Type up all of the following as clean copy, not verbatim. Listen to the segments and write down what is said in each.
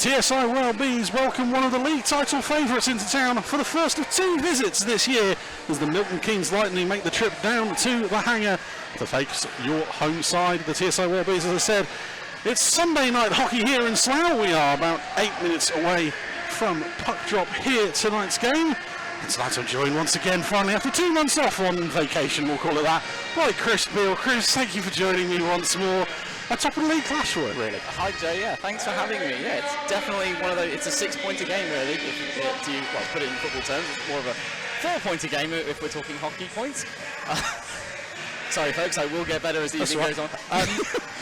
TSI Well Bees welcome one of the league title favourites into town for the first of two visits this year as the Milton Keynes Lightning make the trip down to the hangar to face your home side, the TSI Well Bees. As I said, it's Sunday night hockey here in Slough. We are about 8 minutes away from puck drop here tonight's game. And tonight I'm joined once again, finally, after 2 months off on vacation, we'll call it that, by Chris Beale. Chris, thank you for joining me once more. A top of the league clash for it, really. Hi Joe, yeah, thanks for having me. Yeah, it's definitely one of those, it's a 6-pointer game really, if you put it in football terms. It's more of a 4-pointer game if we're talking hockey points. Sorry folks, I will get better as the evening goes on.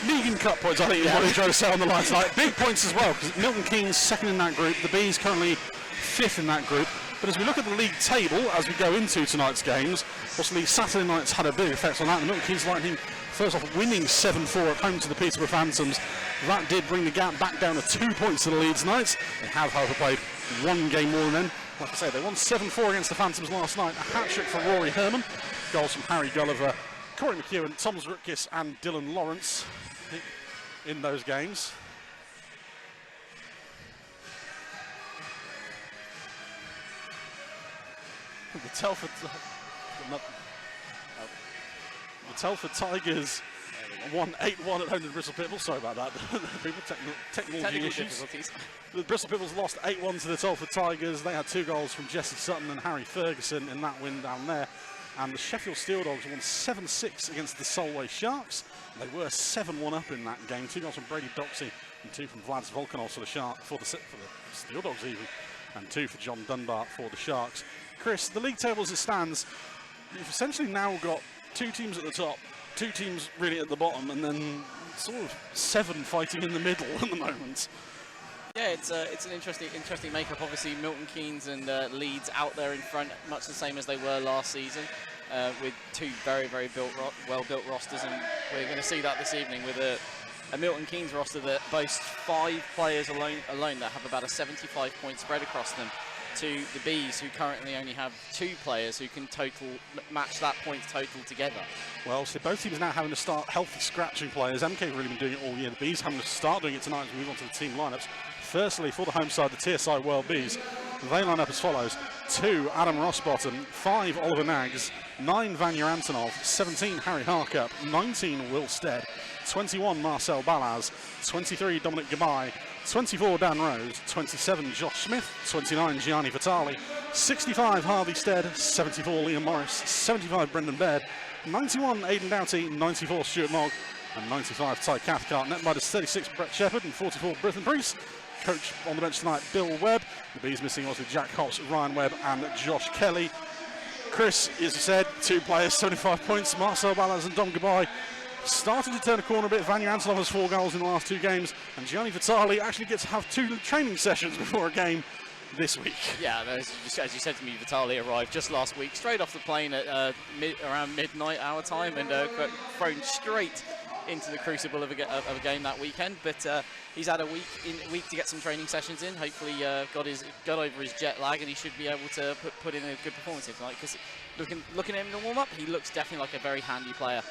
League and Cup points, I think is what you're trying to say on the line tonight. Big points as well, because Milton Keynes second in that group, the Bees currently 5th in that group. But as we look at the league table, as we go into tonight's games, obviously Saturday night's had a big effect on that. The Milton Keynes Lightning, first off, winning 7-4 at home to the Peterborough Phantoms. That did bring the gap back down to 2 points to the Leeds Knights. They have, however, played one game more than them. Like I say, they won 7-4 against the Phantoms last night. A hat-trick for Rory Herman. Goals from Harry Gulliver, Corey McEwen, Thomas Rutkis and Dylan Lawrence in those games. The Telford Tigers won 8-1 at home to the Bristol Pit Bulls. Sorry about that. People, technical issues. The Bristol Pit Bulls lost 8-1 to the Telford Tigers. They had 2 goals from Jesse Sutton and Harry Ferguson in that win down there. And the Sheffield Steel Dogs won 7-6 against the Solway Sharks. They were 7-1 up in that game. 2 goals from Brady Doxey and 2 from Vlad Volkanov for the Steel Dogs even, and 2 for John Dunbar for the Sharks. Chris, the league table as it stands, you've essentially now got 2 teams at the top, 2 teams really at the bottom, and then sort of 7 fighting in the middle at the moment. Yeah, it's an interesting makeup. Obviously, Milton Keynes and Leeds out there in front, much the same as they were last season, with 2 very well-built rosters, and we're going to see that this evening with a Milton Keynes roster that boasts 5 players alone that have about a 75-point spread across them, to the Bees, who currently only have 2 players who can match that points total together. Well, so both teams now having to start healthy scratching players. MK have really been doing it all year. The Bees having to start doing it tonight as we move on to the team lineups. Firstly, for the home side, the TSI Well Bees, they line up as follows: 2, Adam Rossbottom; 5, Oliver Naggs; 9, Vanya Antonov; 17, Harry Harkup; 19, Will Stead; 21, Marcel Balaz; 23, Dominic Gabai; 24, Dan Rose; 27, Josh Smith; 29, Gianni Vitali; 65, Harvey Stead; 74, Liam Morris; 75, Brendan Baird; 91, Aidan Doughty; 94, Stuart Mogg; and 95, Ty Cathcart. Net minus 36, Brett Shepherd; and 44, Brithen Priest. Coach on the bench tonight, Bill Webb. The Bees missing also Jack Hops, Ryan Webb and Josh Kelly. Chris, as you said, 2 players, 75 points. Marcel Balaz and Dom Gabai started to turn a corner a bit. Vanya Antonov has 4 goals in the last 2 games, and Gianni Vitali actually gets to have 2 training sessions before a game this week. Yeah, as you said to me, Vitali arrived just last week, straight off the plane at around midnight our time, and thrown straight into the crucible of a game that weekend. But he's had a week to get some training sessions in. Hopefully got over his jet lag, and he should be able to put in a good performance tonight, because looking at him in the warm-up, he looks definitely like a very handy player.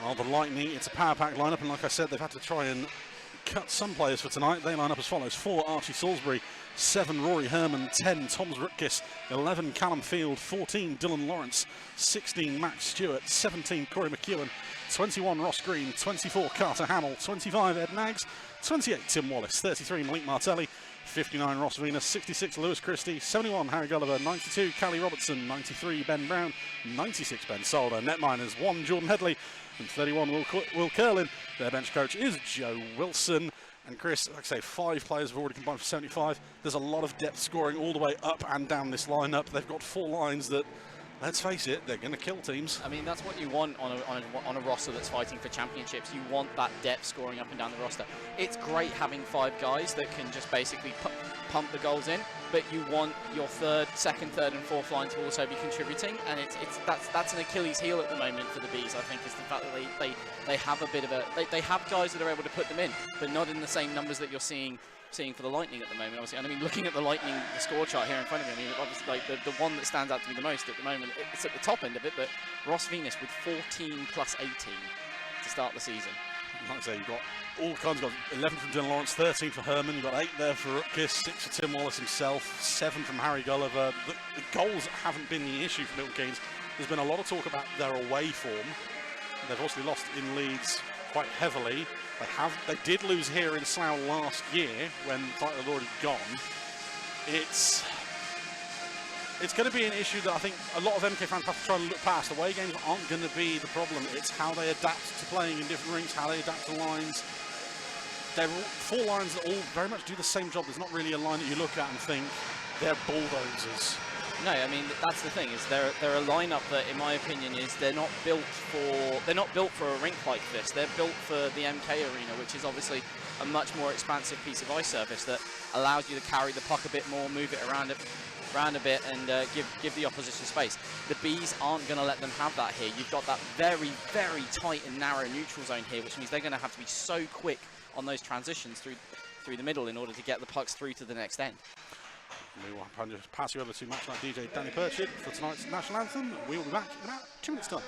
Well, the Lightning, it's a power pack lineup, and like I said, they've had to try and cut some players for tonight. They line up as follows: 4, Archie Salisbury; 7, Rory Herman; 10, Thomas Rutkis; 11, Callum Field; 14, Dylan Lawrence; 16, Max Stewart; 17, Corey McEwen; 21, Ross Green; 24, Carter Hamill; 25, Ed Naggs; 28, Tim Wallace; 33, Malik Martelli; 59, Ross Venus; 66, Lewis Christie; 71, Harry Gulliver; 92, Callie Robertson; 93, Ben Brown; 96, Ben Solder. Net minors: 1, Jordan Headley; and 31, Will Curlin. Their bench coach is Joe Wilson. And Chris, like I say, 5 players have already combined for 75. There's a lot of depth scoring all the way up and down this lineup. They've got 4 lines that, let's face it, they're going to kill teams. I mean, that's what you want on a roster that's fighting for championships. You want that depth scoring up and down the roster. It's great having 5 guys that can just basically pump the goals in, but you want your second, third, and fourth line to also be contributing. And that's an Achilles heel at the moment for the Bees. I think is the fact that they have a bit of they have guys that are able to put them in, but not in the same numbers that you're seeing for the Lightning at the moment, obviously. And I mean, looking at the Lightning, the score chart here in front of me, I mean, obviously, like the one that stands out to me the most at the moment, it's at the top end of it, but Ross Venus with 14 plus 18 to start the season. like I say, you've got all kinds of goals. 11 from Dylan Lawrence, 13 for Herman. You've got 8 there for Rutgers, 6 for Tim Wallace himself, 7 from Harry Gulliver. The goals haven't been the issue for Milton Keynes. There's been a lot of talk about their away form. They've obviously lost in Leeds quite heavily. They did lose here in Slough last year when the title had already gone. It's going to be an issue that I think a lot of MK fans have to try and look past. Away games aren't going to be the problem. It's how they adapt to playing in different rinks, how they adapt to lines. They're all 4 lines that all very much do the same job. There's not really a line that you look at and think they're bulldozers. No, I mean that's the thing, is they're a lineup that, in my opinion, is they're not built for a rink like this. They're built for the MK arena, which is obviously a much more expansive piece of ice surface that allows you to carry the puck a bit more, move it around a bit, and give the opposition space. The Bees aren't going to let them have that here. You've got that very, very tight and narrow neutral zone here, which means they're going to have to be so quick on those transitions through the middle in order to get the pucks through to the next end. We will pass you over to matchnight DJ Danny Purchett for tonight's national anthem. We will be back in about 2 minutes' time.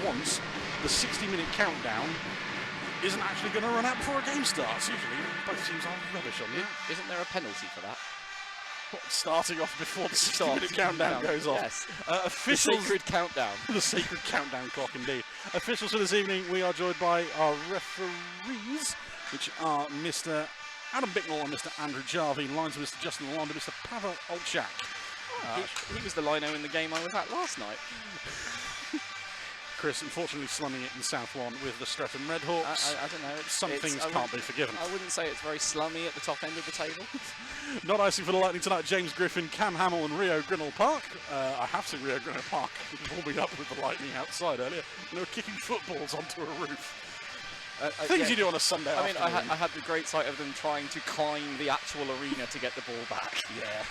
Once, the 60-minute countdown isn't actually going to run out before a game starts. Usually, both teams are rubbish on it. Isn't there a penalty for that? What, starting off before the 60-minute countdown goes off? Yes. Officials, the sacred countdown. The sacred countdown clock, indeed. Officials for this evening, we are joined by our referees, which are Mr. Adam Bicknell and Mr. Andrew Jarvie, lines of Mr. Justin Lalonde, Mr. Pavel Olchak. He was the lino in the game I was at last night. Chris, unfortunately, slumming it in South 1 with the Streatham Redhawks. I don't know. Some things can't be forgiven. I wouldn't say it's very slummy at the top end of the table. Not icing for the Lightning tonight, James Griffin, Cam Hamill and Rio Grinnell Park. I have seen Rio Grinnell Park warming up with the Lightning outside earlier. They were kicking footballs onto a roof. Things you do on a Sunday afternoon. I had the great sight of them trying to climb the actual arena to get the ball back. Yeah.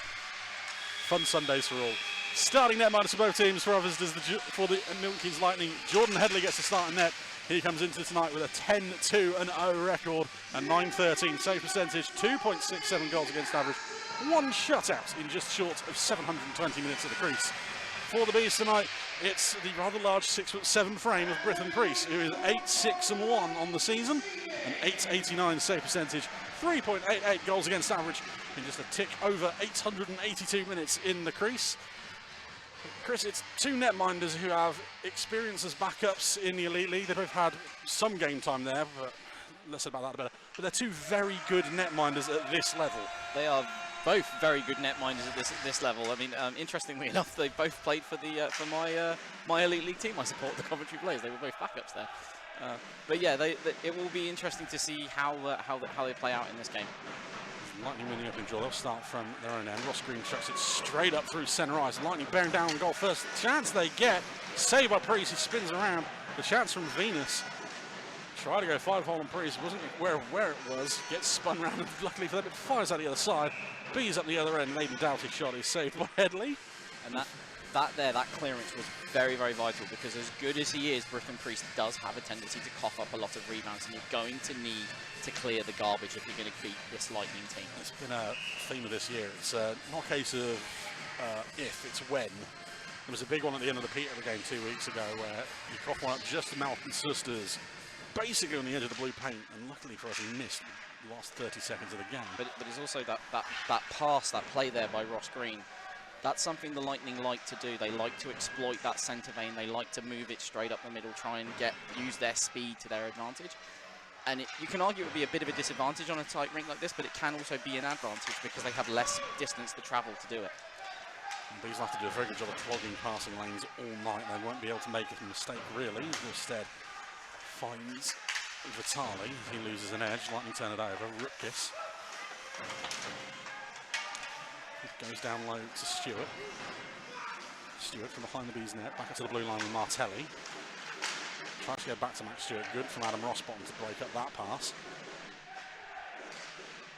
Fun Sundays for all. Starting net minus for both teams for others for the Milton Keynes Lightning. Jordan Headley gets to start in net. He comes into tonight with a 10-2-0 record and 913 save percentage, 2.67 goals against average, 1 shutout in just short of 720 minutes at the crease. For the Bees tonight, it's the rather large 6'7" frame of Britton Priest, who is 8-6-1 on the season, an 889 save percentage, 3.88 goals against average in just a tick over 882 minutes in the crease. Chris, it's 2 netminders who have experience as backups in the Elite League. They've both had some game time there, but less about that better. But they're 2 very good netminders at this level. They are both very good netminders at this level. I mean, interestingly enough, they both played for my Elite League team. I support the Coventry Blaze. They were both backups there. But yeah, it will be interesting to see how they play out in this game. Lightning winning up in draw. They'll start from their own end. Ross Green chucks it straight up through centre ice. Lightning bearing down on goal first. Chance they get. Saved by Priest. He spins around. The chance from Venus. Try to go 5-hole on Priest. Wasn't aware of where it was. Gets spun around. And luckily for them, it fires out the other side. Bees up the other end. Leighton Doughty shot is saved by Headley. And that clearance was very, very vital, because as good as he is, Britton Priest does have a tendency to cough up a lot of rebounds, and you're going to need to clear the garbage if you're going to beat this Lightning team. It's been a theme of this year. It's not a case of if, it's when. There was a big one at the end of the Peterborough game 2 weeks ago where he coughed one up just to Malcolm Sisters, basically on the edge of the blue paint, and luckily for us he missed the last 30 seconds of the game. But it's also that pass, that play there by Ross Green. That's something the Lightning like to do. They like to exploit that centre vein. They like to move it straight up the middle, try and use their speed to their advantage. And you can argue it would be a bit of a disadvantage on a tight rink like this, but it can also be an advantage because they have less distance to travel to do it. Bees will have to do a very good job of clogging passing lanes all night. They won't be able to make a mistake, really. Instead, finds Vitali. He loses an edge. Lightning turn it over. Rupkis goes down low to Stewart. Stewart from behind the Bees net, back into the blue line with Martelli. Tries to go back to Max Stewart. Good from Adam Rossbottom to break up that pass.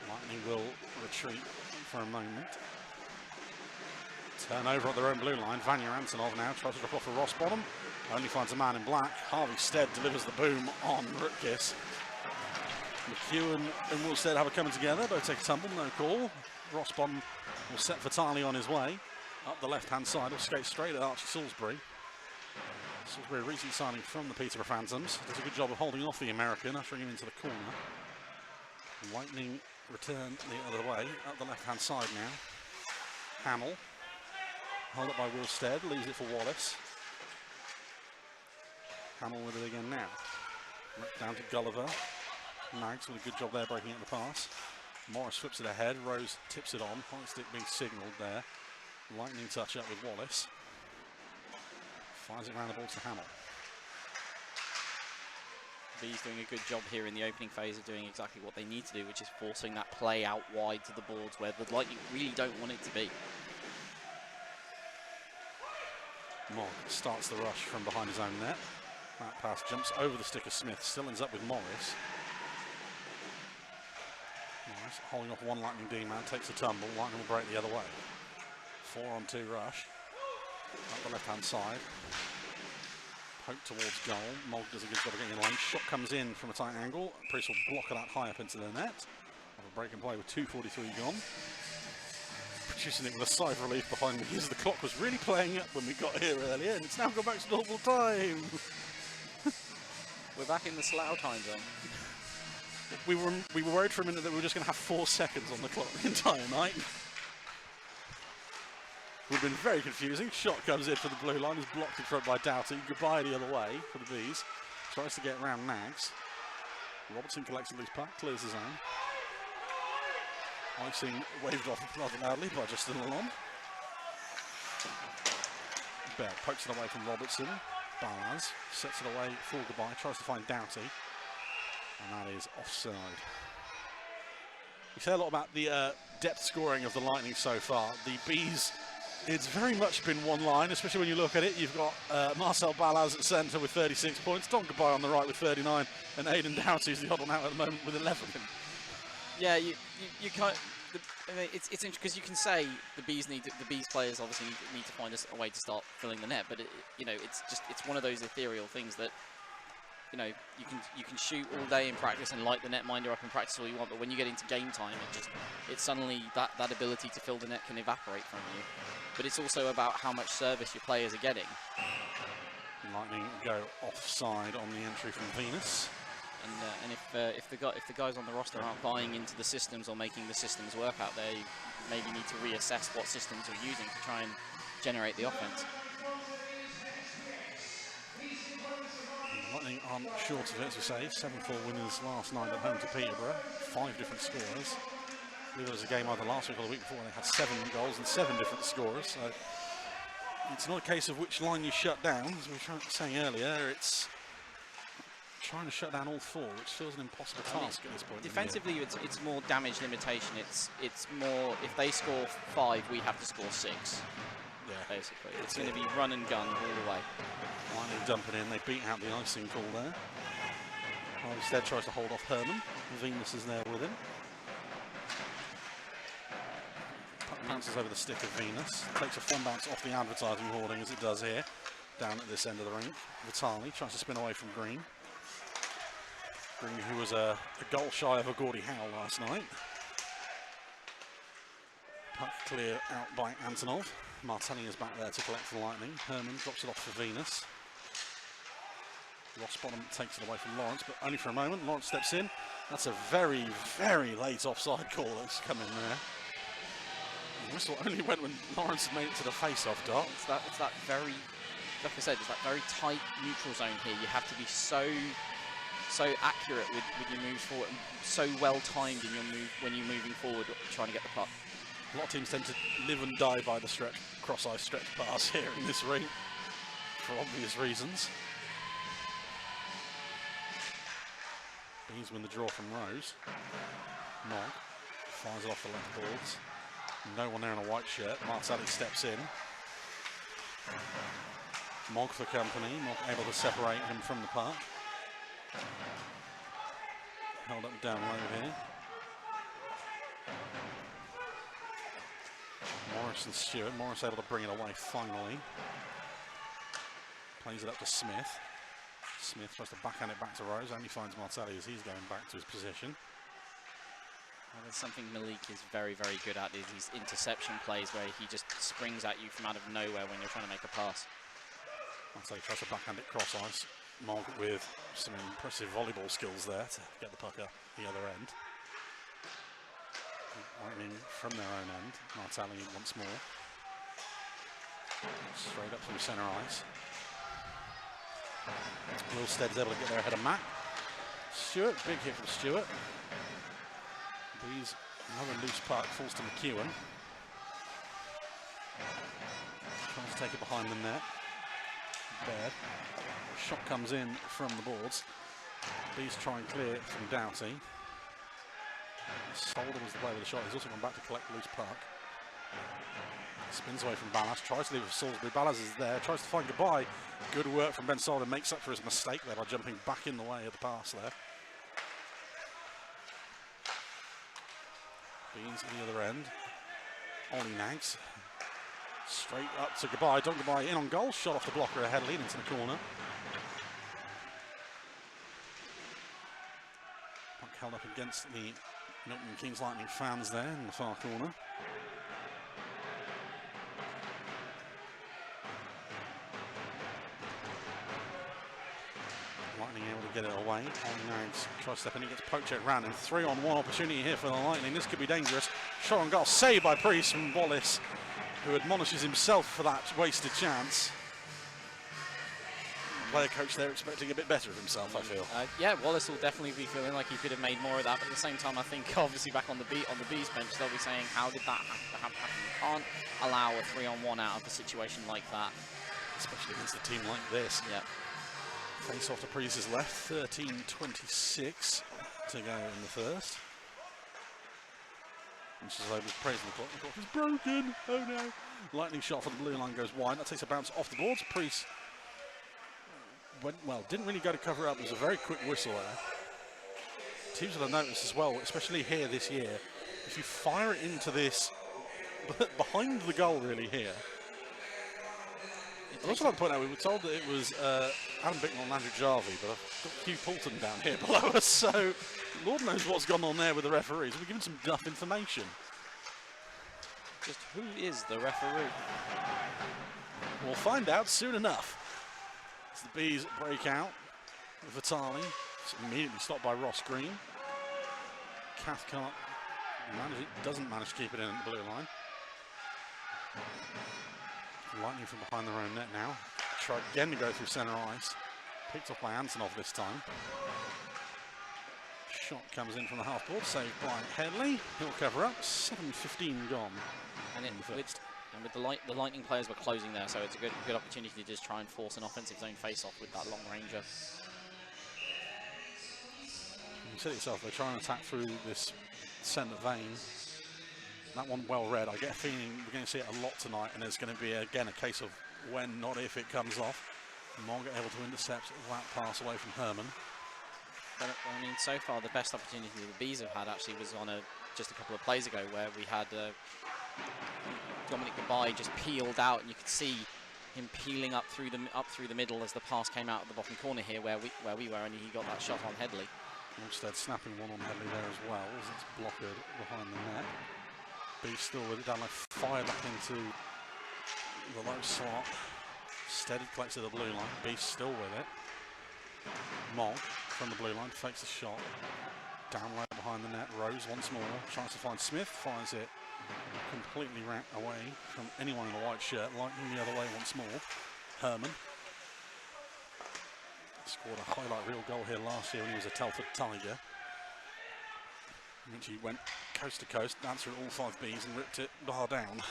Lightning will retreat for a moment. Turn over at their own blue line. Vanya Antonov now tries to drop off for Rossbottom. Only finds a man in black. Harvey Stead delivers the boom on Rutkiss. McEwen and Woolstead have it coming together. Both take a tumble, no call. Rossbottom will set Vitali on his way. Up the left-hand side, will skate straight at Archie Salisbury. Salisbury, a recent signing from the Peterborough Phantoms. Does a good job of holding off the American, ushering him into the corner. Lightning return the other way, up the left-hand side now. Hamill, hold up by Woolstead, leaves it for Wallace. Hamill with it again now. Down to Gulliver. Mags with a good job there breaking up the pass. Morris flips it ahead, Rose tips it on, high stick being signalled there. Lightning touch up with Wallace. Fires it around the ball to Hamill. Bees doing a good job here in the opening phase of doing exactly what they need to do, which is forcing that play out wide to the boards where the Lightning really don't want it to be. Mogg starts the rush from behind his own net. That pass jumps over the stick of Smith, still ends up with Morris. Morris holding off one Lightning D-man, takes a tumble, Lightning will break the other way. 4-on-2 rush, up the left-hand side. Poke towards goal, Mogg does a good job of getting in line. Shot comes in from a tight angle, Priest will block it out high up into the net. Have a break and play with 2:43 gone. Producing it with a sigh of relief behind me as the clock was really playing up when we got here earlier, and it's now gone back to normal time. We're back in the Slough time zone. We were worried for a minute that we were just going to have 4 seconds on the clock the entire night. Would have been very confusing. Shot comes in for the blue line, is blocked in front by Doughty. Goodbye the other way for the Bees. Tries to get around Nags. Robertson collects a loose puck, clears his own. Icing waved off rather loudly by Justin Lalonde. Bell pokes it away from Robertson. Balaz sets it away for goodbye, tries to find Doughty. And that is offside. We say a lot about the depth scoring of the Lightning so far. The Bees, it's very much been one line, especially when you look at it. You've got Marcel Balaz at centre with 36 points, Don Goodbye on the right with 39, and Aidan Doughty is the odd one out at the moment with 11. Yeah, you can't. I mean, it's interesting because you can say the Bees players obviously need to find a way to start filling the net, but it's one of those ethereal things that you can shoot all day in practice and light the netminder up in practice all you want, but when you get into game time, it's suddenly that ability to fill the net can evaporate from you. But it's also about how much service your players are getting. Lightning go offside on the entry from Venus. And if the guys on the roster aren't buying into the systems or making the systems work out, they maybe need to reassess what systems they're using to try and generate the offense. Lightning aren't short of it, as we say. 7-4 winners last night at home to Peterborough. 5 different scorers. I believe there was a game either last week or the week before when they had 7 goals and 7 different scorers. So it's not a case of which line you shut down. As we were saying earlier, it's trying to shut down all 4, which feels an impossible task at this point. Defensively, it's more damage limitation. It's more if they score 5, we have to score 6. Yeah, basically, it's going to be run and gun all the way. Lightning dump it in. They beat out the icing call there. Instead tries to hold off Herman. Venus is there with him. Puck bounces over the stick of Venus. Takes a fun bounce off the advertising hoarding as it does here. Down at this end of the rink. Vitali tries to spin away from Green. Green, who was a goal shy of a Gordie Howe last night. Puck clear out by Antonov. Martelli is back there to collect the Lightning. Herman drops it off for Venus. Rossbottom takes it away from Lawrence, but only for a moment. Lawrence steps in. That's a very, very late offside call that's come in there. The whistle only went when Lawrence made it to the face-off dot. It's that very, like I said, it's that very tight neutral zone here. You have to be so accurate with your moves forward, and so well timed in your move when you're moving forward trying to get the puck. A lot of teams tend to live and die by the stretch, cross-ice stretch pass here in this ring, for obvious reasons. Bees win the draw from Rose. Nog fires it off the left boards. No one there in a white shirt. Martelli steps in. Mog for company. Mog able to separate him from the puck. Held up down low here. Morris and Stewart. Morris able to bring it away finally. Plays it up to Smith. Smith tries to backhand it back to Rose. Only finds Martelli as he's going back to his position. Well, there's something Malik is very, very good at, is these interception plays where he just springs at you from out of nowhere when you're trying to make a pass. Martelli tries to backhand it cross ice. Mog with some impressive volleyball skills there to get the puck up the other end. Lightning from their own end. Martelli once more. Straight up from centre ice. Wilstead's able to get there ahead of Matt. Stewart, big hit from Stewart. Bees, another loose puck, falls to McEwen. Trying to take it behind the net. Baird. Shot comes in from the boards. Bees try and clear it from Doughty. Solder was the play with the shot. He's also gone back to collect the loose puck. Spins away from Ballas, tries to leave with Salisbury. Ballas is there, tries to find goodbye. Good work from Ben Solder, makes up for his mistake there by jumping back in the way of the pass there. Beans at the other end. Ollie Nags. Straight up to Goodbye. Don't Goodbye in on goal. Shot off the blocker ahead, leading to the corner. Puck held up against the Milton Keynes Lightning fans there in the far corner. Lightning able to get it away. Ollie Nags tries to step in, he gets poked at random. 3-on-1 opportunity here for the Lightning. This could be dangerous. Shot on goal, saved by Priest from Wallace, who admonishes himself for that wasted chance. Player coach there expecting a bit better of himself, I feel. Yeah, Wallace will definitely be feeling like he could have made more of that, but at the same time, I think obviously back on the Bees bench, they'll be saying, how did that happen? You can't allow a 3-on-1 out of a situation like that. Especially against a team like this. Yeah. Face off to Priest's left, 13:26 to go in the first. And she's able to praise the clock. The clock is broken. Oh no. Lightning shot from the blue line goes wide. That takes a bounce off the boards. Priest went well, didn't really go to cover up. There was a very quick whistle there. Teams will have noticed as well, especially here this year, if you fire it into this, behind the goal really here. I'd also like to point out, we were told that it was Adam Bicknell and Andrew Jarvie, but I've got Hugh Poulton down here below us, so Lord knows what's gone on there with the referees. We're given some duff information. Just who is the referee? We'll find out soon enough. As the Bees break out, Vitali, it's immediately stopped by Ross Green. Cathcart doesn't manage to keep it in at the blue line. Lightning from behind their own net now. Try again to go through centre ice. Picked up by Antonov this time. Shot comes in from the half board, saved by Headley. He'll cover up. 7:15 gone. And with the Lightning players were closing there, so it's a good opportunity to just try and force an offensive zone face-off with that long ranger. You said it yourself, they're trying to attack through this centre vein. That one well read. I get a feeling we're going to see it a lot tonight, and it's going to be again a case of when, not if, it comes off. Morgan able to intercept that pass away from Herman. But, I mean, so far the best opportunity the Bees have had actually was on just a couple of plays ago, where we had Dominic Goodbye just peeled out, and you could see him peeling up through the middle as the pass came out of the bottom corner here, where we were, and he got that shot on Headley. Instead, snapping one on Headley there as well, as it's blocked behind the net. Bees still with it down, like fire back into the low slot. Steady collects to the blue line. Bees still with it. Mog from the blue line fakes the shot. Down low behind the net. Rose once more tries to find Smith. Finds it completely away from anyone in a white shirt. Lightning the other way once more. Herman scored a highlight reel goal here last year when he was a Telford Tiger. Richie went coast to coast, danced through all 5 Bs and ripped it bar down.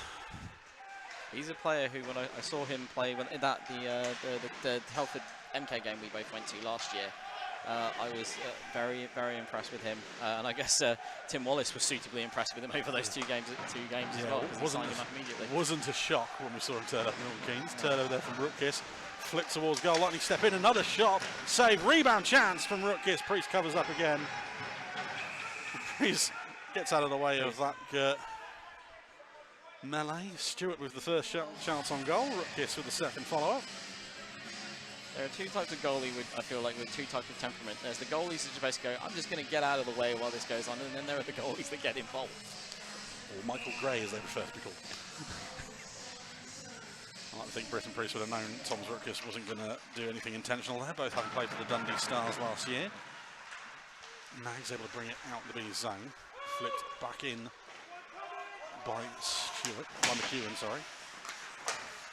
He's a player who, when I saw him play when the Telford MK game we both went to last year, I was very, very impressed with him, and I guess Tim Wallace was suitably impressed with him over those two games as well, because he signed him up immediately. Wasn't a shock when we saw him turn up in Milton Keynes. Turn over there from Rutkiss, flick towards goal, lightning step in, another shot, save, rebound chance from Rutkiss. Priest covers up again. Priest gets out of the way of that melee. Stewart with the first chance on goal, Rutkiss with the second follow-up. There are two types of goalie, I feel like, with two types of temperament. There's the goalies that just basically go, I'm just going to get out of the way while this goes on, and then there are the goalies that get involved. Or Michael Gray, as they prefer to be called. I like to think Britt and Priest would have known Thomas Rutkiss wasn't going to do anything intentional there, both having played for the Dundee Stars last year. Nags able to bring it out the B zone. Flipped back in by McEwen, sorry.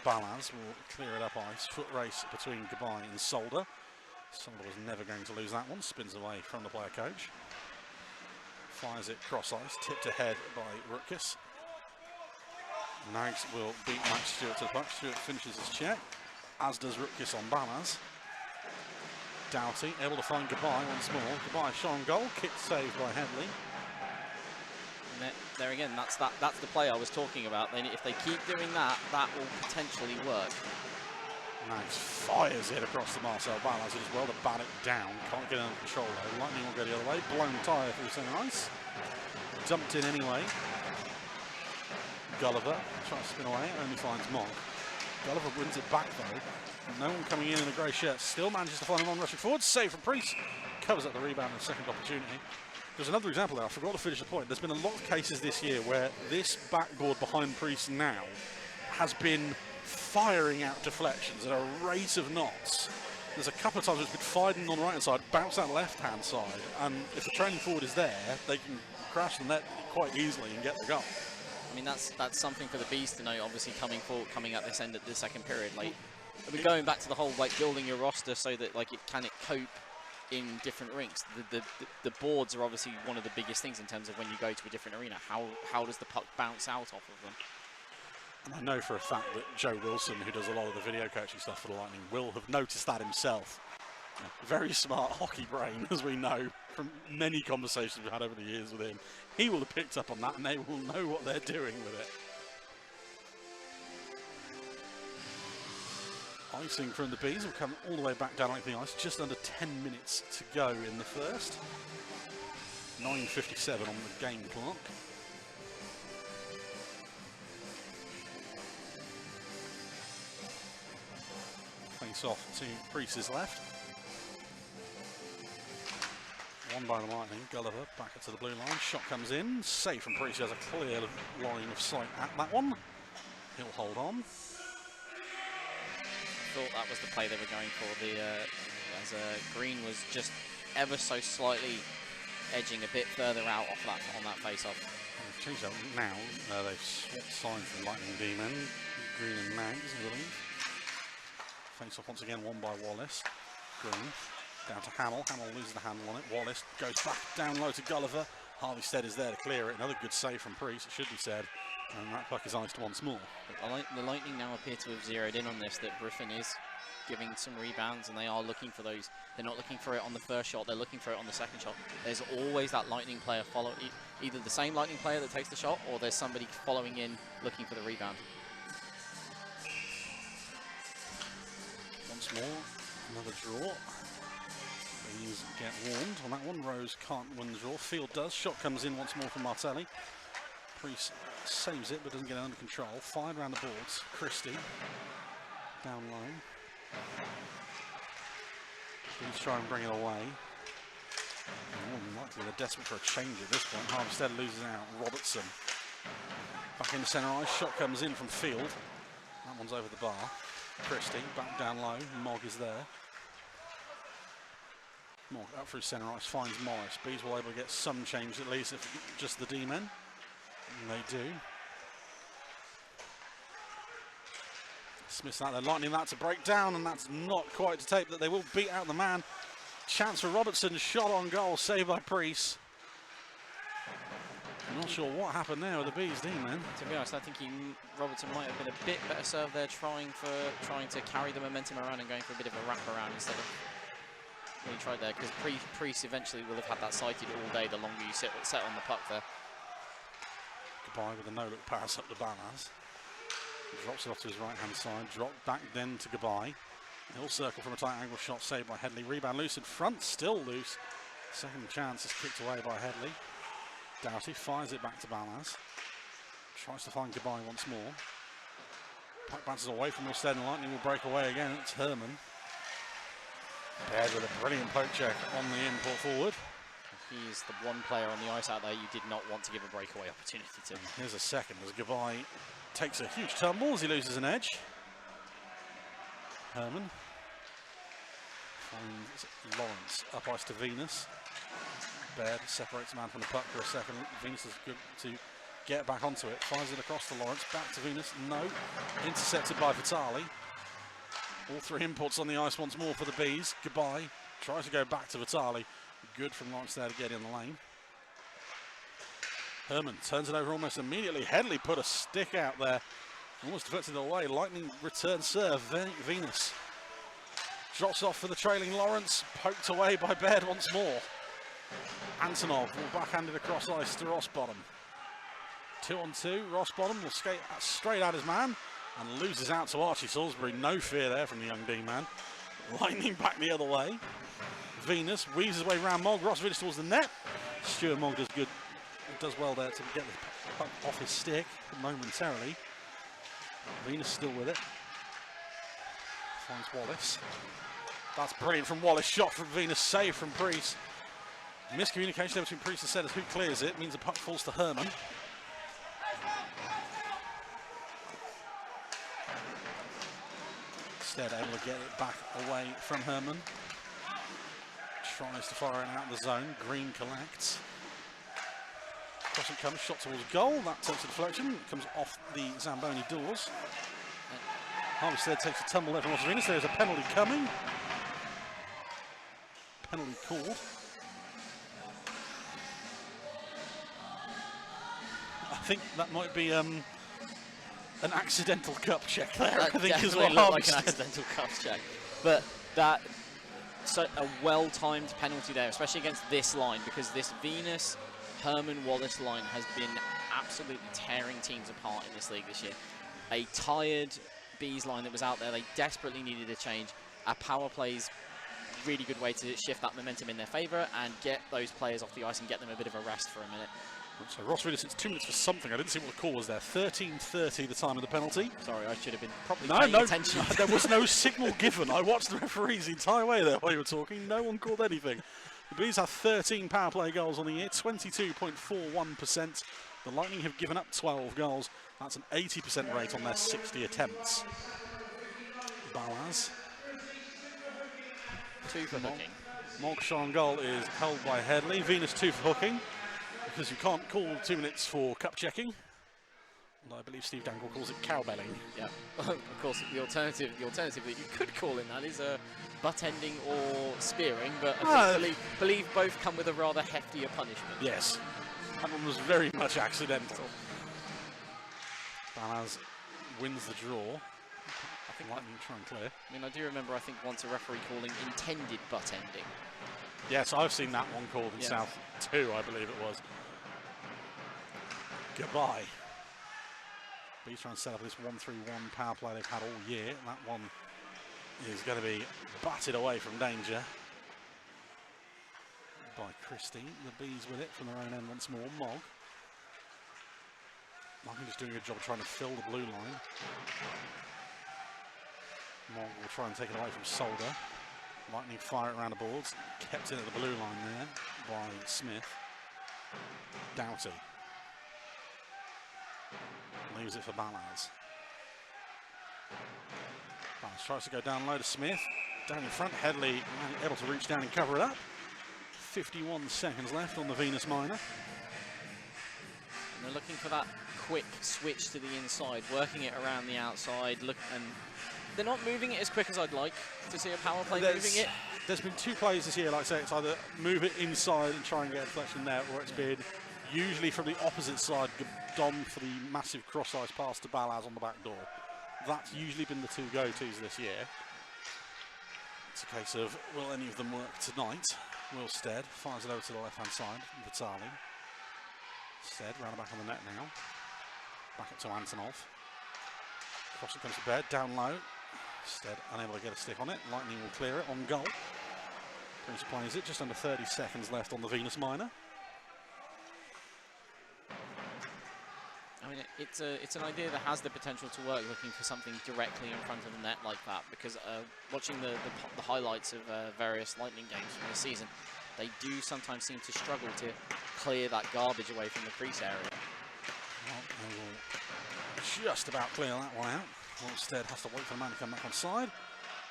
Balaz will clear it up ice. Foot race between Gabai and Solder. Solder was never going to lose that one. Spins away from the player coach. Fires it cross ice. Tipped ahead by Rutkiss. Nags will beat Max Stewart to the puck. Stewart finishes his check, as does Rutkiss on Balaz. Doughty able to find Gabai once more. Gabai shot on goal. Kick saved by Headley. There again, that's the play I was talking about. If they keep doing that, that will potentially work. Nags fires it across to Marcel Balaz as well to bat it down. Can't get it under control though. Lightning will go the other way. Blown tyre through centre ice. Dumped in anyway. Gulliver tries to spin away, only finds Mog. Gulliver wins it back though. No one coming in a grey shirt. Still manages to find him on rushing forward. Save from Priest. Covers up the rebound in the second opportunity. There's another example there, I forgot to finish the point. There's been a lot of cases this year where this backboard behind Priest now has been firing out deflections at a rate of knots. There's a couple of times it's been fired in on the right hand side, bounced out the left hand side, and if the training forward is there, they can crash the net quite easily and get the goal. I mean, that's something for the Bees to know, obviously coming at this end of the second period. Like, we're going back to the whole like building your roster so that like it cope in different rinks. The boards are obviously one of the biggest things in terms of when you go to a different arena. How does the puck bounce out off of them? And I know for a fact that Joe Wilson, who does a lot of the video coaching stuff for the Lightning, will have noticed that himself. Very smart hockey brain, as we know from many conversations we've had over the years with him. He will have picked up on that and they will know what they're doing with it. Icing from the Bees will come all the way back down like the ice. Just under 10 minutes to go in the first. 9:57 on the game clock. Face off to Priest's left. Won by the Lightning. Gulliver back up to the blue line. Shot comes in. Safe from Priest. He has a clear line of sight at that one. He'll hold on. Thought that was the play they were going for. As Green was just ever so slightly edging a bit further out on that face-off. They've changed that now. They've swapped sides for the Lightning D-men. Green and Nags, I believe. Face-off once again, won by Wallace. Green down to Hamill. Hamill loses the handle on it. Wallace goes back down low to Gulliver. Harvey Stead is there to clear it. Another good save from Priest, it should be said. And that puck is iced once more. The Lightning now appear to have zeroed in on this, that Griffin is giving some rebounds and they are looking for those. They're not looking for it on the first shot, they're looking for it on the second shot. There's always that Lightning player either the same Lightning player that takes the shot or there's somebody following in looking for the rebound. Once more, another draw. Bees get warned on that one. Rose can't win the draw. Field does. Shot comes in once more from Martelli. Priest saves it but doesn't get it under control. Fired around the boards. Christie down low. Bees try and bring it away. More than likely they're desperate for a change at this point. Harvestead loses out. Robertson back in the centre ice. Shot comes in from Field. That one's over the bar. Christie back down low. Mog is there. Mog up through centre ice, finds Morris. Bees will able to get some change at least, if just the D-men. And they do. Smith's out there, Lightning that to break down, and that's not quite to tape that they will beat out the man. Chance for Robertson, shot on goal, saved by Priest. I'm not sure what happened there with the Bees D, man. To be honest, I think Robertson might have been a bit better served there, trying to carry the momentum around and going for a bit of a wrap around instead of what he tried there. Because Priest eventually will have had that sighted all day. The longer you set on the puck there. Goodbye with a no-look pass up to Balaz. Drops it off to his right-hand side. Drop back then to Goodbye. He'll circle from a tight angle shot saved by Headley. Rebound loose in front, still loose. Second chance is kicked away by Headley. Doughty fires it back to Balaz. Tries to find Goodbye once more. Puck bounces away from Milstead and Lightning will break away again. It's Herman. Paired with a brilliant poke check on the import forward. He's the one player on the ice out there you did not want to give a breakaway opportunity to. And here's a second as Goodbye takes a huge tumble as he loses an edge. Herman finds Lawrence up ice to Venus. Baird separates man from the puck for a second. Venus is good to get back onto it. Fires it across to Lawrence. Back to Venus. No. Intercepted by Vitali. All three imports on the ice once more for the Bees. Goodbye. Tries to go back to Vitali. Good from Lawrence there to get in the lane. Herman turns it over almost immediately. Headley put a stick out there. Almost deflected it away. Lightning return serve. Venus drops off for the trailing Lawrence. Poked away by Baird once more. Antonov will backhand it across ice to Rossbottom. 2-on-2. Rossbottom will skate straight at his man and loses out to Archie Salisbury. No fear there from the young D-man. Lightning back the other way. Venus weaves his way around Mogg. Ross Venus towards the net. Stuart Mogg does good. Does well there to get the puck off his stick momentarily. Venus still with it. Finds Wallace. That's brilliant from Wallace. Shot from Venus. Save from Priest. Miscommunication there between Priest and Setters. Who clears it? Means the puck falls to Herman. Instead able to get it back away from Herman. Tries to fire it out the zone. Green collects. Cross it comes, shot towards goal. That takes a deflection. It comes off the Zamboni doors. Harvestead takes a tumble there from Ross Venus. There's a penalty coming. Penalty called. I think that might be an accidental cup check there. That I think is definitely what looked like an Harvestead. accidental cup check. But that, so a well-timed penalty there, especially against this line, because this Venus Herman Wallace line has been absolutely tearing teams apart in this league this year. A tired Bees line that was out there, they desperately needed a change. Our power play's really good way to shift that momentum in their favour and get those players off the ice and get them a bit of a rest for a minute. So Ross Venus, it's 2 minutes for something. I didn't see what the call was there. 13:30 the time of the penalty. Sorry, I should have been probably paying attention. There was no signal given. I watched the referees the entire way there while you were talking. No one called anything. The Bees have 13 power play goals on the year, 22.41%. The Lightning have given up 12 goals. That's an 80% rate on their 60 attempts. Balaz. 2 for hooking. Mogg shot on goal is held by Headley. Venus 2 for hooking, because you can't call 2 minutes for cup checking. Although I believe Steve Dangle calls it cowbelling. Yeah, of course, the alternative that you could call in that is butt ending or spearing, but I believe both come with a rather heftier punishment. Yes, that one was very much accidental. Balaz wins the draw. I think Lightning try and clear. I mean, I do remember, I think, once a referee calling intended butt ending. Yes, I've seen that one called in South 2, I believe it was. Goodbye. Bees trying to set up this 1-3-1 power play they've had all year. That one is going to be batted away from danger by Christie. The Bees with it from their own end once more. Mogg. Lightning just doing a good job trying to fill the blue line. Mogg will try and take it away from Solder. Lightning fire it around the boards. Kept in at the blue line there by Smith. Doughty. Leaves it for Balaz. Balaz tries to go down low to Smith. Down in front, Headley able to reach down and cover it up. 51 seconds left on the Venus Minor. And they're looking for that quick switch to the inside, working it around the outside. And they're not moving it as quick as I'd like to see a power play moving it. There's been 2 plays this year, like I say, it's either move it inside and try and get a deflection there, or it's been usually from the opposite side, Dom for the massive cross-ice pass to Balaz on the back door. That's usually been the two go-tos this year. It's a case of, will any of them work tonight? Will Stead fires it over to the left-hand side, Vitali. Stead round back on the net now. Back up to Antonov. Cross it comes to Baird, down low. Stead unable to get a stick on it. Lightning will clear it on goal. Prince plays it, just under 30 seconds left on the Venus Minor. I mean, it's an idea that has the potential to work, looking for something directly in front of the net like that, because watching the highlights of various Lightning games from this season, they do sometimes seem to struggle to clear that garbage away from the crease area. Well, they will just about clear that one out. Instead has to wait for the man to come back on side.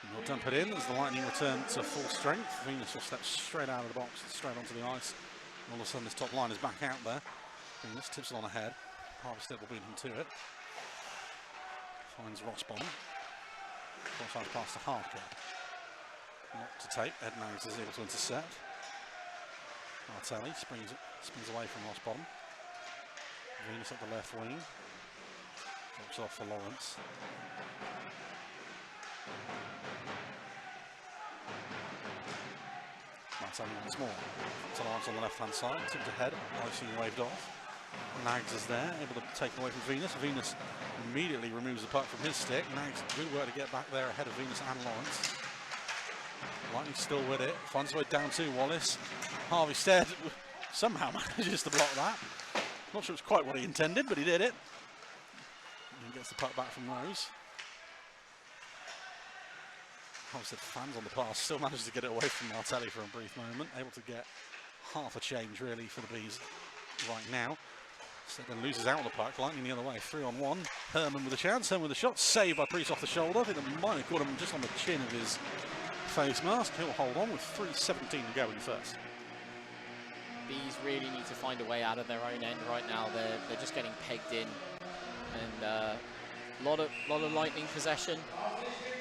And he'll dump it in as the Lightning return to full strength. Venus will step straight out of the box, straight onto the ice. And all of a sudden this top line is back out there. Venus tips it on ahead. Harvestead will beat him to it. Finds Rossbon. Cross-ice pass to Harker. Not to tape. Ed Nags is able to intercept. Martelli spins away from Rossbon. Venus up the left wing. Drops off for Lawrence. Martelli once more. To Lawrence on the left-hand side. Tipped ahead. Icing waved off. Nags is there, able to take it away from Venus. Venus immediately removes the puck from his stick. Nags, good work to get back there ahead of Venus and Lawrence. Lightning still with it, finds his way down to Wallace. Harvey Stead somehow manages to block that. Not sure it's quite what he intended, but he did it. And he gets the puck back from Rose. Harvestead fans on the pass, still manages to get it away from Martelli for a brief moment. Able to get half a change really for the Bees right now. Stead then loses out on the puck, Lightning the other way, 3-on-1. Herman with a chance, Herman with a shot, saved by Priest off the shoulder. I think that might have caught him just on the chin of his face mask. He'll hold on with 3:17 to go in first. Bees really need to find a way out of their own end right now. They're just getting pegged in, and a lot of Lightning possession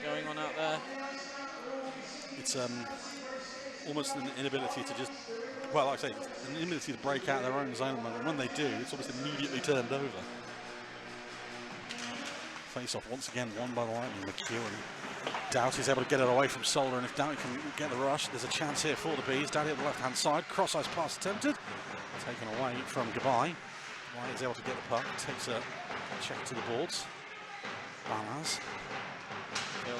going on out there. It's almost an inability to just, well, like I say, an inability to break out their own zone. And when they do, it's almost immediately turned over. Face-off once again won by the Lightning. McEwen. Doughty's able to get it away from Solder, and if Doughty can get the rush, there's a chance here for the Bees. Doughty at the left-hand side, cross-ice pass attempted. Taken away from Gabai. Gabai is able to get the puck, takes a check to the boards. Balaz. I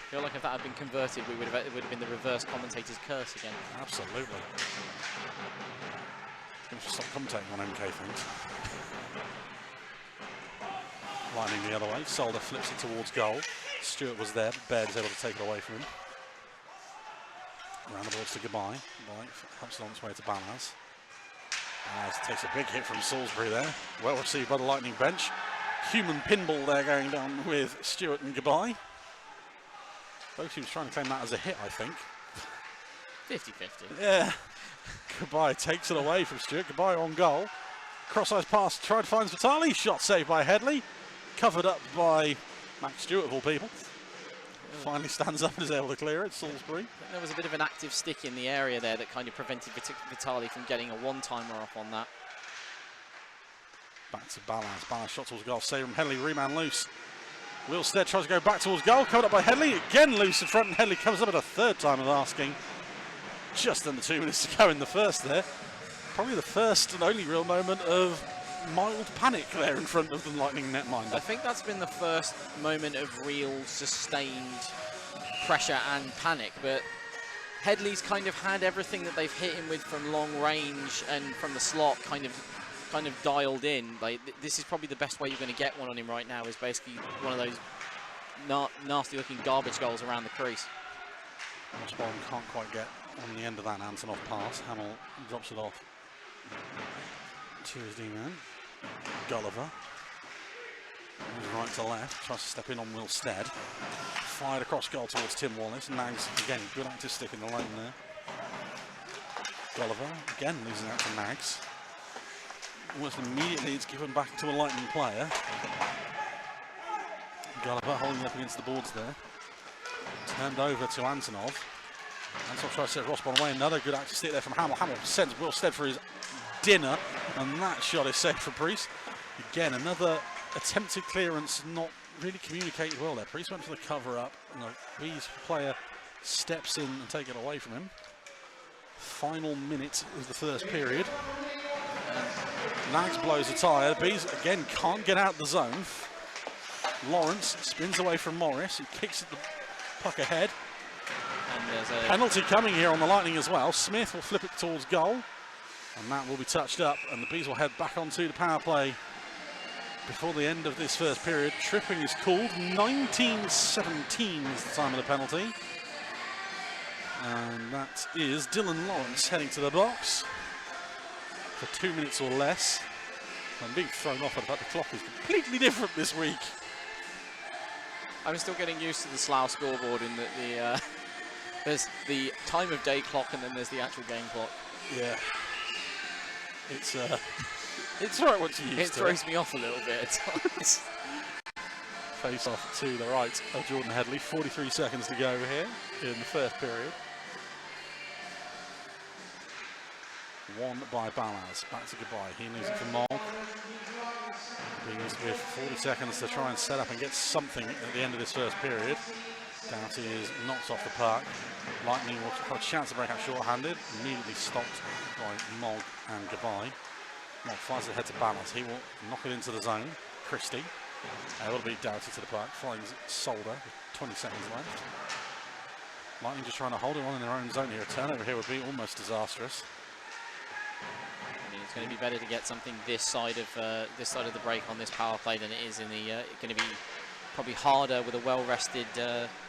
feel like if that had been converted, it would have been the reverse commentator's curse again. Absolutely. Going to stop commentating on MK things. Lightning the other way. Solder flips it towards goal. Stewart was there, but Baird is able to take it away from him. Around the boards to Gabai. Gabai helps it on its way to Balaz. Balaz takes a big hit from Salisbury there. Well received by the Lightning bench. Human pinball there going down with Stewart and Gabai. Both teams trying to claim that as a hit, I think. 50-50. Yeah. Gabai takes it away from Stewart. Gabai on goal. Cross-ice pass, tried to find Vitali. Shot saved by Headley. Covered up by Max Stewart, of all people. Finally stands up and is able to clear it. Salisbury. There was a bit of an active stick in the area there that kind of prevented Vitali from getting a one-timer off on that. Back to Balaz. Balaz shot towards goal. Save from Headley. Rebound loose. Will Stead tries to go back towards goal. Covered up by Headley. Again loose in front, and Headley comes up at a third time of asking. Just under 2 minutes to go in the first there. Probably the first and only real moment of mild panic there in front of the Lightning netminder. I think that's been the first moment of real sustained pressure and panic, but Headley's kind of had everything that they've hit him with from long range and from the slot kind of dialed in. Like, this is probably the best way you're going to get one on him right now, is basically one of those nasty looking garbage goals around the crease. Osborne can't quite get on the end of that Antonov pass. Hamill drops it off to his D-man. Gulliver moves right to left, tries to step in on Will Stead. Fired across goal towards Tim Wallace. Nags, again, good active stick in the lane there. Gulliver, again, losing out to Nags. Almost immediately it's given back to a Lightning player. Gulliver holding up against the boards there. Turned over to Antonov. Antonov tries to set Rossbon away. Another good active stick there from Hamill. Hamill sends Will Stead for his dinner, and that shot is saved for Priest. Again, another attempted clearance, not really communicated well there. Priest went for the cover up, and the Bees player steps in and take it away from him. Final minute of the first period. Nags blows a tyre. Bees again can't get out the zone. Lawrence spins away from Morris. He kicks at the puck ahead. And there's a penalty coming here on the Lightning as well. Smith will flip it towards goal, and that will be touched up, and the Bees will head back onto the power play before the end of this first period. Tripping is called. 19:17 is the time of the penalty. And that is Dylan Lawrence heading to the box for 2 minutes or less. I'm being thrown off at the fact the clock is completely different this week. I'm still getting used to the Slough scoreboard in that there's the time of day clock and then there's the actual game clock. Yeah. It's right once you used to it. It throws me off a little bit at times. Face off to the right of Jordan Headley. 43 seconds to go here in the first period. Won by Balaz. Back to goodbye. He leaves it for Mog. Bees with 40 seconds to try and set up and get something at the end of this first period. Doughty is knocked off the puck. Lightning will have a chance to break out short-handed. Immediately stopped by Mog and goodbye. Mog fires it ahead to Balaz. He will knock it into the zone. Christie able to beat Doughty to the puck. Finds Solder with 20 seconds left. Lightning just trying to hold it on in their own zone here. A turnover here would be almost disastrous. I mean, it's going to be better to get something this side of the break on this power play than it is in the. It's going to be probably harder with a well-rested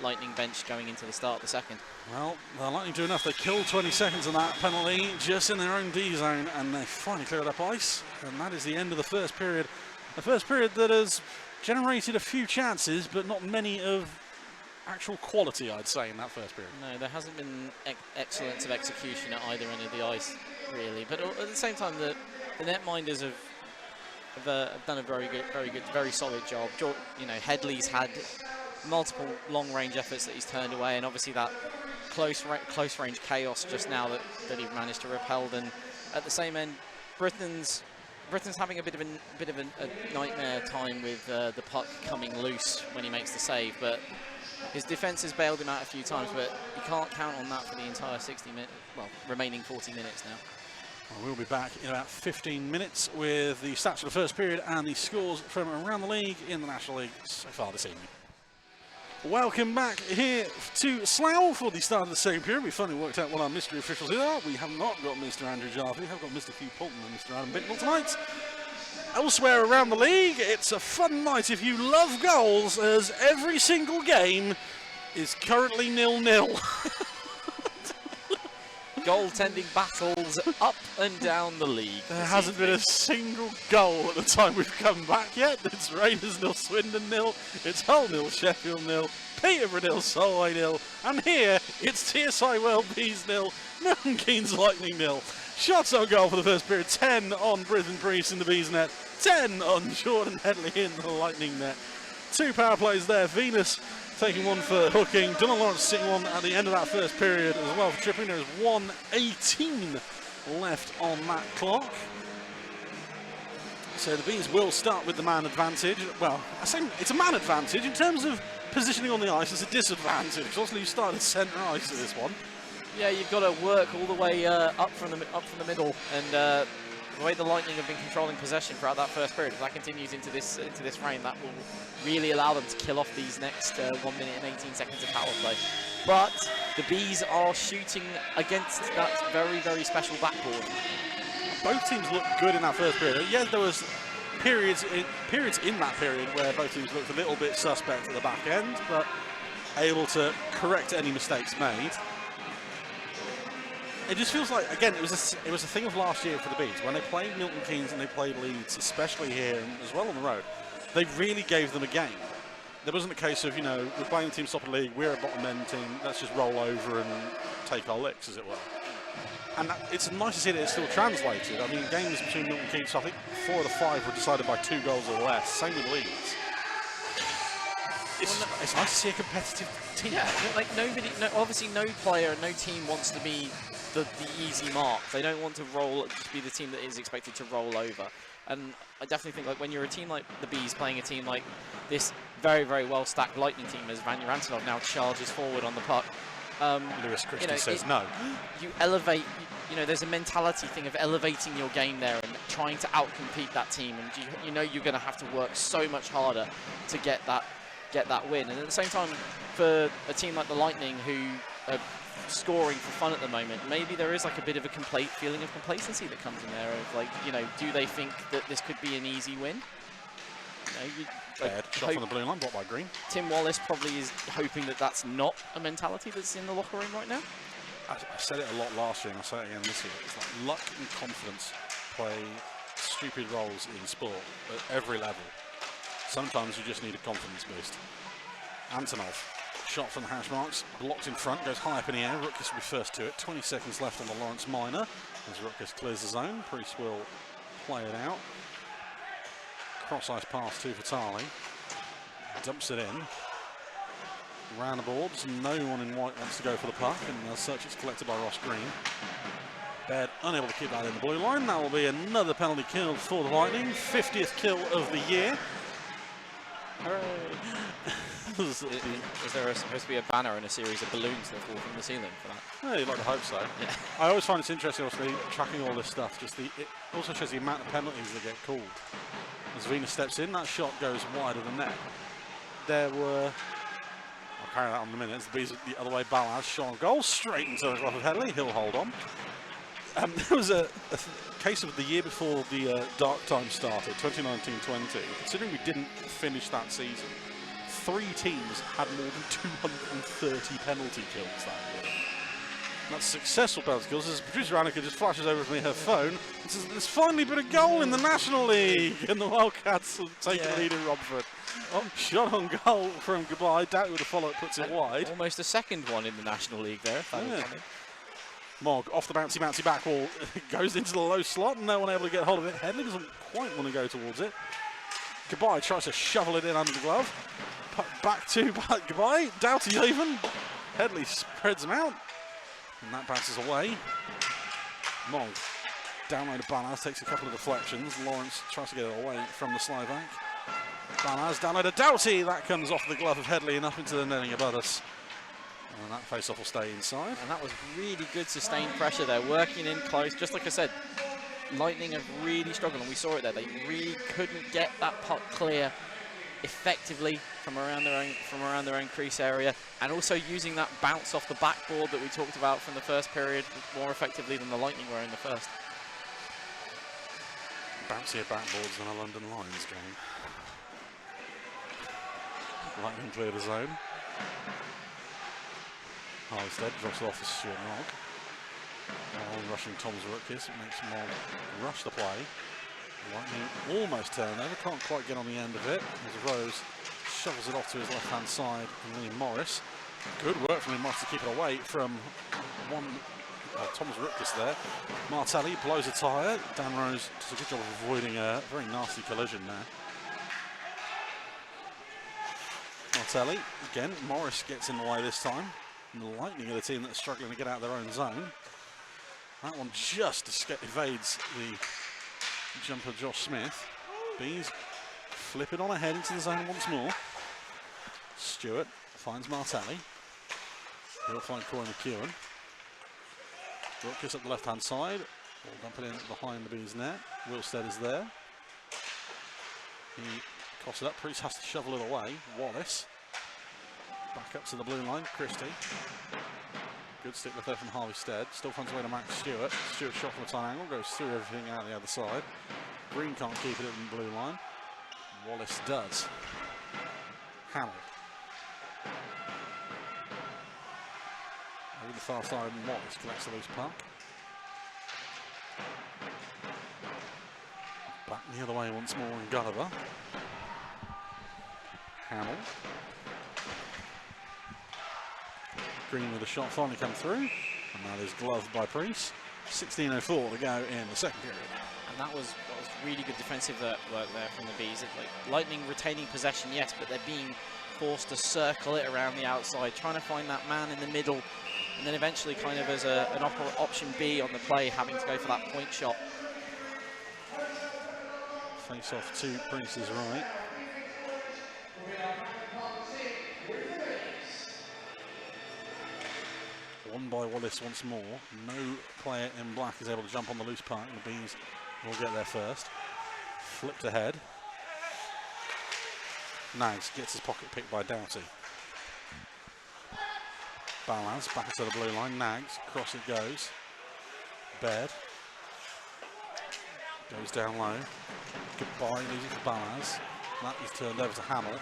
Lightning bench going into the start of the second. Well, the Lightning do enough. They kill 20 seconds on that penalty just in their own D zone, and they finally cleared up ice. And that is the end of the first period. The first period that has generated a few chances, but not many of actual quality, I'd say, in that first period. No, there hasn't been excellence of execution at either end of the ice, really. But at the same time, the netminders have done a very solid job. You know, Headley's had multiple long-range efforts that he's turned away, and obviously that close-range chaos just now that he managed to repel. And at the same end, Britain's having a bit of a nightmare time with the puck coming loose when he makes the save, but his defence has bailed him out a few times, but you can't count on that for the entire 60 minutes, well, remaining 40 minutes now. Well, we'll be back in about 15 minutes with the stats of the first period and the scores from around the league in the National League so far this evening. Welcome back here to Slough for the start of the second period. We finally worked out what our mystery officials are. We have not got Mr. Andrew Jarvis, we have got Mr. Hugh Poulton and Mr. Adam Bicknell tonight. Elsewhere around the league, it's a fun night if you love goals, as every single game is currently 0-0. Goaltending battles up and down the league. There hasn't been a single goal at the time we've come back yet. It's Rangers 0, Swindon 0, it's Hull 0, Sheffield 0, Peterborough 0, Solway 0, and here it's TSI Bees 0, Milton Keynes Lightning 0. Shots on goal for the first period, 10 on Brisbane Priest in the Bees net, 10 on Jordan Headley in the Lightning net. 2 power plays there, Venus taking one for hooking, Dylan Lawrence sitting one at the end of that first period as well for tripping. There is 1:18 left on that clock. So the Bees will start with the man advantage. Well, I say it's a man advantage. In terms of positioning on the ice, it's a disadvantage, because obviously you started centre ice at this one. Yeah, you've got to work all the way up from the middle, and the way the Lightning have been controlling possession throughout that first period, if that continues into this frame, that will really allow them to kill off these next 1 minute and 18 seconds of power play. But the Bees are shooting against that very special backboard. Both teams looked good in that first period. Yes, there was periods in that period where both teams looked a little bit suspect at the back end, but able to correct any mistakes made. It just feels like, again, it was a thing of last year for the Bees. When they played Milton Keynes and they played Leeds, especially here and as well on the road, they really gave them a game. There wasn't a case of, you know, we're playing the team top of the league, we're a bottom end team, let's just roll over and take our licks, as it were. And it's nice to see that it's still translated. I mean, games between Milton Keynes, I think 4 of the 5 were decided by 2 goals or less. Same with Leeds. It's nice to see a competitive team. Yeah, like obviously no player, no team wants to be the easy mark. They don't want to just be the team that is expected to roll over. And I definitely think like when you're a team like the Bees playing a team like this very, very well stacked Lightning team as Vanya Antonov now charges forward on the puck. Lewis Christie says no. You elevate, there's a mentality thing of elevating your game there and trying to outcompete that team. And you know you're going to have to work so much harder to get that win. And at the same time, for a team like the Lightning who are scoring for fun at the moment, maybe there is like a bit of a feeling of complacency that comes in there of like, do they think that this could be an easy win? Shot from the blue line, blocked by Green. Tim Wallace probably is hoping that that's not a mentality that's in the locker room right now. I said it a lot last year and I say it again this year. It's like luck and confidence play stupid roles in sport at every level. Sometimes you just need a confidence boost. Antonov, shot from the hash marks, blocked in front, goes high up in the air. Rutgers will be first to it. 20 seconds left on the Lawrence Minor as Rutgers clears the zone. Priest will play it out. Cross-ice pass to Vitali. Dumps it in. Round the boards. No one in white wants to go for the puck, and as such it's collected by Ross Green. Baird unable to keep that in the blue line. That will be another penalty kill for the Lightning. 50th kill of the year. Hooray. Is there supposed to be a banner and a series of balloons that fall from the ceiling for that? Yeah, you'd like to hope so. Yeah. I always find it's interesting, obviously, tracking all this stuff. It also shows the amount of penalties that get called. As Venus steps in, that shot goes wide of the net. There were... I'll carry that on in a minute. As the Bees the other way, Balaz shot on goal straight into the glove of Headley. He'll hold on. There was a case of the year before the dark time started, 2019-20. Considering we didn't finish that season, 3 teams had more than 230 penalty kills that year. That's successful penalty kills. As producer Annika just flashes over to me her phone and says, there's finally been a goal in the National League, and the Wildcats have taken the lead in Romford. Shot on goal from Goodbye. Doubt with a follow-up puts it wide. Almost a second one in the National League there. Mogg off the bouncy back wall, goes into the low slot, no one able to get hold of it. Headley doesn't quite want to go towards it. Goodbye tries to shovel it in under the glove. Back to Goodbye. Doughty even. Headley spreads him out. And that bounces away. Mogg downloaded Balaz, takes a couple of deflections. Lawrence tries to get it away from the Slovak. Balaz downloaded Doughty. That comes off the glove of Headley and up into the netting above us. And that face-off will stay inside. And that was really good sustained pressure there, working in close. Just like I said, Lightning have really struggled, and we saw it there. They really couldn't get that puck clear effectively from around their own crease area, and also using that bounce off the backboard that we talked about from the first period more effectively than the Lightning were in the first. Bouncier backboards than a London Lions game. Lightning clear the zone. Harlstead drops it off to Stuart Mogg. Rushing Tom's Rutgers makes Mogg rush the play. Lightning almost turned over, can't quite get on the end of it. As Rose shovels it off to his left-hand side, and Lee Morris. Good work from Lee Morris to keep it away from Thomas Rutgers there. Martelli blows a tyre. Dan Rose does a good job of avoiding a very nasty collision there. Martelli, again, Morris gets in the way this time. And the Lightning are the team that's struggling to get out of their own zone. That one just evades the jumper Josh Smith. Bees flip it on ahead into the zone once more. Stewart finds Martelli. He'll find Corey McEwen. Rutgers up the left-hand side. Ball dump it in behind the Bees net. Wilstead is there. He coughs it up. Priest has to shovel it away. Wallace. Back up to the blue line, Christie. Good stick with there from Harvey Stead. Still finds a way to Max Stewart. Stewart shot from a tight angle, goes through everything out the other side. Green can't keep it in the blue line. Wallace does. Hamill. Over the far side, and Wallace collects the loose puck. Back the other way once more in Gulliver. Hamill. Green with a shot finally come through, and that is gloved by Priest. 16:04 to go in the second period. And that was really good defensive work there from the Bees. Like Lightning retaining possession, yes, but they're being forced to circle it around the outside, trying to find that man in the middle, and then eventually kind of as an option B on the play, having to go for that point shot. Face off to Prince's right. Won by Wallace once more. No player in black is able to jump on the loose part, and the Bees will get there first. Flipped ahead. Nags gets his pocket picked by Doughty. Balance back to the blue line. Nags, cross it goes. Baird goes down low. Goodbye, losing to Balaz. That is turned over to Hamill.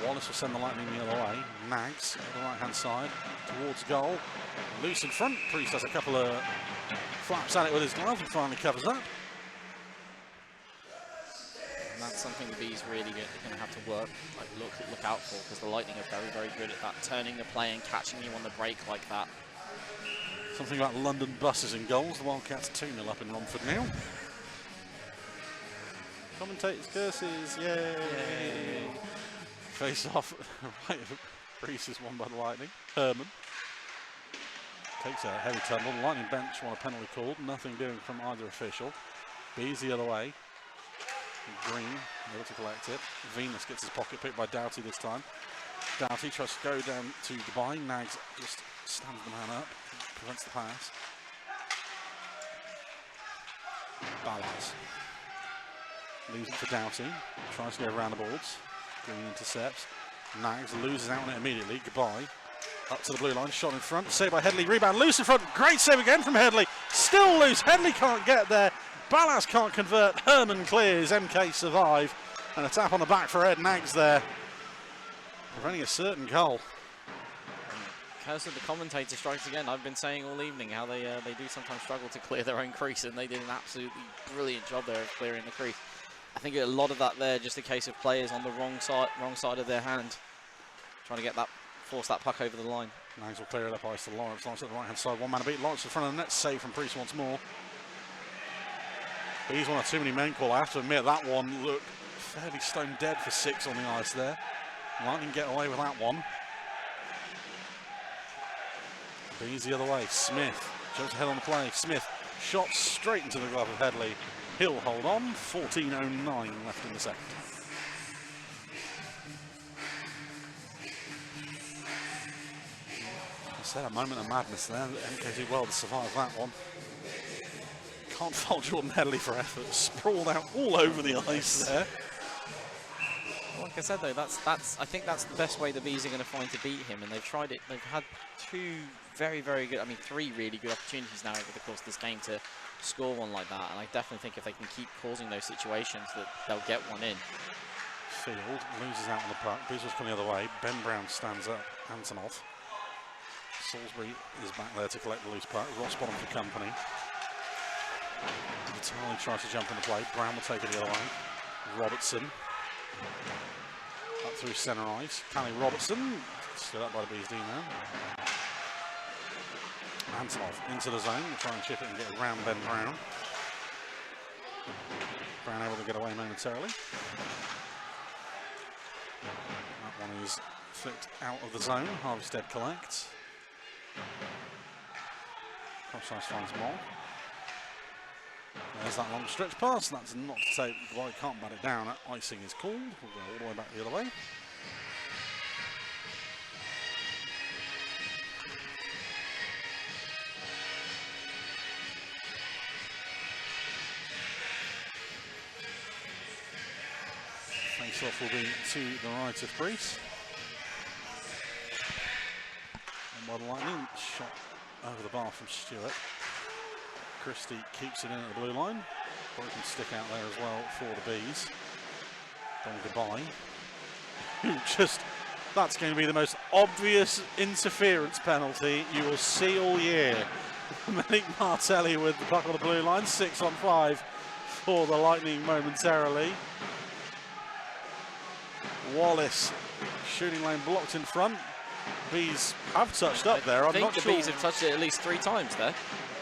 Wallace will send the Lightning the other way. Nags on the right hand side towards goal. Loose in front. Priest has a couple of flaps at it with his glove and finally covers up. And that's something the Bees really going to have to look out for, because the Lightning are very, very good at that, turning the play and catching you on the break like that. Something about London buses and goals. The Wildcats 2-0 up in Romford now. Commentators' curses, yay! Face off, right, Priest is won by the Lightning. Herman takes a heavy tumble. The Lightning bench want a penalty called. Nothing doing from either official. Bees the other way. Green able to collect it. Venus gets his pocket picked by Doughty this time. Doughty tries to go down to Dubai. Nags just stands the man up, prevents the pass. Balance. Leaves it for Doughty. Tries to go around the boards. Green intercepts. Nags loses out on it immediately. Goodbye. Up to the blue line. Shot in front. Save by Headley. Rebound. Loose in front. Great save again from Headley. Still loose. Headley can't get there. Ballas can't convert. Herman clears. MK survive. And a tap on the back for Ed Nags there, preventing a certain goal. Curse of the commentator strikes again. I've been saying all evening how they do sometimes struggle to clear their own crease, and they did an absolutely brilliant job there of clearing the crease. I think a lot of that there just a case of players on the wrong side of their hand, trying to get that, force that puck over the line. Nags will clear it up ice to Lawrence. Lawrence at the right hand side. One man beat. Lawrence in front of the net. Save from Priest once more. But he's one of too many men call. I have to admit that one looked fairly stone dead for 6 on the ice there. Lightning get away with that one. Bees the other way. Smith jumps ahead on the play. Smith shot straight into the glove of Headley. He'll hold on. 14:09 left in the second. I said a moment of madness there. MK did well to survive that one. Can't fault Jordan Headley for effort. Sprawled out all over the ice there. Like I said though, I think that's the best way the Bees are going to find to beat him, and they've tried it. They've had 2 very, very good, 3 really good opportunities now over the course of this game to score one like that, and I definitely think if they can keep causing those situations that they'll get one in. Field loses out on the puck. Bees coming the other way. Ben Brown stands up. Antonov. Salisbury is back there to collect the loose puck. Ross bottom for company. Vitali tries to jump in the play. Brown will take it the other way. Robertson. Up through centre ice. Callie Robertson. Stood up by the Bees D now. Antonov into the zone. We'll try and chip it and get around Ben Brown. Brown able to get away momentarily. That one is flicked out of the zone. Harvestead collects. Cross ice finds Moll. There's that long stretch pass. That's not to say why can't bat it down. Icing is called. We'll go all the way back the other way. Face off will be to the right of Priest. And by the Lightning, shot over the bar from Stewart. Christie keeps it in at the blue line. Broken stick out there as well for the Bees. Don Goodbye. That's going to be the most obvious interference penalty you will see all year. Malik Martelli with the puck on the blue line. 6-on-5 for the Lightning momentarily. Wallace, shooting lane blocked in front. Bees have touched up there. I'm not sure. I think the Bees have touched it at least 3 times there.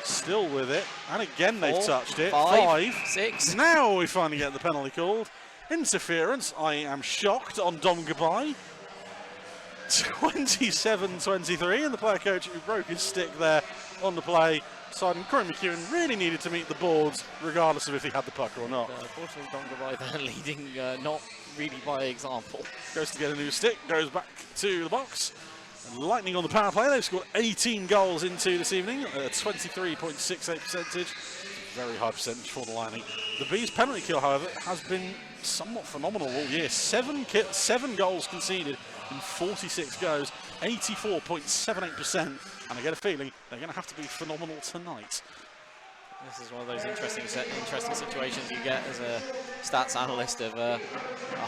Still with it, and again they've touched it. 5, 6. Now we finally get the penalty called. Interference. I am shocked on Dom Gabai. 27-23, and the player coach who broke his stick there on the play, deciding Corey McEwen really needed to meet the boards regardless of if he had the puck or not. Unfortunately, Dongabai there leading not really by example. Goes to get a new stick, goes back to the box. And Lightning on the power play. They've scored 18 goals into this evening, a 23.68 percentage. Very high percentage for the Lightning. The Bees' penalty kill, however, has been somewhat phenomenal all year. 7 goals conceded in 46 goes, 84.78%. And I get a feeling they're going to have to be phenomenal tonight. This is one of those interesting situations you get as a stats analyst of a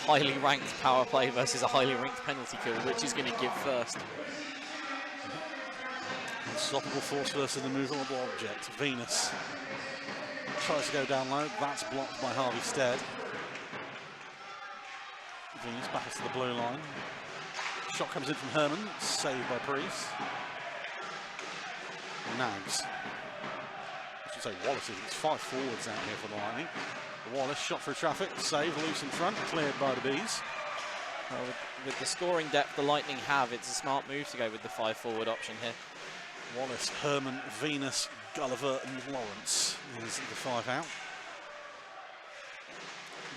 highly ranked power play versus a highly ranked penalty kill. Which is going to give first? Unstoppable force versus the movable object. Venus tries to go down low. That's blocked by Harvey Stead. Venus back to the blue line. Shot comes in from Herman, saved by Priest. Nags. I should say Wallace. It's 5 forwards out here for the Lightning. Wallace shot through traffic, save, loose in front, cleared by the Bees. Well, with the scoring depth the Lightning have, it's a smart move to go with the 5 forward option here. Wallace, Herman, Venus, Gulliver and Lawrence is the 5 out.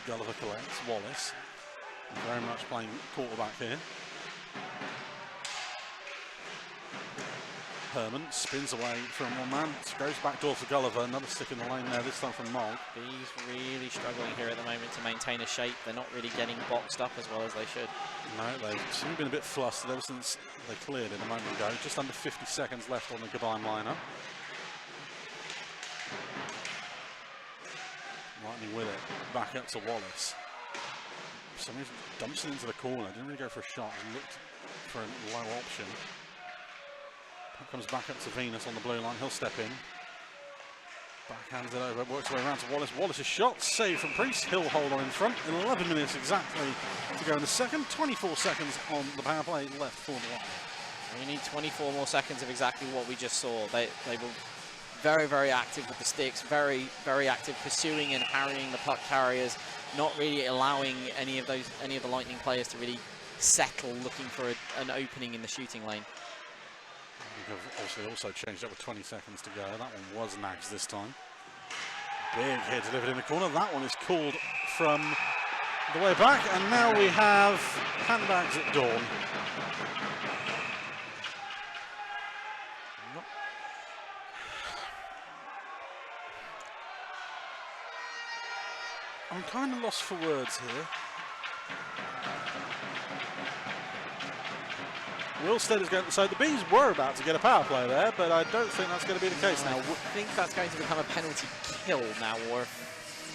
Gulliver collects, Wallace very much playing quarterback here. Herman spins away from one man, goes back door for Gulliver, another stick in the lane there, this time from Mogg. Bees really struggling here at the moment to maintain a shape. They're not really getting boxed up as well as they should. No, they've seem to have been a bit flustered ever since they cleared it a moment ago. Just under 50 seconds left on the combined lineup. Lightning with it, back up to Wallace. For some reason, dumps it into the corner, didn't really go for a shot, looked for a low option. Comes back up to Venus on the blue line, he'll step in. Backhands it over, works his way around to Wallace. Wallace's shot, saved from Priest, he'll hold on in front. In 11 minutes exactly to go in the second, 24 seconds on the power play left for the Lightning. We need 24 more seconds of exactly what we just saw. They were very, very active with the sticks, very, very active pursuing and harrying the puck carriers, not really allowing any of the Lightning players to really settle looking for an opening in the shooting lane. Obviously also changed up with 20 seconds to go. That one was Nags this time. Big hit delivered in the corner. That one is called from the way back. And now we have handbags at dawn. I'm kind of lost for words here. Wilstead is going to, so the Bees were about to get a power play there, but I don't think that's going to be the case now. I think that's going to become a penalty kill now, or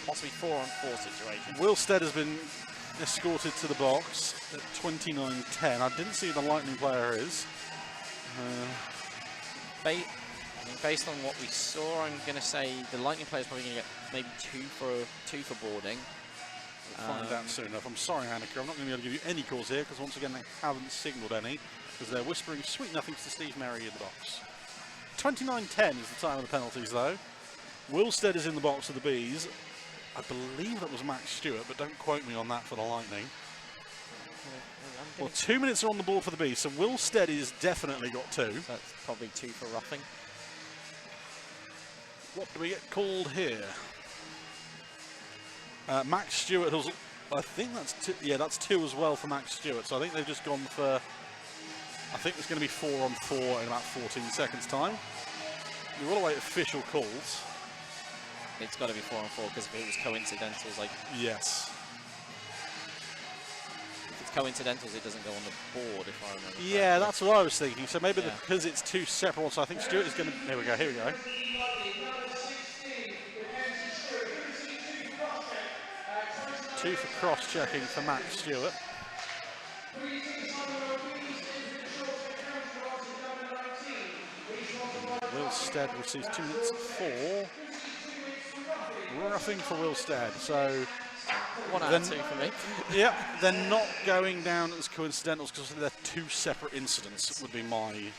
possibly 4-on-4 situation. Wilstead has been escorted to the box at 29-10. I didn't see who the Lightning player is. Based on what we saw, I'm going to say the Lightning player is probably going to get maybe two for boarding. We'll find out soon enough. I'm sorry, Annika, I'm not going to be able to give you any calls here because once again they haven't signalled any, because they're whispering sweet nothings to Steve Merry in the box. 29-10 is the time of the penalties though. Wilstead is in the box of the Bees. I believe that was Max Stewart, but don't quote me on that for the Lightning. Well, 2 minutes are on the board for the Bees, so Wilstead has definitely got 2. So that's probably 2 for roughing. What do we get called here? Max Stewart has, I think that's 2, yeah, that's 2 as well for Max Stewart. So I think they've just gone for, I think it's going to be 4-on-4 in about 14 seconds time. We will await official calls. It's got to be 4-on-4 because if it was coincidentals, like... Yes. If it's coincidentals, it doesn't go on the board, if I remember. Yeah, that's what I was thinking. So maybe because it's 2 separate ones, so I think Stewart is going to... Here we go, here we go. Two for cross-checking for Max Stewart. Wilstead receives 2 minutes 4. Roughing for Wilstead. So 1 out of 2 for me. Yeah, they're not going down as coincidentals because they're 2 separate incidents, would be my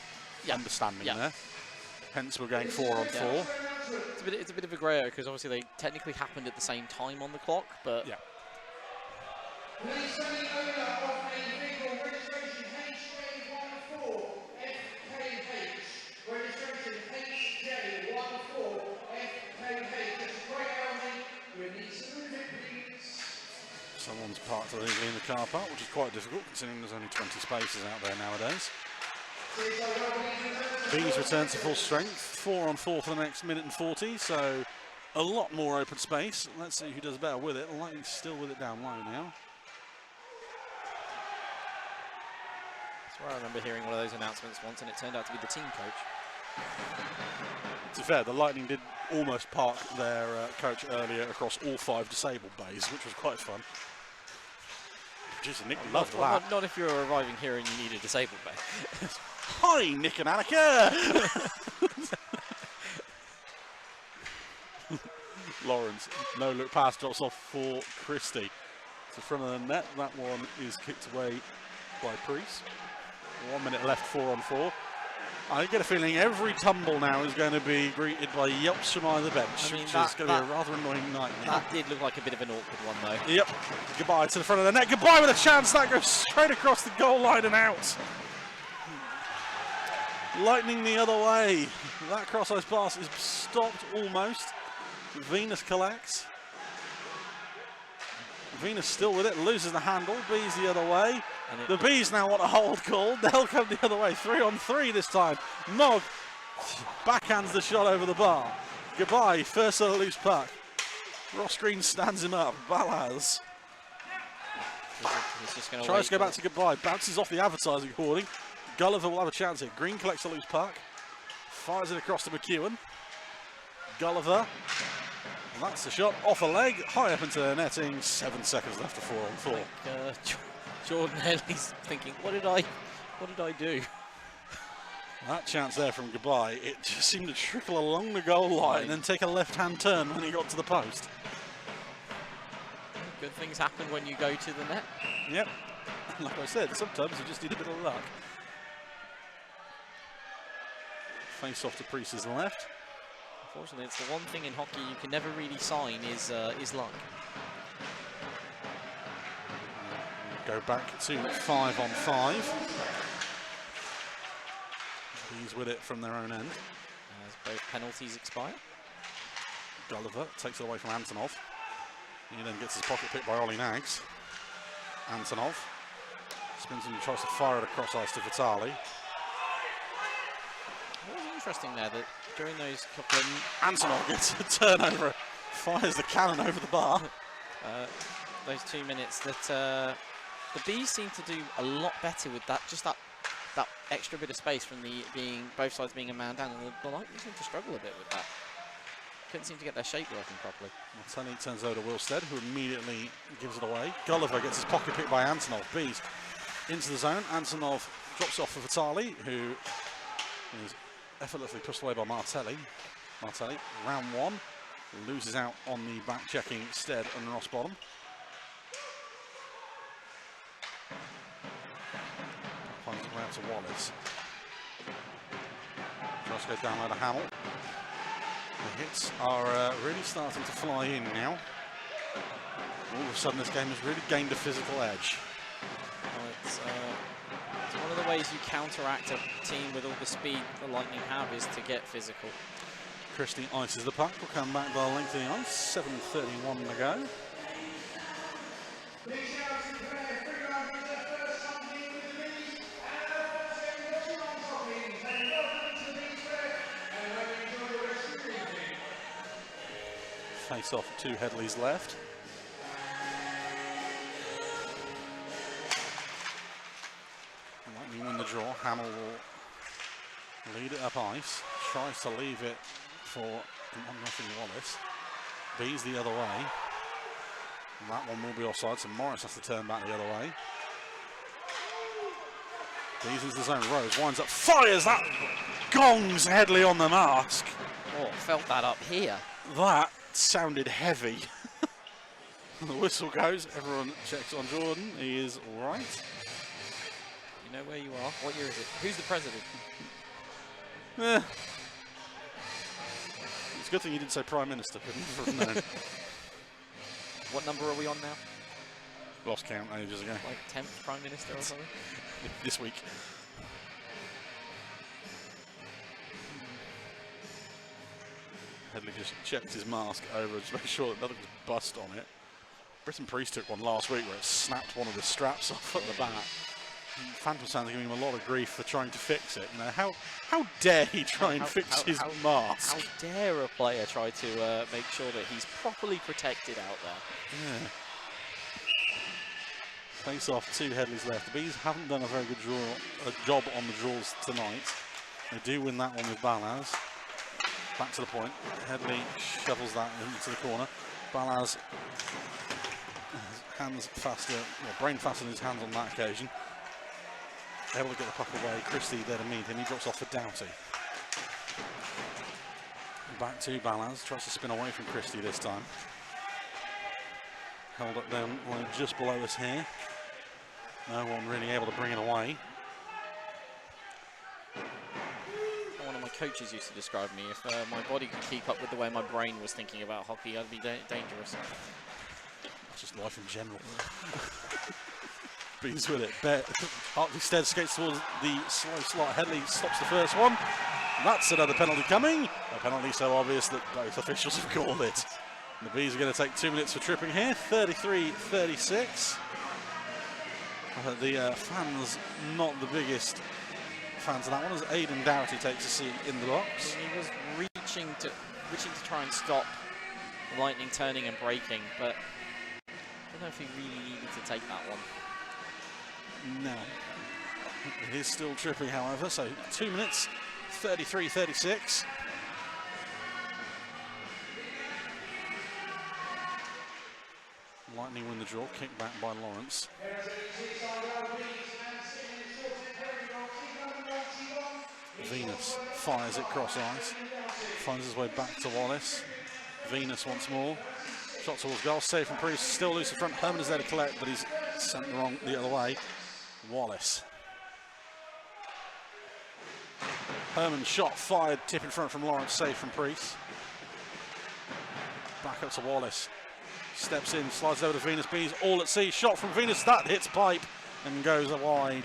understanding there. Hence we're going 4-on-4. Yeah. It's a bit of a grey area because obviously they technically happened at the same time on the clock, but... Yeah. to legally in the car park, which is quite difficult considering there's only 20 spaces out there nowadays. Bees return to full strength, 4 on 4 for the next minute and 40, so a lot more open space. Let's see who does better with it. Lightning's still with it down low now. That's where I remember hearing one of those announcements once, and it turned out to be the team coach. To be fair, the Lightning did almost park their coach earlier across all 5 disabled bays, which was quite fun. Producer Nick loved that. Not if you're arriving here and you need a disabled bay. Hi, Nick and Annika! Lawrence, no look pass, drops off for Christie. To front of the net, that one is kicked away by Priest. 1 minute left, 4 on 4. I get a feeling every tumble now is going to be greeted by yelps from either bench, which is going to be a rather annoying night now. That did look like a bit of an awkward one, though. Yep. Goodbye to the front of the net. Goodbye with a chance. That goes straight across the goal line and out. Lightning the other way. That cross-ice pass is stopped almost. Venus collects. Venus still with it, loses the handle. Bees the other way. The Bees now want a hold call. They'll come the other way. 3 on 3 this time. Nog backhands the shot over the bar. Goodbye. First loose puck. Ross Green stands him up. Balaz He's just tries to go back to Goodbye. Bounces off the advertising hoarding. Gulliver will have a chance here. Green collects a loose puck. Fires it across to McEwen. Gulliver. And that's the shot off a leg. High up into the netting. 7 seconds left to 4 on 4. Jordan Henley's thinking, what did I do? That chance there from Goodbye, it just seemed to trickle along the goal line and then take a left-hand turn when he got to the post. Good things happen when you go to the net. Yep. Like I said, sometimes you just need a bit of luck. Face off to Priest's left. Unfortunately, it's the one thing in hockey you can never really sign is luck. Go back to 5 on 5. He's with it from their own end. As both penalties expire. Gulliver takes it away from Antonov. He then gets his pocket picked by Ollie Nags. Antonov spins and tries to fire it across ice to Vitali. What was interesting there that during those couple of... Antonov gets a turnover, fires the cannon over the bar. Those 2 minutes that the Bees seem to do a lot better with that, just that extra bit of space from both sides being a man down, and the Lightning seem to struggle a bit with that. Couldn't seem to get their shape working properly. Martelli turns over to Wilstead, who immediately gives it away. Gulliver gets his pocket picked by Antonov. Bees into the zone. Antonov drops off for Vitali, who is effortlessly pushed away by Martelli. Martelli, round 1, loses out on the back-checking Stead and Ross Bottom. Finds it round to Wallace. Tries to go down low to Hamill. The hits are really starting to fly in now. All of a sudden this game has really gained a physical edge. Well, it's one of the ways you counteract a team with all the speed the Lightning have is to get physical. Christie ices the puck, will come back by the length of the ice. 7:31 to go. Face off to Headley's left. Lightning win the draw. Hamill will lead it up ice. Tries to leave it for 1-0 Wallace. Bees the other way. And that one will be offside, so Morris has to turn back the other way. Bees into the zone. Rose winds up, fires that, gongs Headley on the mask. Oh, felt that up here. That sounded heavy. The whistle goes, everyone checks on Jordan, he is all right. You know where you are. What year is it? Who's the president? It's a good thing you didn't say Prime Minister. No. What number are we on now? Lost count ages ago. Like 10th Prime Minister or something? This week. Headley just checked his mask over to make sure that nothing was bust on it. Britton Priest took one last week where it snapped one of the straps off at the back. Phantom Sands are giving him a lot of grief for trying to fix it. You know, how dare he try and fix his mask? How dare a player try to make sure that he's properly protected out there? Yeah. Face off, 2 Headleys left. The Bees haven't done a very good job on the draws tonight. They do win that one with Balaz. Back to the point. Headley shovels that into the corner. Balaz, hands faster, well, brain faster than his hands on that occasion. Able to get the puck away. Christie there to meet him. He drops off for Doughty. Back to Balaz. Tries to spin away from Christie this time. Held up down just below us here. No one really able to bring it away. One of my coaches used to describe me, if my body could keep up with the way my brain was thinking about hockey, I'd be dangerous. That's just life in general. Bees with it. Hartley Stead skates towards the slow slot. Headley stops the first one. That's another penalty coming. A penalty so obvious that both officials have called it. And the Bees are going to take 2 minutes for tripping here. 33-36. The fans not the biggest fans of that one as Aidan Doughty takes a seat in the box. He was reaching to try and stop the Lightning turning and breaking, but I don't know if he really needed to take that one. No. It is still tripping, however, so 2 minutes, 33-36. Lightning win the draw, kicked back by Lawrence. Venus fires it cross ice, finds his way back to Wallace. Venus once more, shot towards goal, save from Priest, still loose in front. Herman is there to collect, but he's sent wrong the other way. Wallace. Herman shot fired, tip in front from Lawrence, save from Priest. Back up to Wallace. Steps in, slides over to Venus. Bees all at sea. Shot from Venus. That hits pipe and goes wide.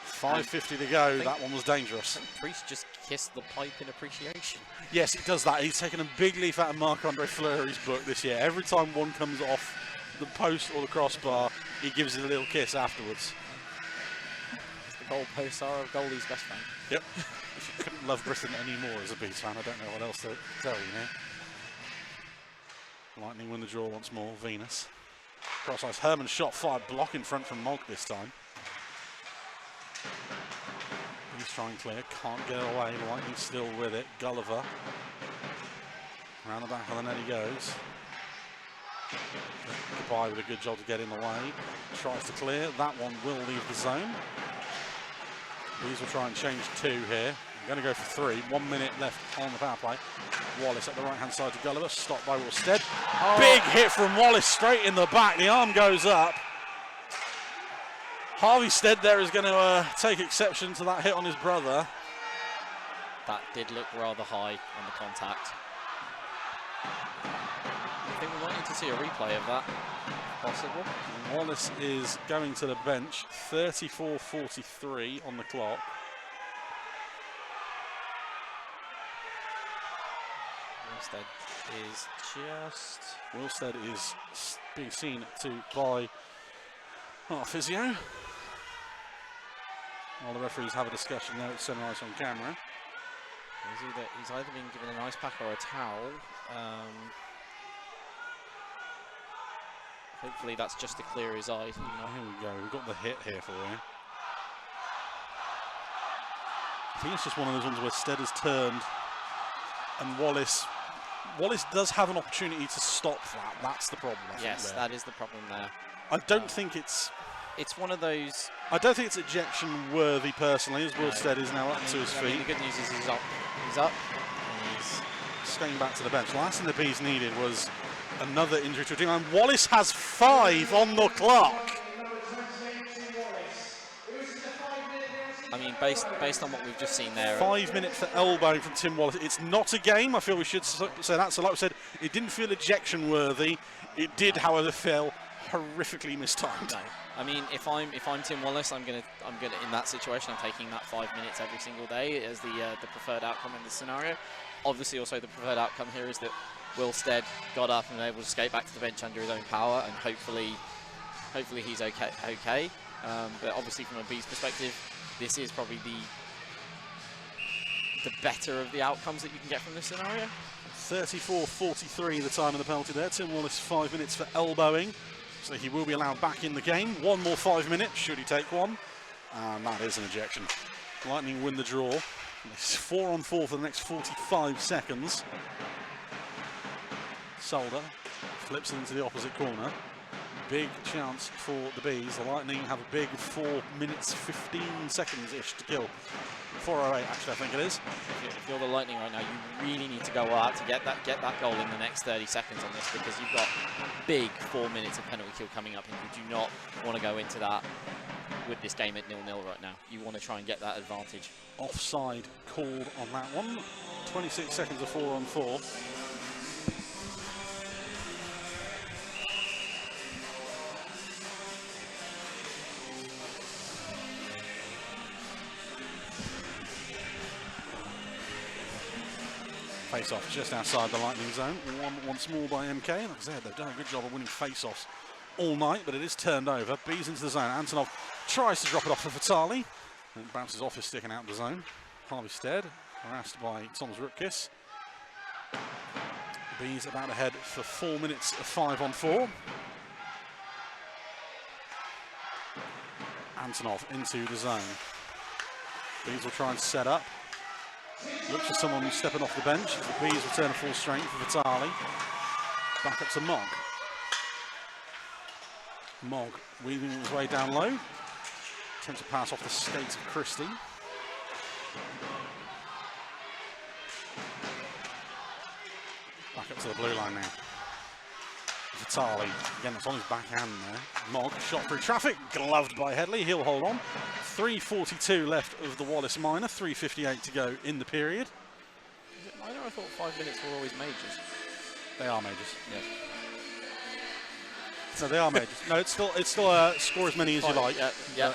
5:50 to go. That one was dangerous. Priest just kissed the pipe in appreciation. Yes, it does that. He's taken a big leaf out of Marc-Andre Fleury's book this year. Every time one comes off the post or the crossbar, he gives it a little kiss afterwards. The goalposts are a goalie's best friend. Yep. If you couldn't love Britain anymore as a Bees fan, I don't know what else to tell you now. Lightning win the draw once more. Venus. Cross ice. Herman shot fired. Block in front from Mogg this time. He's trying clear. Can't get away. Lightning still with it. Gulliver. Around the back of the net he goes. Goodbye with a good job to get in the way. Tries to clear. That one will leave the zone. These will try and change 2 here. Going to go for 3. 1 minute left on the power play. Wallace at the right-hand side to Gulliver. Stopped by Willstead. Oh. Big hit from Wallace straight in the back. The arm goes up. Harvey Stead there is going to take exception to that hit on his brother. That did look rather high on the contact. I think we might need to see a replay of that. Possible. Wallace is going to the bench. 34:43 on the clock. Willstead is being seen to by our physio. While the referees have a discussion there at Sunrise on camera. He's either been given an ice pack or a towel. Hopefully that's just to clear his eyes. Here we go, we've got the hit here for you. I think it's just one of those ones where Stead has turned and Wallace does have an opportunity to stop that. That's the problem. Yes, that is the problem there. I don't think it's one of those. I don't think it's ejection worthy personally, as Willstead is now up to his feet. The good news is he's up. He's up. And he's going back to the bench. The last thing the Bees needed was another injury to a team. And Wallace has 5 on the clock. I mean, based on what we've just seen there. 5 minutes for elbowing from Tim Wallace. It's not a game. I feel we should say that. So like we said, it didn't feel ejection worthy. It did, however, feel horrifically mistimed. No. I mean, if I'm Tim Wallace, I'm gonna in that situation, I'm taking that 5 minutes every single day as the preferred outcome in this scenario. Obviously, also the preferred outcome here is that Wilstead got up and able to skate back to the bench under his own power, and hopefully he's okay. But obviously from a B's perspective, this is probably the better of the outcomes that you can get from this scenario. 34-43 the time of the penalty there. Tim Wallace 5 minutes for elbowing, so he will be allowed back in the game. One more 5 minutes, should he take one. And that is an ejection. Lightning win the draw. It's 4-on-4 for the next 45 seconds. Solder flips it into the opposite corner. Big chance for the Bees. The Lightning have a big 4 minutes 15 seconds-ish to kill. 4:08 actually, I think it is. If you're the Lightning right now, you really need to go out to get that goal in the next 30 seconds on this, because you've got big 4 minutes of penalty kill coming up, and you do not want to go into that with this game at 0-0 right now. You want to try and get that advantage. Offside called on that one. 26 seconds of 4-on-4. Face-off just outside the Lightning zone. Once more by MK. Like I said, they've done a good job of winning face-offs all night, but it is turned over. Bees into the zone. Antonov tries to drop it off for Vitali, and it bounces off his sticking out the zone. Harvey Stead harassed by Thomas Rupkis. Bees about to head for 4 minutes of 5-on-4. Antonov into the zone. Bees will try and set up. Looks for someone stepping off the bench. The Bees return to full strength for Vitali. Back up to Mogg. Mogg weaving his way down low. Attempts to pass off the skates of Christie. Back up to the blue line now. Vitali, again, that's on his backhand there. Mogg, shot through traffic, gloved by Headley, he'll hold on. 3:42 left of the Wallace minor, 3:58 to go in the period. Is it minor? I thought 5 minutes were always majors. They are majors. Yes. No, they are majors. No, it's still score as many as you like. Yeah.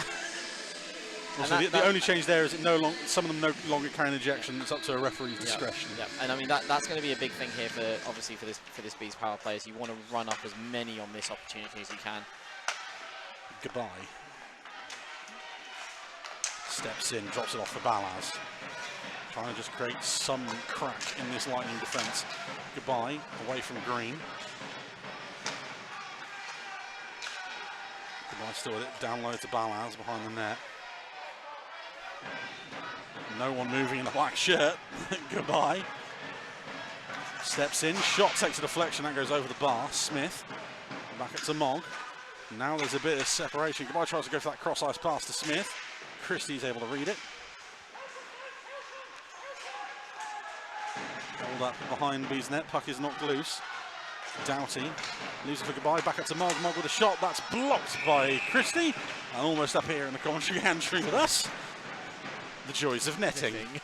Also, the only change there is that some of them no longer carry an ejection. It's up to a referee's discretion. Yeah, and I mean that's going to be a big thing here for this Bees power players. You want to run up as many on this opportunity as you can. Goodbye. Steps in, drops it off for Balaz. Trying to just create some crack in this Lightning defence. Goodbye, away from Green. Goodbye still with it, down low to Balaz behind the net. No one moving in the black shirt. Goodbye. Steps in, shot takes a deflection, that goes over the bar. Smith, back up to Mogg. Now there's a bit of separation. Goodbye tries to go for that cross-ice pass to Smith. Christie's able to read it. Held up behind Bees net, puck is knocked loose. Doughty leaves it for Goodbye, back up to Mogg. Mogg with a shot, that's blocked by Christie. And almost up here in the commentary gantry with us. The joys of netting.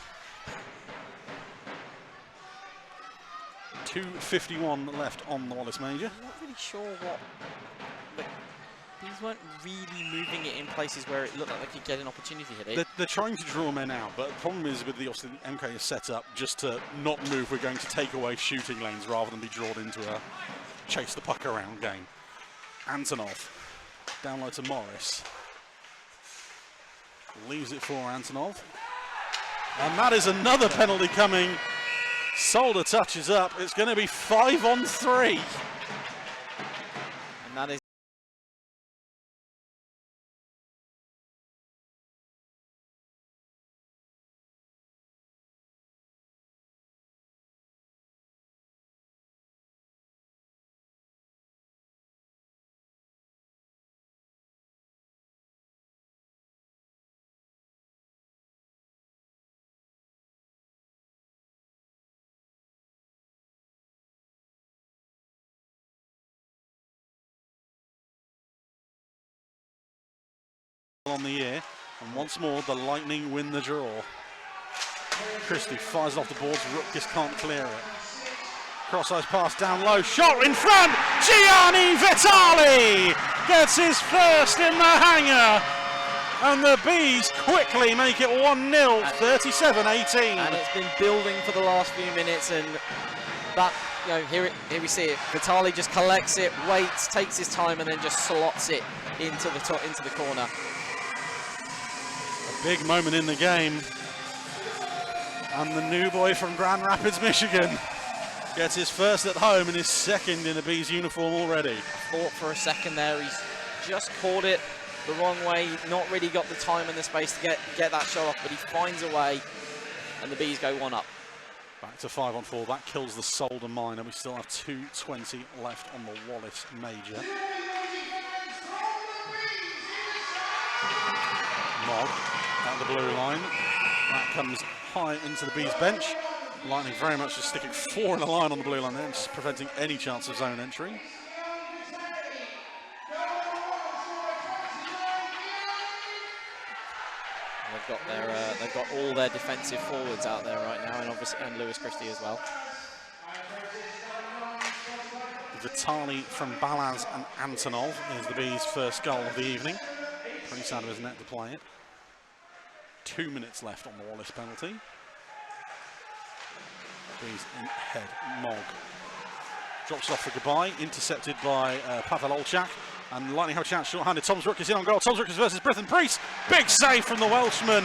2:51 left on the Wallace Major. I'm not really sure what. These weren't really moving it in places where it looked like they could get an opportunity here. They're trying to draw men out, but the problem is with the MK is set up just to not move. We're going to take away shooting lanes rather than be drawn into a chase the puck around game. Antonov down low to Morris. Leaves it for Antonov. And that is another penalty coming. Solder touches up. It's going to be 5-on-3. And that is on the year, and once more the Lightning win the draw. Christie fires off the boards, Rupkis can't clear it. Cross-ice pass down low, shot in front, Gianni Vitali gets his first in the hanger. And the Bees quickly make it 1-0, 37-18. And it's been building for the last few minutes, and that, you know, here we see it. Vitali just collects it, waits, takes his time, and then just slots it into the corner. A big moment in the game. And the new boy from Grand Rapids, Michigan, gets his first at home and his second in a Bees uniform already. I thought for a second there he's just caught it the wrong way, not really got the time and the space to get that shot off, but he finds a way, and the Bees go one up. Back to 5-on-4, that kills the Solder mine, and we still have 2:20 left on the Wallace Major. Mog at the blue line, that comes high into the Bees bench. Lightning very much just sticking 4 in a line on the blue line there, and just preventing any chance of zone entry. They've got all their defensive forwards out there right now, and obviously Lewis Christie as well. Vitali from Balaz and Antonov is the Bees' first goal of the evening. Prince out of his net to play it. 2 minutes left on the Wallace penalty. Bees in head. Mog drops it off for goodbye, intercepted by Pavel Olchak. And Lightning have a chance, short-handed. Tom's Rook is in on goal. Tom's Rook is versus Brithen Priest. Big save from the Welshman.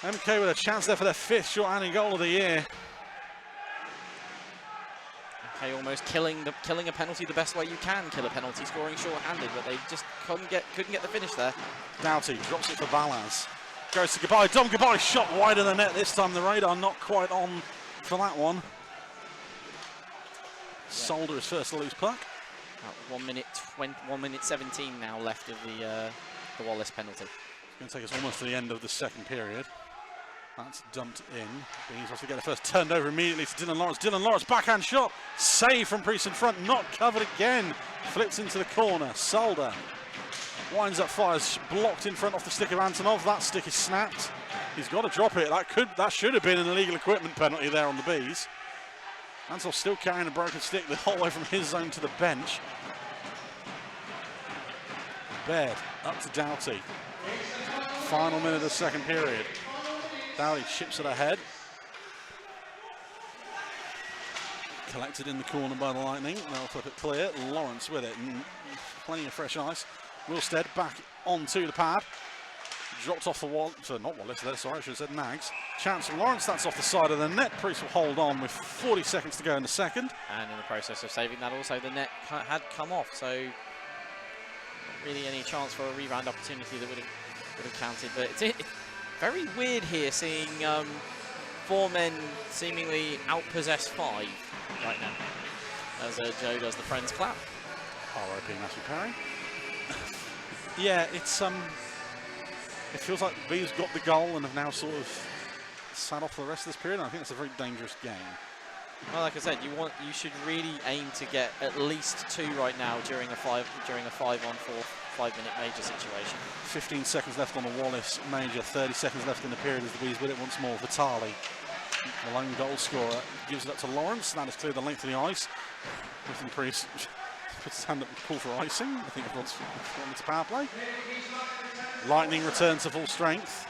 MK with a chance there for their 5th short-handed goal of the year. MK almost killing a penalty the best way you can kill a penalty, scoring short-handed, but they just couldn't get the finish there. Doughty drops it for Balaz. Goes to Goodbye. Dom Goodbye shot wide of the net this time. The radar not quite on for that one. Solder is first to lose puck. 1 minute 17 now left of the Wallace penalty. It's going to take us almost to the end of the second period. That's dumped in. Bees also get the first turned over immediately to Dylan Lawrence. Dylan Lawrence backhand shot. Save from Priest in front. Not covered again. Flips into the corner. Solder winds up, fires, blocked in front off the stick of Antonov. That stick is snapped. He's got to drop it. That should have been an illegal equipment penalty there on the Bees. Antonov still carrying a broken stick the whole way from his zone to the bench. Baird up to Doughty. Final minute of the second period. Doughty chips it ahead. Collected in the corner by the Lightning. They'll flip it clear. Lawrence with it. And plenty of fresh ice. Wilstead back onto the pad. Dropped off the wall. So not Wallace there, sorry, I should have said Nags. Chance for Lawrence, that's off the side of the net. Priest will hold on with 40 seconds to go in the second. And in the process of saving that also, the net had come off, so not really any chance for a rebound opportunity that would have counted. But it's very weird here seeing 4 men seemingly outpossess 5 right now. As Joe does the Friends clap. R.I.P. Matthew Perry. Yeah, it's it feels like Bees got the goal and have now sort of sat off the rest of this period. I think it's a very dangerous game. Well, like I said, you should really aim to get at least 2 right now during a 5-on-4 5-minute major situation. 15 seconds left on the Wallace major. 30 seconds left in the period as the Bees win it once more. Vitali, the lone goal scorer, gives it up to Lawrence. That has cleared the length of the ice. Brithen Priest puts his hand up and pull for icing. I think everyone's on its power play. Lightning returns to full strength.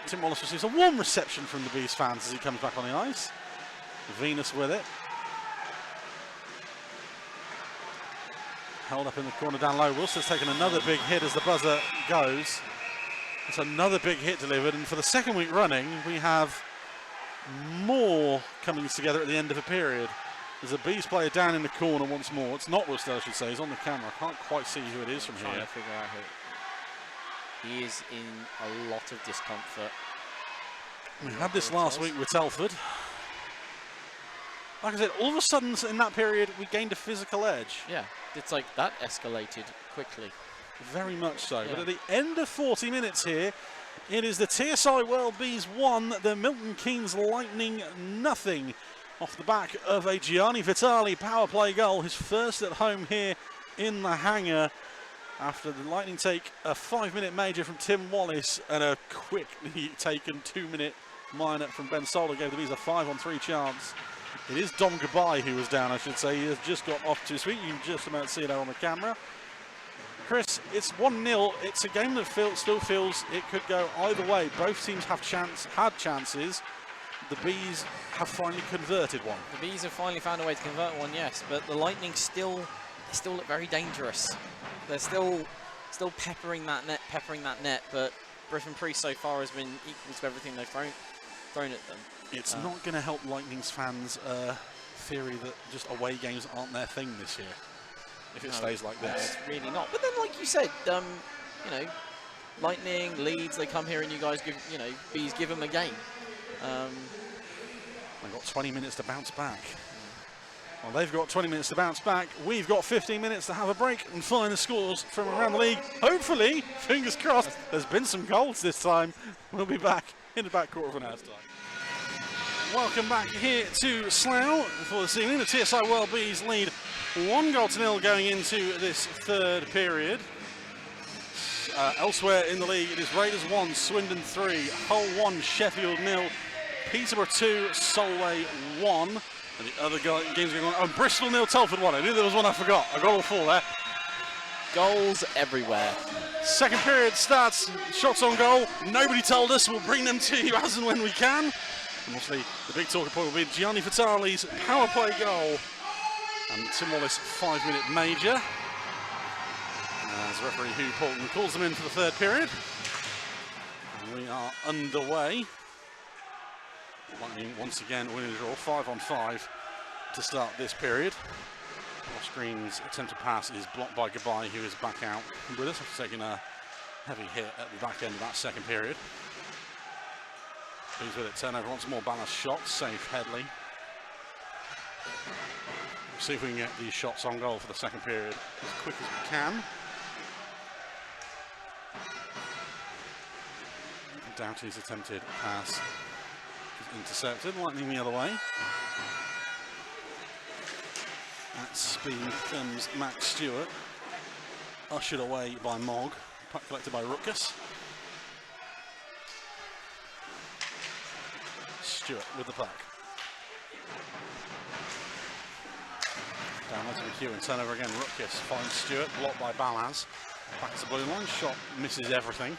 Tim Wallace receives a warm reception from the Bees fans as he comes back on the ice. Venus with it. Held up in the corner down low. Wilson's taken another big hit as the buzzer goes. It's another big hit delivered, and for the second week running, we have more coming together at the end of a period. There's a Bees player down in the corner once more. It's not Wilster, I should say. He's on the camera. I can't quite see who it is from here. Trying to figure out who. He is in a lot of discomfort. We had this last week with Telford. Like I said, all of a sudden in that period, we gained a physical edge. Yeah, it's like that escalated quickly. Very much so. Yeah. But at the end of 40 minutes here, it is the TSI World Bees 1, the Milton Keynes Lightning nothing. Off the back of a Gianni Vitali power play goal, his first at home here in the hangar. After the Lightning take a 5-minute major from Tim Wallace and a quickly taken 2-minute minor from Ben Solder, gave the Bees a 5-on-3 chance. It is Dom Goodbye who was down, I should say. He has just got off to his feet. You can just about see it out on the camera. Chris, it's 1-0. It's a game that still feels it could go either way. Both teams have had chances. The Bees have finally converted one. The Bees have finally found a way to convert one, yes, but the Lightning still look very dangerous. They're still peppering that net, but Griffin Priest so far has been equal to everything they've thrown at them. It's not going to help Lightning's fans' theory that just away games aren't their thing this year, if it stays like this. It's really not. But then, like you said, you know, Lightning, Leeds, they come here and you guys give, you know, Bees give them a game. They've got 20 minutes to bounce back. Well, they've got 20 minutes to bounce back. We've got 15 minutes to have a break and find the scores from around the league. Hopefully, fingers crossed, there's been some goals this time. We'll be back in the back quarter of an hour's time. Welcome back here to Slough for this evening. The TSI World Bees lead 1-0 going into this third period. Elsewhere in the league, it is Raiders 1, Swindon 3, Hull 1, Sheffield 0, Peterborough 2, Solway 1. And the other games going on. Oh, Bristol 0, Telford 1. I knew there was one I forgot. I got all four there. Goals everywhere. Second period starts. Shots on goal. Nobody told us. We'll bring them to you as and when we can. And obviously, the big talking point will be Gianni Fatali's power play goal. And Tim Wallace 5-minute major. As referee Hugh Poulton calls them in for the third period. And we are underway. Lightning once again winning the draw, 5-on-5 to start this period. Ross Green's attempted pass is blocked by Goodbye, who is back out with us after taking a heavy hit at the back end of that second period. Bees with it, turnover once more, balanced shot, safe Headley. We'll see if we can get these shots on goal for the second period as quick as we can. Doughty's attempted pass is intercepted, Lightning the other way. At speed comes Max Stewart, ushered away by Mogg, puck collected by Rutkus. Stewart with the puck. Down to the queue and turnover again, Rutkus finds Stewart, blocked by Balaz. Back to the blue line, shot misses everything.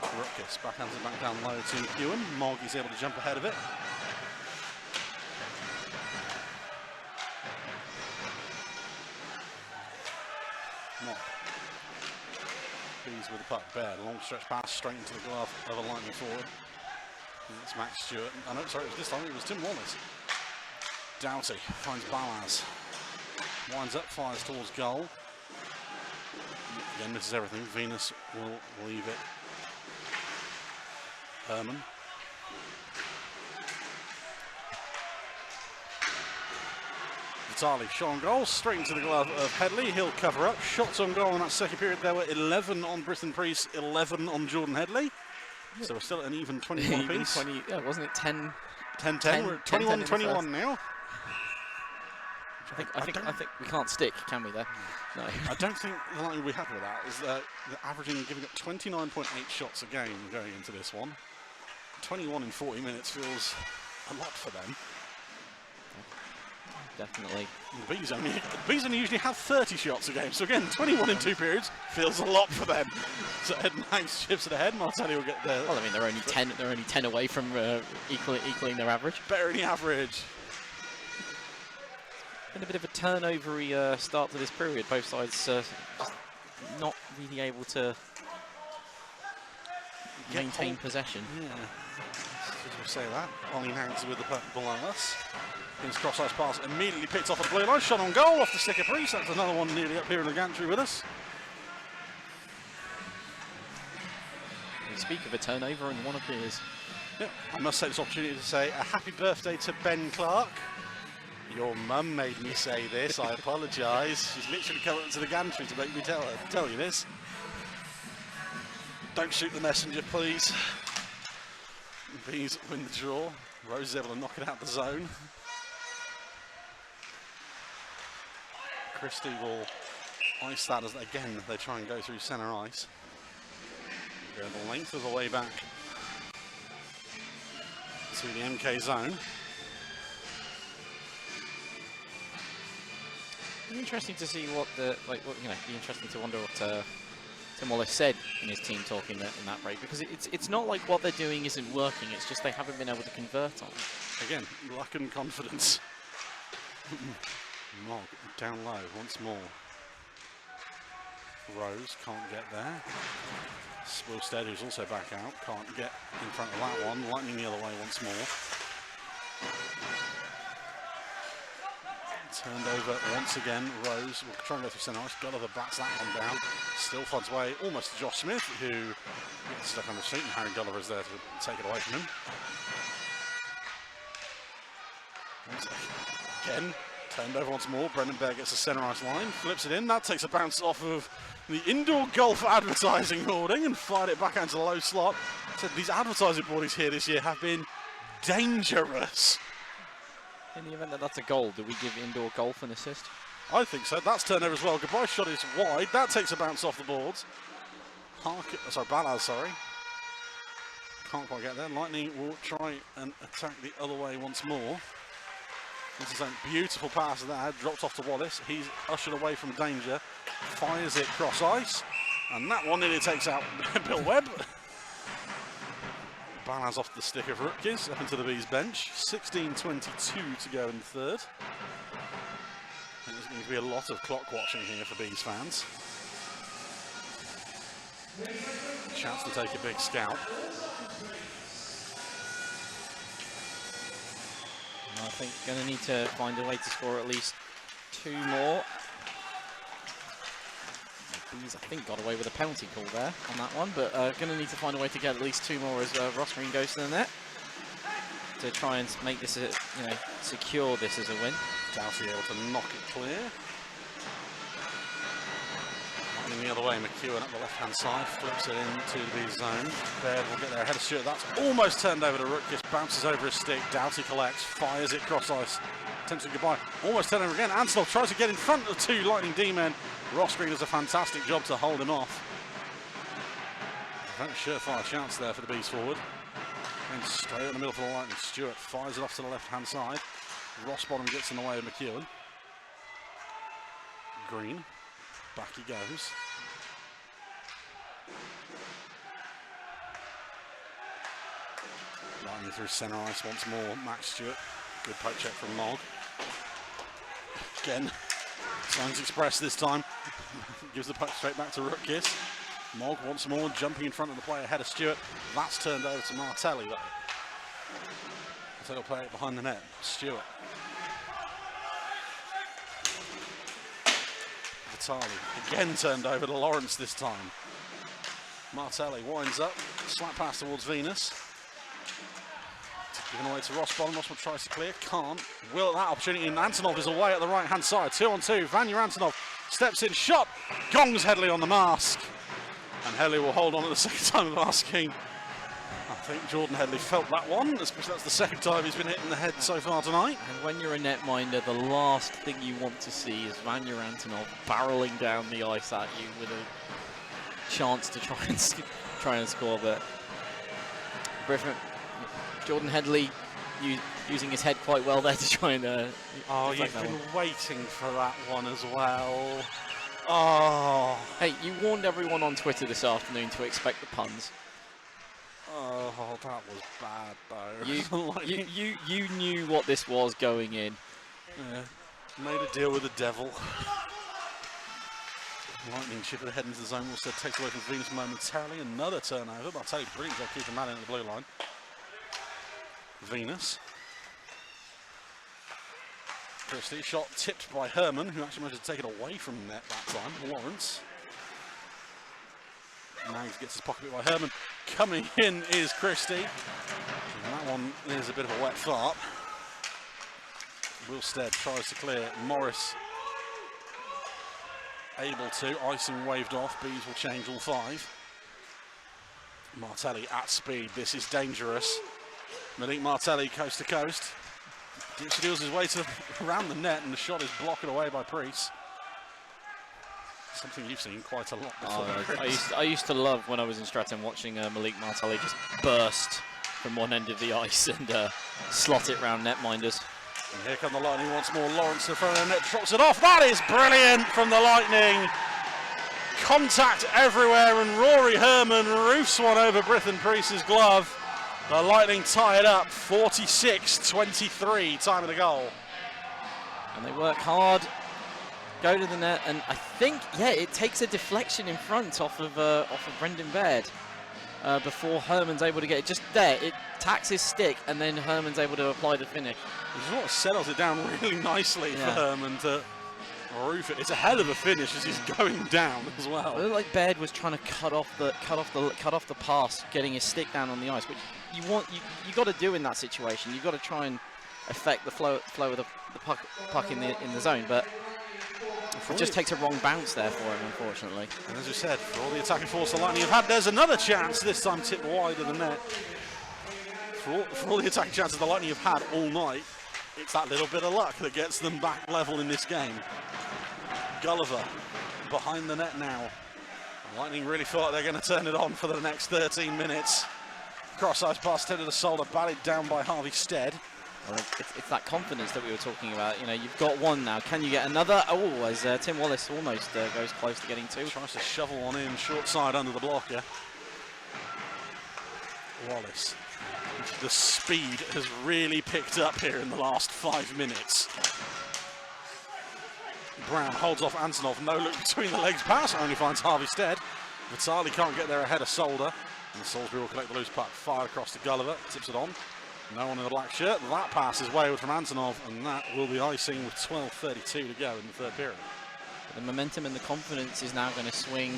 Rutkus backhands it back down low to Ewan. Mogg is able to jump ahead of it. Mogg. Bees with the puck. Baird, long stretch pass straight into the glove of a Lightning forward. And it's Max Stewart. Oh no, sorry, this time it was Tim Wallace. Doughty finds Balaz. Winds up, fires towards goal. Again, misses everything. Venus will leave it. Herman. Vitali, shot on goal, straight into the glove of Headley. He'll cover up. Shots on goal in that second period. There were 11 on Britton Priest, 11 on Jordan Headley. So we're still at an even 21 apiece. 20, yeah, wasn't it 10? 10-10. We're at 21-21 now. I think we can't stick, can we? There. No. I don't think the Lightning will be happy with that. Is they're averaging, giving up 29.8 shots a game going into this one. 21 in 40 minutes feels a lot for them. Definitely. The Bees only usually have 30 shots a game, so again, 21 in 2 periods feels a lot for them. So Ed Manx chips it ahead. Martelli will get there. Well, I mean, they're only 10. They're only 10 away from equaling their average. Better than the average. Been a bit of a turnover-y start to this period. Both sides just not really able to maintain possession. Yeah, we'll say that. Ollie Nanks with the puck below us. His cross-ice pass immediately picked off at the blue line. Shot on goal off the stick of Priest. That's another one nearly up here in the gantry with us. We speak of a turnover and one appears. Yeah, I must take this opportunity to say a happy birthday to Ben Clark. Your mum made me say this, I apologise. She's literally come up to the gantry to make me tell you this. Don't shoot the messenger, please. Bees win the draw. Rose is able to knock it out the zone. Christie will ice that as, again, they try and go through centre ice. Go the length of the way back to the MK zone. Interesting to see what the be interesting to wonder what Tim Wallace said in his team talk in that break, because it's not like what they're doing isn't working. It's just they haven't been able to convert on it. Again, luck and confidence. Mog down low once more. Rose can't get there. Wilstead, who's also back out, can't get in front of that one. Lightning the other way once more. Turned over once again. Rose will try and go through centre ice. Gulliver bats that one down. Still finds way almost to Josh Smith, who gets stuck on the seat, and Harry Gulliver is there to take it away from him. Again, turned over once more. Brendan Bear gets the centre ice line, flips it in. That takes a bounce off of the indoor golf advertising hoarding and fired it back into the low slot. So these advertising boards here this year have been dangerous. In the event that that's a goal, do we give indoor golf an assist? I think so. That's turned over as well. Goodbye shot is wide. That takes a bounce off the boards. Balaz, sorry. Can't quite get there. Lightning will try and attack the other way once more. This is a beautiful pass there. Dropped off to Wallace. He's ushered away from danger. Fires it cross ice. And that one nearly takes out Bill Webb. Balaz off the stick of Rutgers up into the Bees bench. 16:22 to go in the third. And there's going to be a lot of clock watching here for Bees fans. Chance to take a big scout. I think going to need to find a way to score at least 2 more. Bees, I think, got away with a penalty call there on that one, but going to need to find a way to get at least 2 more as Ross Green goes to the net to try and make this, secure this as a win. Doughty able to knock it clear. Lightning the other way, McEwen up the left-hand side, flips it into the Bees zone. Baird will get there ahead of Stewart. That's almost turned over to Rutgers, bounces over his stick. Doughty collects, fires it cross ice. Attempts to goodbye. Almost turned over again. Antonov tries to get in front of 2 Lightning D-men. Ross Green does a fantastic job to hold him off. Very surefire chance there for the Bees forward. And straight in the middle for the Lightning. Stewart fires it off to the left-hand side. Rossbottom gets in the way of McEwen. Green. Back he goes. Lightning through centre ice once more. Max Stewart. Good poke check from Mog. Again. Signs Express this time. Gives the puck straight back to Rutgers. Mog once more jumping in front of the player ahead of Stewart. That's turned over to Martelli though. So he'll play it behind the net. Stewart. Vitali again turned over to Lawrence this time. Martelli winds up. Slap pass towards Venus. Given away to Rossbottom. Rossbottom tries to clear. Can't. Will at that opportunity. And Antonov is away at the right hand side. 2-on-2. Vanya Antonov steps in. Shot. Gongs Headley on the mask. And Headley will hold on at the second time of asking. I think Jordan Headley felt that one, especially that's the second time he's been hit in the head so far tonight. And when you're a netminder, the last thing you want to see is Vanya Antonov barreling down the ice at you with a chance to try and score. But Jordan Headley using his head quite well there to try and oh, you've been waiting for that one as well. Oh. Hey, you warned everyone on Twitter this afternoon to expect the puns. Oh, that was bad though. You knew what this was going in. Yeah. Made a deal with the devil. Lightning chip it ahead into the zone. Also takes away from Venus momentarily. Another turnover. But I'll tell you, brilliant job keeping that in the blue line. Venus. Christie, shot tipped by Herman, who actually managed to take it away from net that time. Lawrence. Now he gets his pocket bit by Herman. Coming in is Christie. And that one is a bit of a wet fart. Wilstead tries to clear. Morris able to. Icing waved off. Bees will change all 5. Martelli at speed. This is dangerous. Malik Martelli coast to coast. Deals his way to around the net, and the shot is blocked away by Priest. Something you've seen quite a lot before. I used to love when I was in Stratton watching Malik Martelli just burst from one end of the ice and slot it round netminders. And here come the Lightning once more. Lawrence in front of the net, drops it off. That is brilliant from the Lightning. Contact everywhere, and Rory Herman roofs one over Britton Priest's glove. The Lightning tie it up, 46-23, time of the goal. And they work hard, go to the net, and I think, yeah, it takes a deflection in front off of Brendan Baird before Herman's able to get it just there. It tacks his stick, and then Herman's able to apply the finish. He sort of settles it down really nicely for Herman to roof it. It's a hell of a finish as he's going down as well. It looked like Baird was trying to cut off the pass, getting his stick down on the ice, which you got to do in that situation. You've got to try and affect the flow of the puck in the zone, but it just takes a wrong bounce there for him, unfortunately. And as you said, for all the attacking force the Lightning have had, there's another chance, this time tipped wide of the net. For all the attacking chances the Lightning have had all night, it's that little bit of luck that gets them back level in this game. Gulliver behind the net now. The Lightning really thought they're going to turn it on for the next 13 minutes. Cross-ice pass to the shoulder, batted down by Harvey Stead. Well, it's that confidence that we were talking about. You know, you've got one now. Can you get another? Oh, as Tim Wallace almost goes close to getting two. Tries to shovel one in, short side under the blocker. Wallace. The speed has really picked up here in the last 5 minutes. Brown holds off Antonov, no look between the legs pass, only finds Harvey Stead. Vitali can't get there ahead of Solder. And Salisbury will collect the loose puck, fired across to Gulliver, tips it on. No one in the black shirt. That pass is wayward from Antonov, and that will be icing with 12:32 to go in the third period. The momentum and the confidence is now going to swing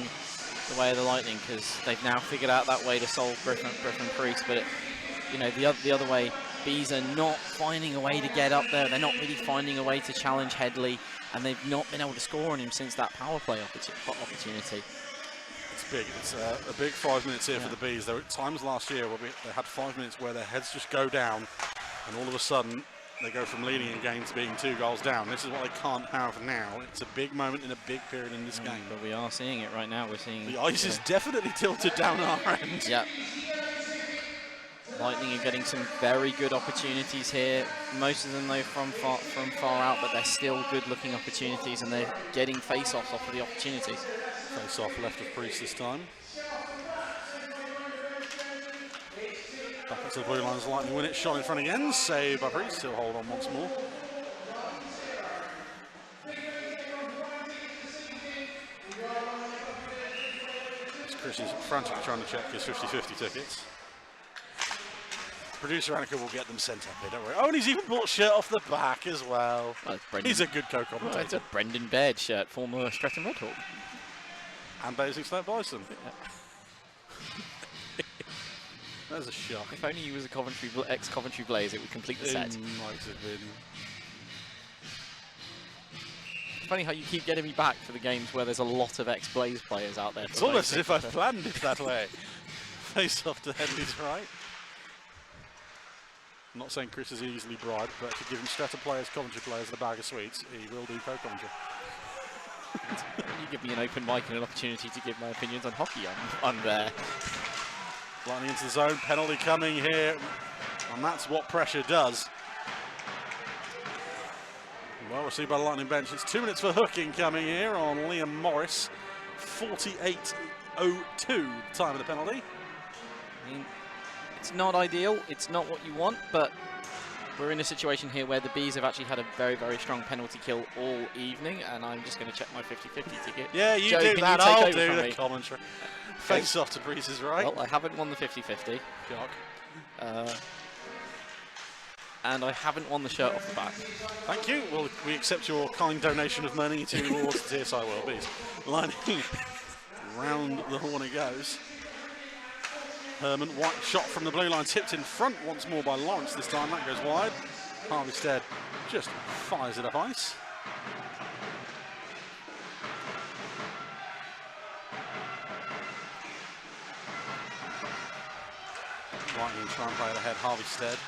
the way of the Lightning, because they've now figured out that way to solve Britton Priest. But you know, the other way, Bees are not finding a way to get up there. They're not really finding a way to challenge Headley, and they've not been able to score on him since that power play opportunity. It's big. It's a big 5 minutes here for the Bees. There were times last year where they had 5 minutes where their heads just go down, and all of a sudden they go from leading a game to being 2 goals down. This is what they can't have now. It's a big moment in a big period in this game. But we are seeing it right now. We're seeing the ice is definitely tilted down our end. Yeah. Lightning are getting some very good opportunities here. Most of them though from far out, but they're still good-looking opportunities, and they're getting face-offs off of the opportunities. Face-off left of Priest this time. Back into the blue lines, Lightning win it. Shot in front again. Saved by Priest. Still hold on once more. Chris is frantically trying to check his 50-50 tickets. Producer Annika will get them sent up here, don't worry. Oh, and he's even bought shirt off the back as well. He's a good co-commentator. It's a Brendan Baird shirt, former Stretton Redhawk. And Basingstoke Bison. There's a shot. If only he was a ex-Coventry Blaze, it would complete the set. Might have been. It's funny how you keep getting me back for the games where there's a lot of ex-Blaze players out there. It's almost as if I've planned it that way. Face off to Headley's right. I'm not saying Chris is easily bribed, but to give him Stretton players, Coventry players, and a bag of sweets, he will do co-commentary. You give me an open mic and an opportunity to give my opinions on hockey. I'm there. Lightning into the zone, penalty coming here, and that's what pressure does. Well received by the Lightning bench. It's 2 minutes for hooking coming here on Liam Morris. 48:02, time of the penalty. I mean, it's not ideal, it's not what you want, but we're in a situation here where the Bees have actually had a very, very strong penalty kill all evening, and I'm just going to check my 50-50 ticket. Yeah, you do that, I'll do the commentary. Face off to Breeze's right. Well, I haven't won the 50-50. And I haven't won the shirt off the back. Thank you. Well, we accept your kind donation of money towards the TSI World Bees. Lining round the horn it goes. Herman, white shot from the blue line, tipped in front once more by Lawrence this time. That goes wide. Harvey Stead just fires it up ice. Lightning try and play it ahead. Harvey Stead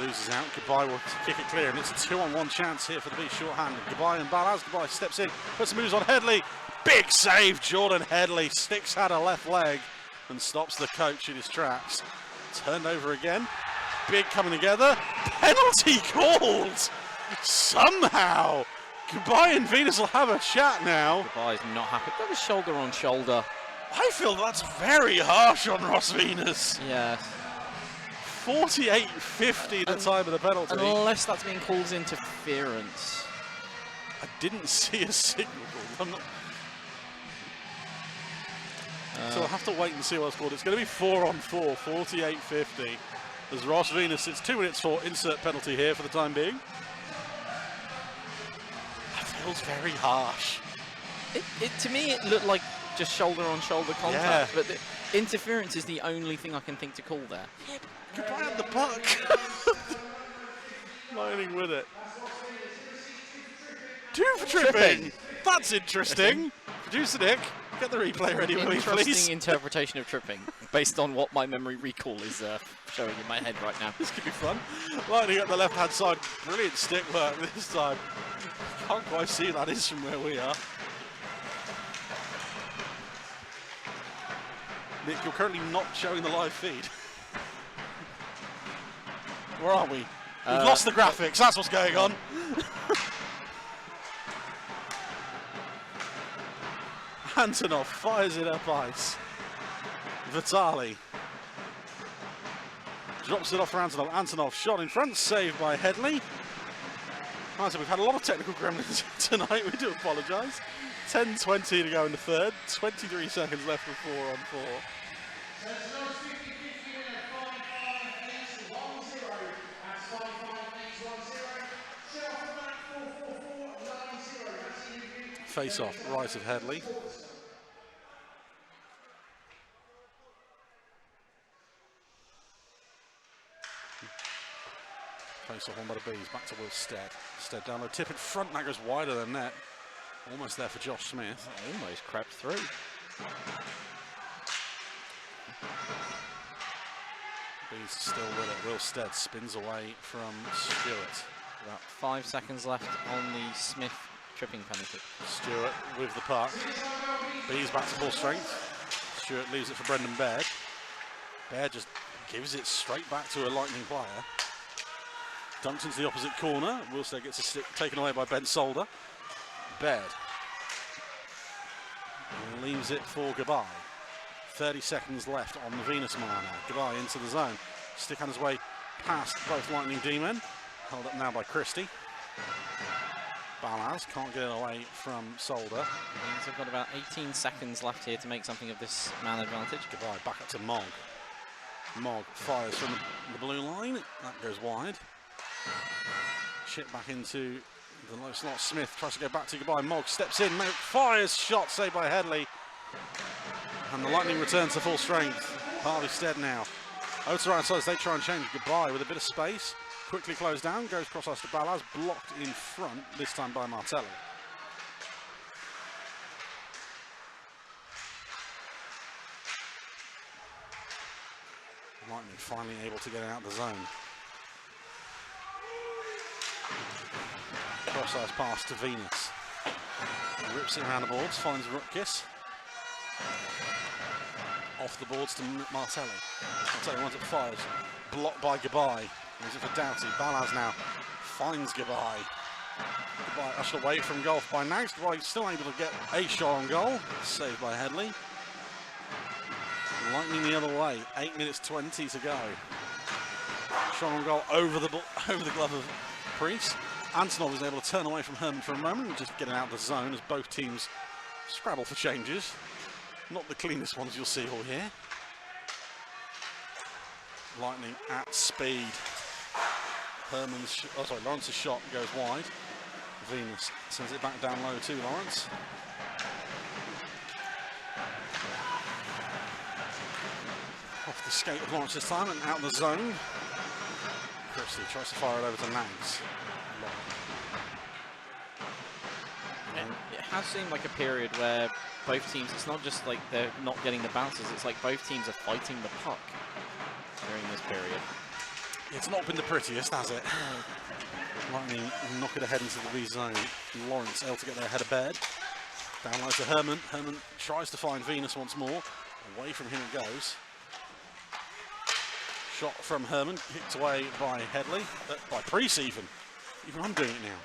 loses out. Goodbye will kick it clear, and it's a 2-on-1 chance here for the Bees short-handed. Goodbye and Balaz. Goodbye steps in, puts some moves on Headley. Big save, Jordan Headley. Sticks out a left leg and stops the coach in his tracks. Turned over again. big coming together. Penalty called! Somehow! Goodbye and Venus will have a chat now. Goodbye's not happy. That was shoulder on shoulder. I feel that's very harsh on Ross Venus. Yes. 48.50 the time of the penalty. Unless that's being called interference. I didn't see a signal. I'm not... So I'll have to wait and see what's called. It's going to be 4-on-4, 48.50. As Ross Venus sits 2 minutes for insert penalty here for the time being. That feels very harsh. To me, it looked like just shoulder on shoulder contact, but the interference is the only thing I can think to call there. Yeah, goodbye on the puck. Lining with it. 2 for tripping. That's interesting. Producer Nick, get the replay ready with me, please. Interesting interpretation of tripping, based on what my memory recall is showing in my head right now. This could be fun. Lining up the left-hand side. Brilliant stick work this time. Can't quite see that is from where we are. Nick, you're currently not showing the live feed. Where are we? We've lost the graphics, that's what's going on. Antonov fires it up ice. Vitali drops it off for Antonov. Antonov shot in front, saved by Headley. So we've had a lot of technical gremlins tonight, we do apologise. 10:20 to go in the third, 23 seconds left for 4-on-4. Face off, right of Headley. Face off on by the Bees, back to Will Stead. Stead down low, tip in front, that goes wider than net. Almost there for Josh Smith. Almost crept through. Bees still with it. Will Stead spins away from Stewart. About 5 seconds left on the Smith tripping penalty. Stewart with the puck. Bees back to full strength. Stewart leaves it for Brendan Baird. Baird just gives it straight back to a Lightning player. Dunked into the opposite corner. Will Stead gets a stick taken away by Ben Solder. Baird leaves it for Goodbye. 30 seconds left on the Venus Miner. Goodbye into the zone. Stick on his way past both Lightning D-men. Held up now by Christie. Balaz can't get it away from Solder. Means they've got about 18 seconds left here to make something of this man advantage. Goodbye back up to Mogg. Mogg fires from the blue line. That goes wide. Chip back into the low slot. Smith tries to go back to Goodbye. Mogg steps in, fires, shot saved by Headley. And the Lightning returns to full strength. Harley Stead now. Over to right side as they try and change. Goodbye with a bit of space. Quickly closed down, goes cross ice to Balaz, blocked in front, this time by Martelli. Lightning finally able to get out of the zone. Cross ice pass to Venus. Rips it around the boards, finds Rutkiss. Off the boards to Martelli. Martelli wants it, fires. Blocked by Goodbye. Is it for Doughty? Balaz now finds Goodbye. Goodbye ushered away from goal by Nags. Goodbye still able to get a shot on goal. Saved by Headley. Lightning the other way. 8 minutes 20 to go. Shot on goal over the glove of Priest. Antonov is able to turn away from Herman for a moment, just getting out of the zone as both teams scrabble for changes. Not the cleanest ones you'll see all here. Lightning at speed. Lawrence's shot goes wide. Venus sends it back down low to Lawrence. Off the skate of Lawrence this time and out of the zone. Christie tries to fire it over to Nags. It has seemed like a period where both teams, it's not just like they're not getting the bounces, it's like both teams are fighting the puck during this period. It's not been the prettiest, has it? Lightning knock it ahead into the V zone. Lawrence able to get there ahead of Baird. Down low to Herman. Herman tries to find Venus once more. Away from him it goes. Shot from Herman, kicked away by Headley, by Priest even. Even I'm doing it now.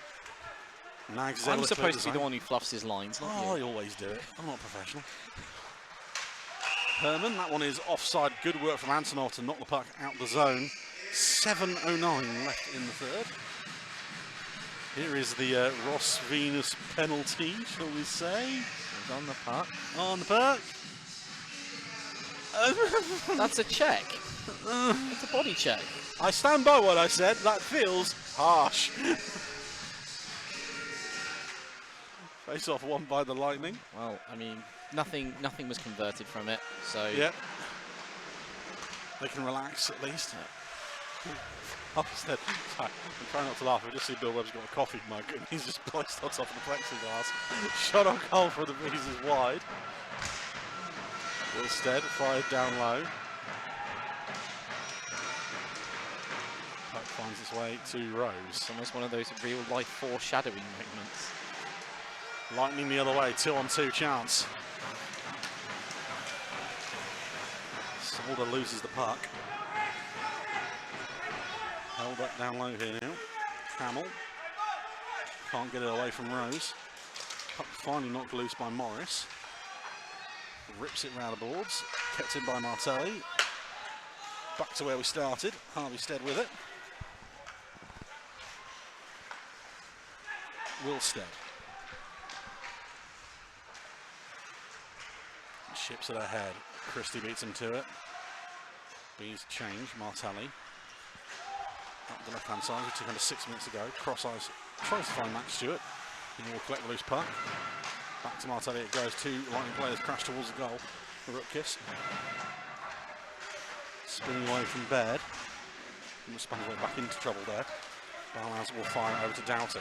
Nags is I'm supposed to be the one who fluffs his lines, not you. I always do it. I'm not professional. Herman, that one is offside. Good work from Antonov to knock the puck out the zone. 7:09 left in the third. Here is the Ross Venus penalty, shall we say? He's on the puck. On the puck. That's a check. It's a body check. I stand by what I said. That feels harsh. Face off won by the Lightning. Well, I mean, nothing was converted from it, so... Yep. They can relax at least. I'm trying not to laugh. I just see Bill Webb's got a coffee mug and he's just placed on top of the plexiglass. Shot on goal for the Bees is wide. Wilstead fired down low. Puck finds its way to Rose. It's almost one of those real-life foreshadowing moments. Lightning the other way, 2-on-2 chance. Solder loses the puck. Held up down low here now. Hamill can't get it away from Rose. Puck finally knocked loose by Morris. Rips it round the boards. Kept in by Martelli. Back to where we started. Harvey Stead with it. Wilstead. Ships it ahead. Christie beats him to it. Bees change. Martelli. Up the left-hand side. We took under 6 minutes ago. Cross eyes tries to find Max Stewart. He will collect the loose puck. Back to Martelli it goes. Two Lightning players crash towards the goal. Rutkiss. Spinning away from Baird. He spun his way back into trouble there. Barlows will fire it over to Doughty.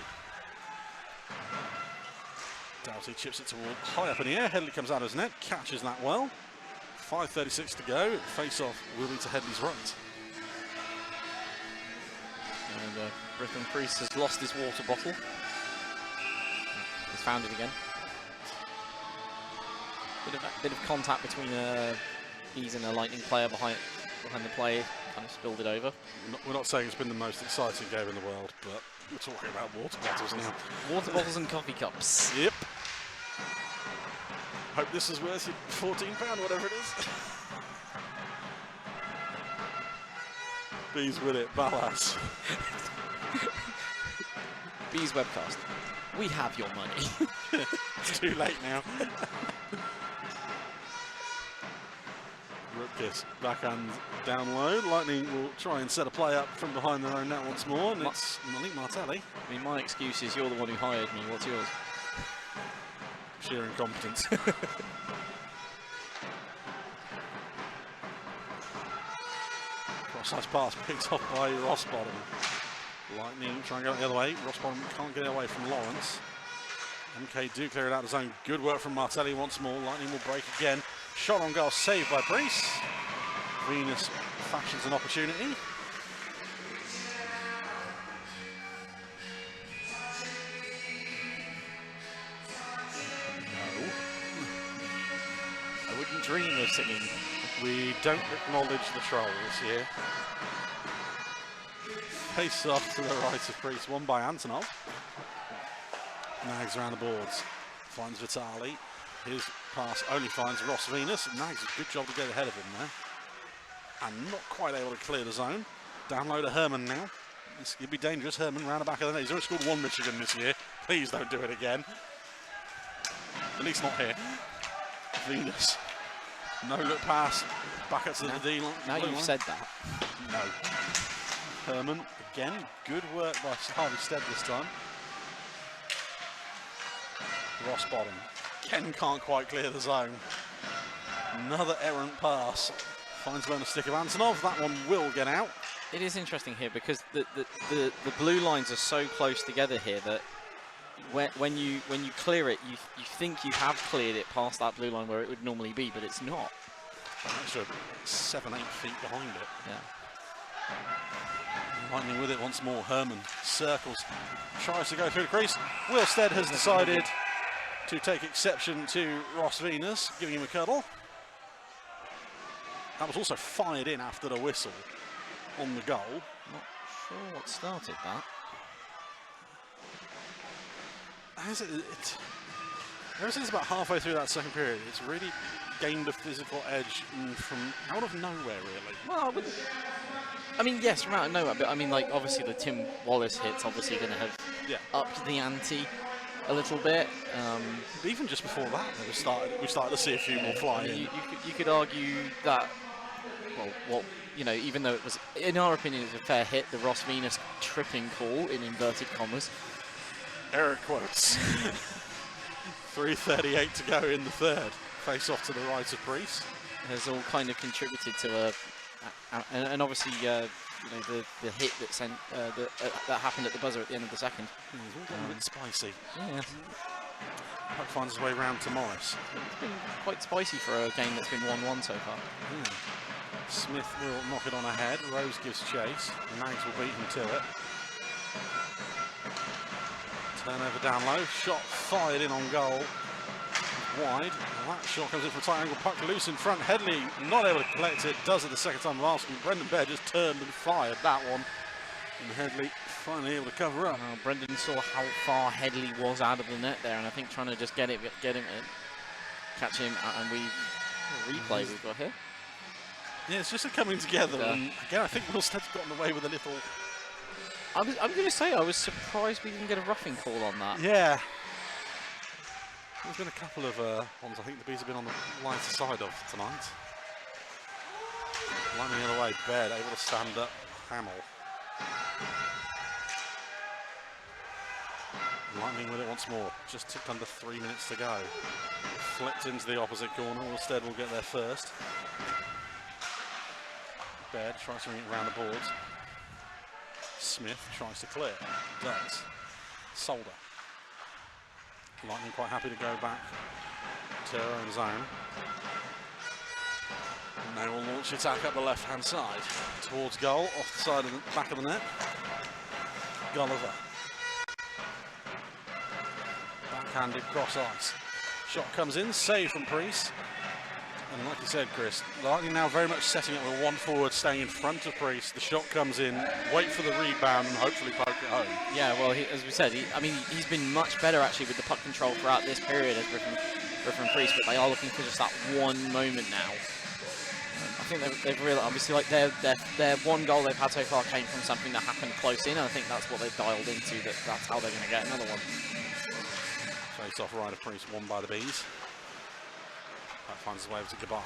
Doughty chips it toward high up in the air. Headley comes out of his net, catches that well. 5:36 to go. Face off will be to Headley's right. And Britton Priest has lost his water bottle. He's found it again. Bit of contact between Keys and a Lightning player behind the play. Kind of spilled it over. We're not saying it's been the most exciting game in the world, but we're talking about water bottles now. Water bottles and coffee cups. Yep. Hope this is worth £14, whatever it is. Bees with it, Ballas. Bees webcast. We have your money. It's too late now. Rutkiss backhand down low. Lightning will try and set a play up from behind their own net once more, and it's Malik Martelli. I mean, my excuse is you're the one who hired me. What's yours? Sheer incompetence. Cross-ice pass picked off by Rossbottom. Lightning trying to go the other way. Rossbottom can't get it away from Lawrence. MK do clear it out of the zone. Good work from Martelli once more. Lightning will break again. Shot on goal saved by Brees. Venus fashions an opportunity. No. I wouldn't dream of singing. We don't acknowledge the trolls here. Face off to the right of Priest, won by Antonov. Nags around the boards, finds Vitali. His pass only finds Ross Venus. Nags a good job to get ahead of him there. And not quite able to clear the zone. Down low to Herman now. This could be dangerous. Herman round the back of the net. He's only scored one Michigan this year. Please don't do it again. At least not here. Venus. No look pass. Back up to the D line. Now you've said that. No. Herman again. Good work by Harvey Stead this time. Ross bottom. Ken can't quite clear the zone. Another errant pass. Finds him on the stick of Antonov. That one will get out. It is interesting here because the blue lines are so close together here that when you clear it, you think you have cleared it past that blue line where it would normally be, but it's not. An extra 7-8 feet behind it. Yeah. Lightning with it once more. Herman circles, tries to go through the crease. Wilstead has decided to take exception to Ross Venus, giving him a cuddle. That was also fired in after the whistle. on the goal. Not sure what started that. Ever since about halfway through that second period, it's really gained a physical edge from out of nowhere, really. Well, I mean, yes, from out of nowhere, but I mean, like, obviously the Tim Wallace hit's obviously going to have upped the ante a little bit. But even just before that, we started to see a few more fly in. You could argue that, well, you know, even though it was, in our opinion, it was a fair hit, the Ross Venus tripping call, in inverted commas. Error quotes. 3:38 to go in the third. Face off to the right of Priest. Has all kind of contributed to and obviously, you know, the hit that sent that happened at the buzzer at the end of the second. It's all getting a bit spicy. Yeah. Hope finds his way round to Morris. It's been quite spicy for a game that's been 1-1 so far. Smith will knock it on ahead. Rose gives chase. Nags will beat him to it. Turnover down low. Shot fired in on goal. Wide. That shot comes in from a tight angle. Puck loose in front. Headley not able to collect it. Does it the second time last week. Brendan Baird just turned and fired that one. And Headley finally able to cover up. Brendan saw how far Headley was out of the net there, and I think trying to just get him in, catch him, and replay we've got here. Yeah, it's just a coming together. And again, I think Milstead's gotten away with a little. I'm going to say I was surprised we didn't get a roughing call on that. Yeah. There's been a couple of ones I think the Bees have been on the lighter side of tonight. Lightning the other way, Baird able to stand up, Hamill. Lightning with it once more, just took under 3 minutes to go. Flipped into the opposite corner, Milstead will get there first. Baird tries to ring it around the boards. Smith tries to clear, does. Solder. Lightning quite happy to go back to their own zone. And they will launch attack up the left-hand side towards goal, off the side of the back of the net. Gulliver. Backhanded cross ice. Shot comes in, save from Priest. And like you said, Chris, Lightning now very much setting up with one forward, staying in front of Priest. The shot comes in, wait for the rebound, and hopefully poke it home. Yeah, well, as we said, he's been much better actually with the puck control throughout this period as Griffin Priest, but they are looking for just that one moment now. I think they've realised, obviously, like their one goal they've had so far came from something that happened close in, and I think that's what they've dialed into. That's how they're going to get another one. Face off right of Priest, won by the Bees. That finds his way over to Goodbye.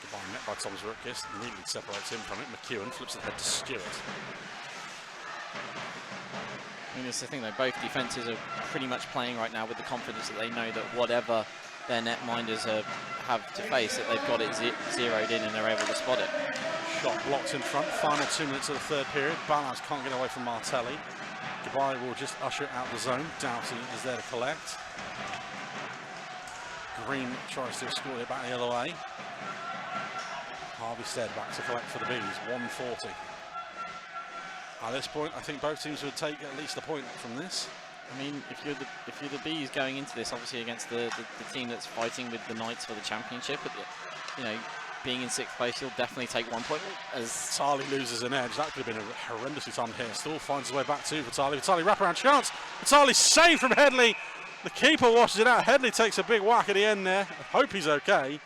Goodbye met by Thomas Rutgers, immediately separates him from it. McEwen flips it ahead to Stewart. I mean, it's the thing though, both defences are pretty much playing right now with the confidence that they know that whatever their netminders have to face, that they've got it zeroed in and they're able to spot it. Shot blocked in front, final 2 minutes of the third period. Ballas can't get away from Martelli. Goodbye will just usher it out the zone. Doughty is there to collect. Green tries to escort it back the other way. Harvey Stead back to collect for the Bees, 140. At this point, I think both teams would take at least a point from this. I mean, if you're the Bees going into this, obviously against the team that's fighting with the Knights for the championship, but you know, being in 6th place, you'll definitely take 1 point. As Vitali loses an edge, that could have been a horrendously timed hit. Still finds his way back to Vitali. Vitali wraparound chance. Vitali saved from Headley. The keeper washes it out. Headley takes a big whack at the end there. I hope he's okay.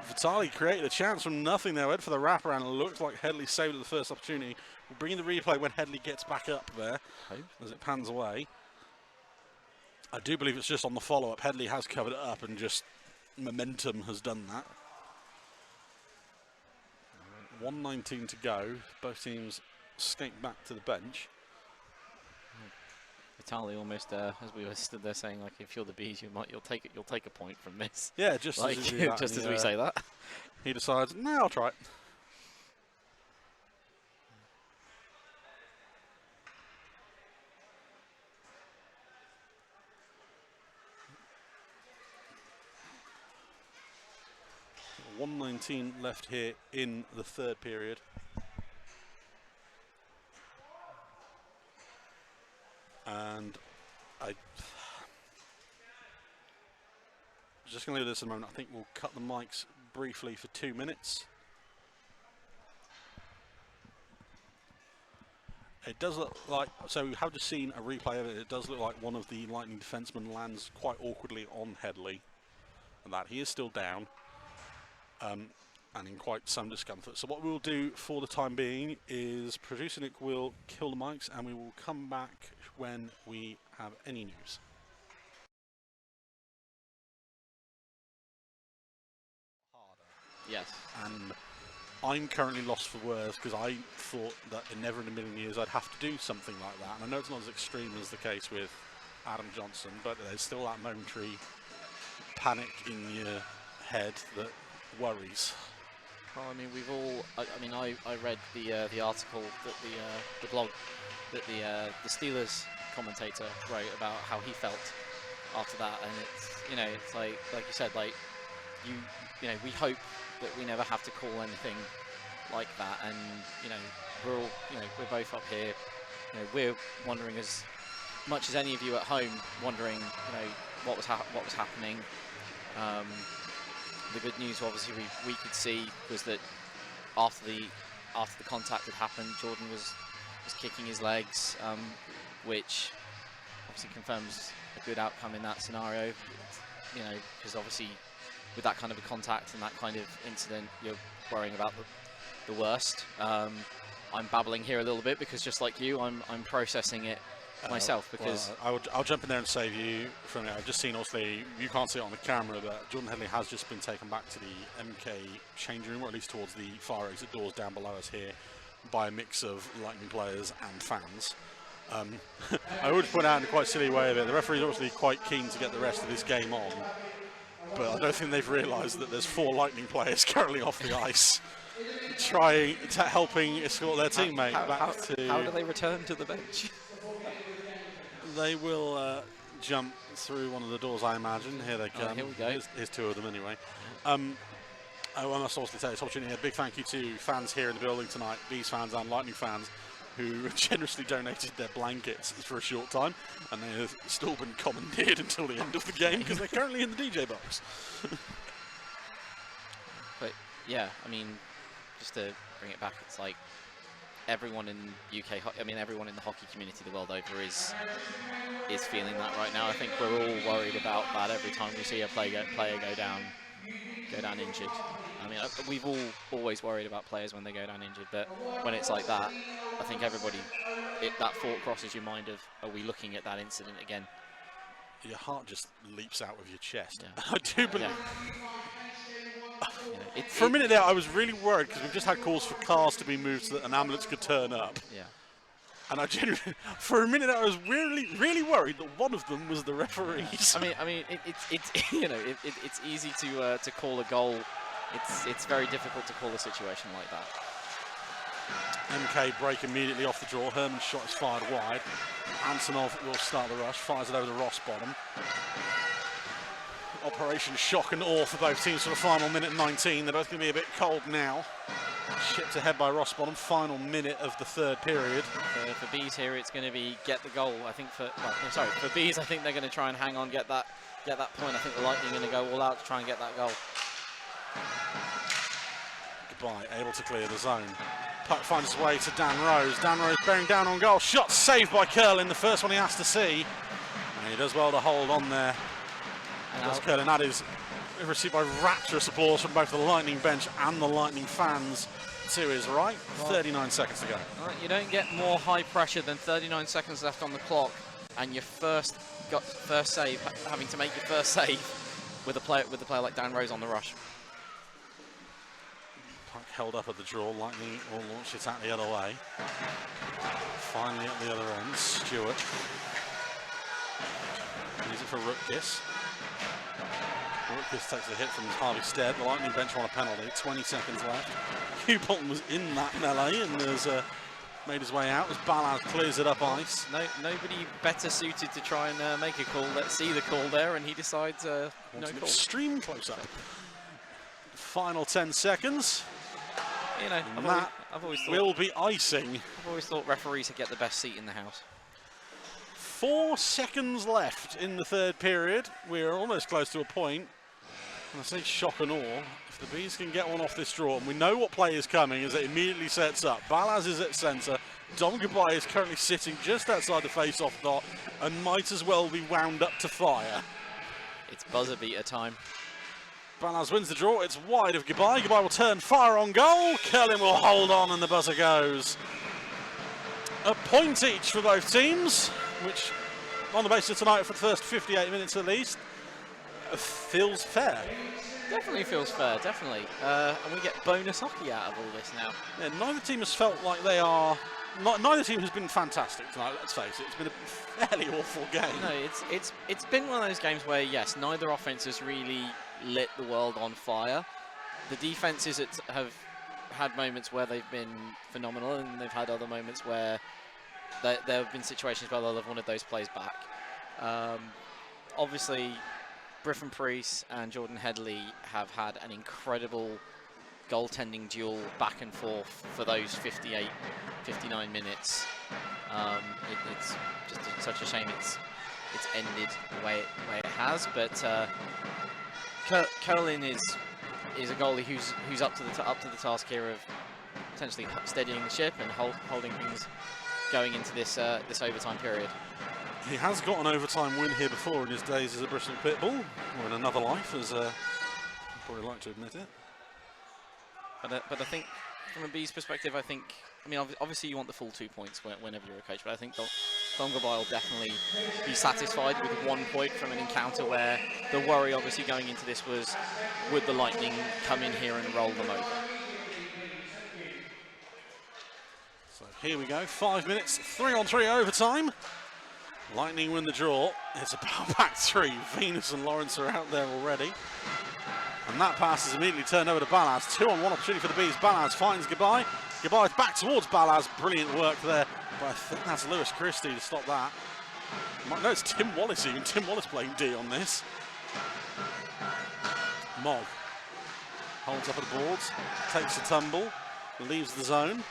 Vitali created a chance from nothing there. Went for the wraparound. It looked like Headley saved at the first opportunity. We'll bring in the replay when Headley gets back up there as it pans away. I do believe it's just on the follow-up. Headley has covered it up and just momentum has done that. 1:19 to go. Both teams skate back to the bench. Vitali almost, as we were stood there saying, like, if you're the Bees, you'll take a point from this. Yeah, just like, as we say that. He decides, no, I'll try it. .119 left here in the third period. And I'm just going to leave this a moment. I think we'll cut the mics briefly for 2 minutes. It does look like, so we have just seen a replay of it. It does look like one of the Lightning defensemen lands quite awkwardly on Headley, and that he is still down, and in quite some discomfort. So what we'll do for the time being is producer Nick will kill the mics, and we will come back when we have any news. Yes. And I'm currently lost for words because I thought that never in a million years I'd have to do something like that. And I know it's not as extreme as the case with Adam Johnson, but there's still that momentary panic in your head that worries. Well, I mean, we've all. I mean, I read the article that the blog that the Steelers commentator wrote about how he felt after that, and it's it's like you said, like we hope that we never have to call anything like that, and we're all we're both up here, we're wondering as much as any of you at home, wondering what was happening. The good news, obviously, we could see was that after the contact had happened, Jordan was kicking his legs, which obviously confirms a good outcome in that scenario. Because obviously with that kind of a contact and that kind of incident, you're worrying about the worst. I'm babbling here a little bit because just like you, I'm processing it myself, because I'll jump in there and save you from it. I've just seen, obviously, you can't see it on the camera, but Jordan Headley has just been taken back to the MK change room, or at least towards the fire exit doors down below us here, by a mix of Lightning players and fans. I would point out in a quite silly way of it, the referee's obviously quite keen to get the rest of this game on, but I don't think they've realised that there's 4 Lightning players currently off the ice, helping escort their teammate back to... How do they return to the bench? They will jump through one of the doors, I imagine. Here they come. Here we go. Here's 2 of them anyway. I must also take this opportunity. A big thank you to fans here in the building tonight, Bees fans and Lightning fans, who generously donated their blankets for a short time, and they have still been commandeered until the end of the game because they're currently in the DJ box. But yeah, I mean, just to bring it back, it's like everyone in UK, everyone in the hockey community the world over is feeling that right now. I think we're all worried about that every time we see a player go down injured. I mean, we've all always worried about players when they go down injured, but when it's like that, I think everybody, that thought crosses your mind of, are we looking at that incident again? Your heart just leaps out of your chest. Yeah. I do believe. Yeah. For a minute there, I was really worried because we've just had calls for cars to be moved so that an ambulance could turn up. Yeah. And I genuinely, for a minute, I was really worried that one of them was the referees. I mean, it's easy to call a goal. It's very difficult to call a situation like that. MK break immediately off the draw. Herman's shot is fired wide. Antonov will start the rush. Fires it over the Ross bottom. Operation shock and awe for both teams for the final minute 19. They're both going to be a bit cold now. Shipped ahead by Ross bottom. Final minute of the 3rd period. For Bees here, it's going to be get the goal. I think for Bees, I think they're going to try and hang on, get that point. I think the Lightning are going to go all out to try and get that goal. Goodbye, able to clear the zone. Puck finds its way to Dan Rose. Dan Rose bearing down on goal. Shot saved by Curlin, the first one he has to see. And he does well to hold on there. Does Curlin. That is received by rapturous applause from both the Lightning bench and the Lightning fans to his right. 39 seconds to go. All right, you don't get more high pressure than 39 seconds left on the clock, and your first save, having to make your first save with a player like Dan Rose on the rush. Puck held up at the draw. Lightning will launch it out the other way. Finally at the other end, Stewart. Use it for Rutkiss. Rutkiss takes a hit from Harvey Stead. The Lightning bench want a penalty. 20 seconds left. Hugh Bolton was in that melee and has made his way out as Balaz clears it up ice. Nobody better suited to try and make a call. Let's see the call there, and he decides no call. Extreme close-up. Final 10 seconds. I've always thought will be icing. I've always thought referees get the best seat in the house. 4 seconds left in the 3rd period. We're almost close to a point. And I say shock and awe. If the Bees can get one off this draw, and we know what play is coming as it immediately sets up. Balaz is at centre. Dom Goodbye is currently sitting just outside the face-off dot and might as well be wound up to fire. It's buzzer beater time. Balaz wins the draw. It's wide of Goodbye. Goodbye will turn, fire on goal. Curlin will hold on and the buzzer goes. A point each for both teams, which on the basis of tonight for the first 58 minutes at least, feels fair. Definitely feels fair, definitely. And we get bonus hockey out of all this now. Yeah, neither team has felt like they are... neither team has been fantastic tonight, let's face it. It's been a fairly awful game. No, it's been one of those games where, yes, neither offense has really lit the world on fire. The defenses have had moments where they've been phenomenal, and they've had other moments where there have been situations where they'll have wanted those plays back. Obviously, Griffin Priest and Jordan Headley have had an incredible goaltending duel back and forth for those 58, 59 minutes. It's just such a shame it's ended the way it has. But Curlin is a goalie who's up to the task here of potentially steadying the ship and holding things going into this overtime period. He has got an overtime win here before in his days as a Bristol Pitbull, or in another life, as I'd probably like to admit it. But I think, from a Bees perspective, I mean, obviously you want the full 2 points whenever you're a coach, but I think Dom Goodbye will definitely be satisfied with 1 point from an encounter where the worry obviously going into this was, would the Lightning come in here and roll them over? So here we go, 5 minutes, 3-on-3 overtime. Lightning win the draw. It's a back three. Venus and Lawrence are out there already. And that pass is immediately turned over to Balaz. 2-on-1 opportunity for the Bees. Balaz finds Goodbye. Goodbye back towards Balaz. Brilliant work there. But I think that's Lewis Christie to stop that. No, it's Tim Wallace even. Tim Wallace playing D on this. Mogg holds up at the boards. Takes a tumble. Leaves the zone.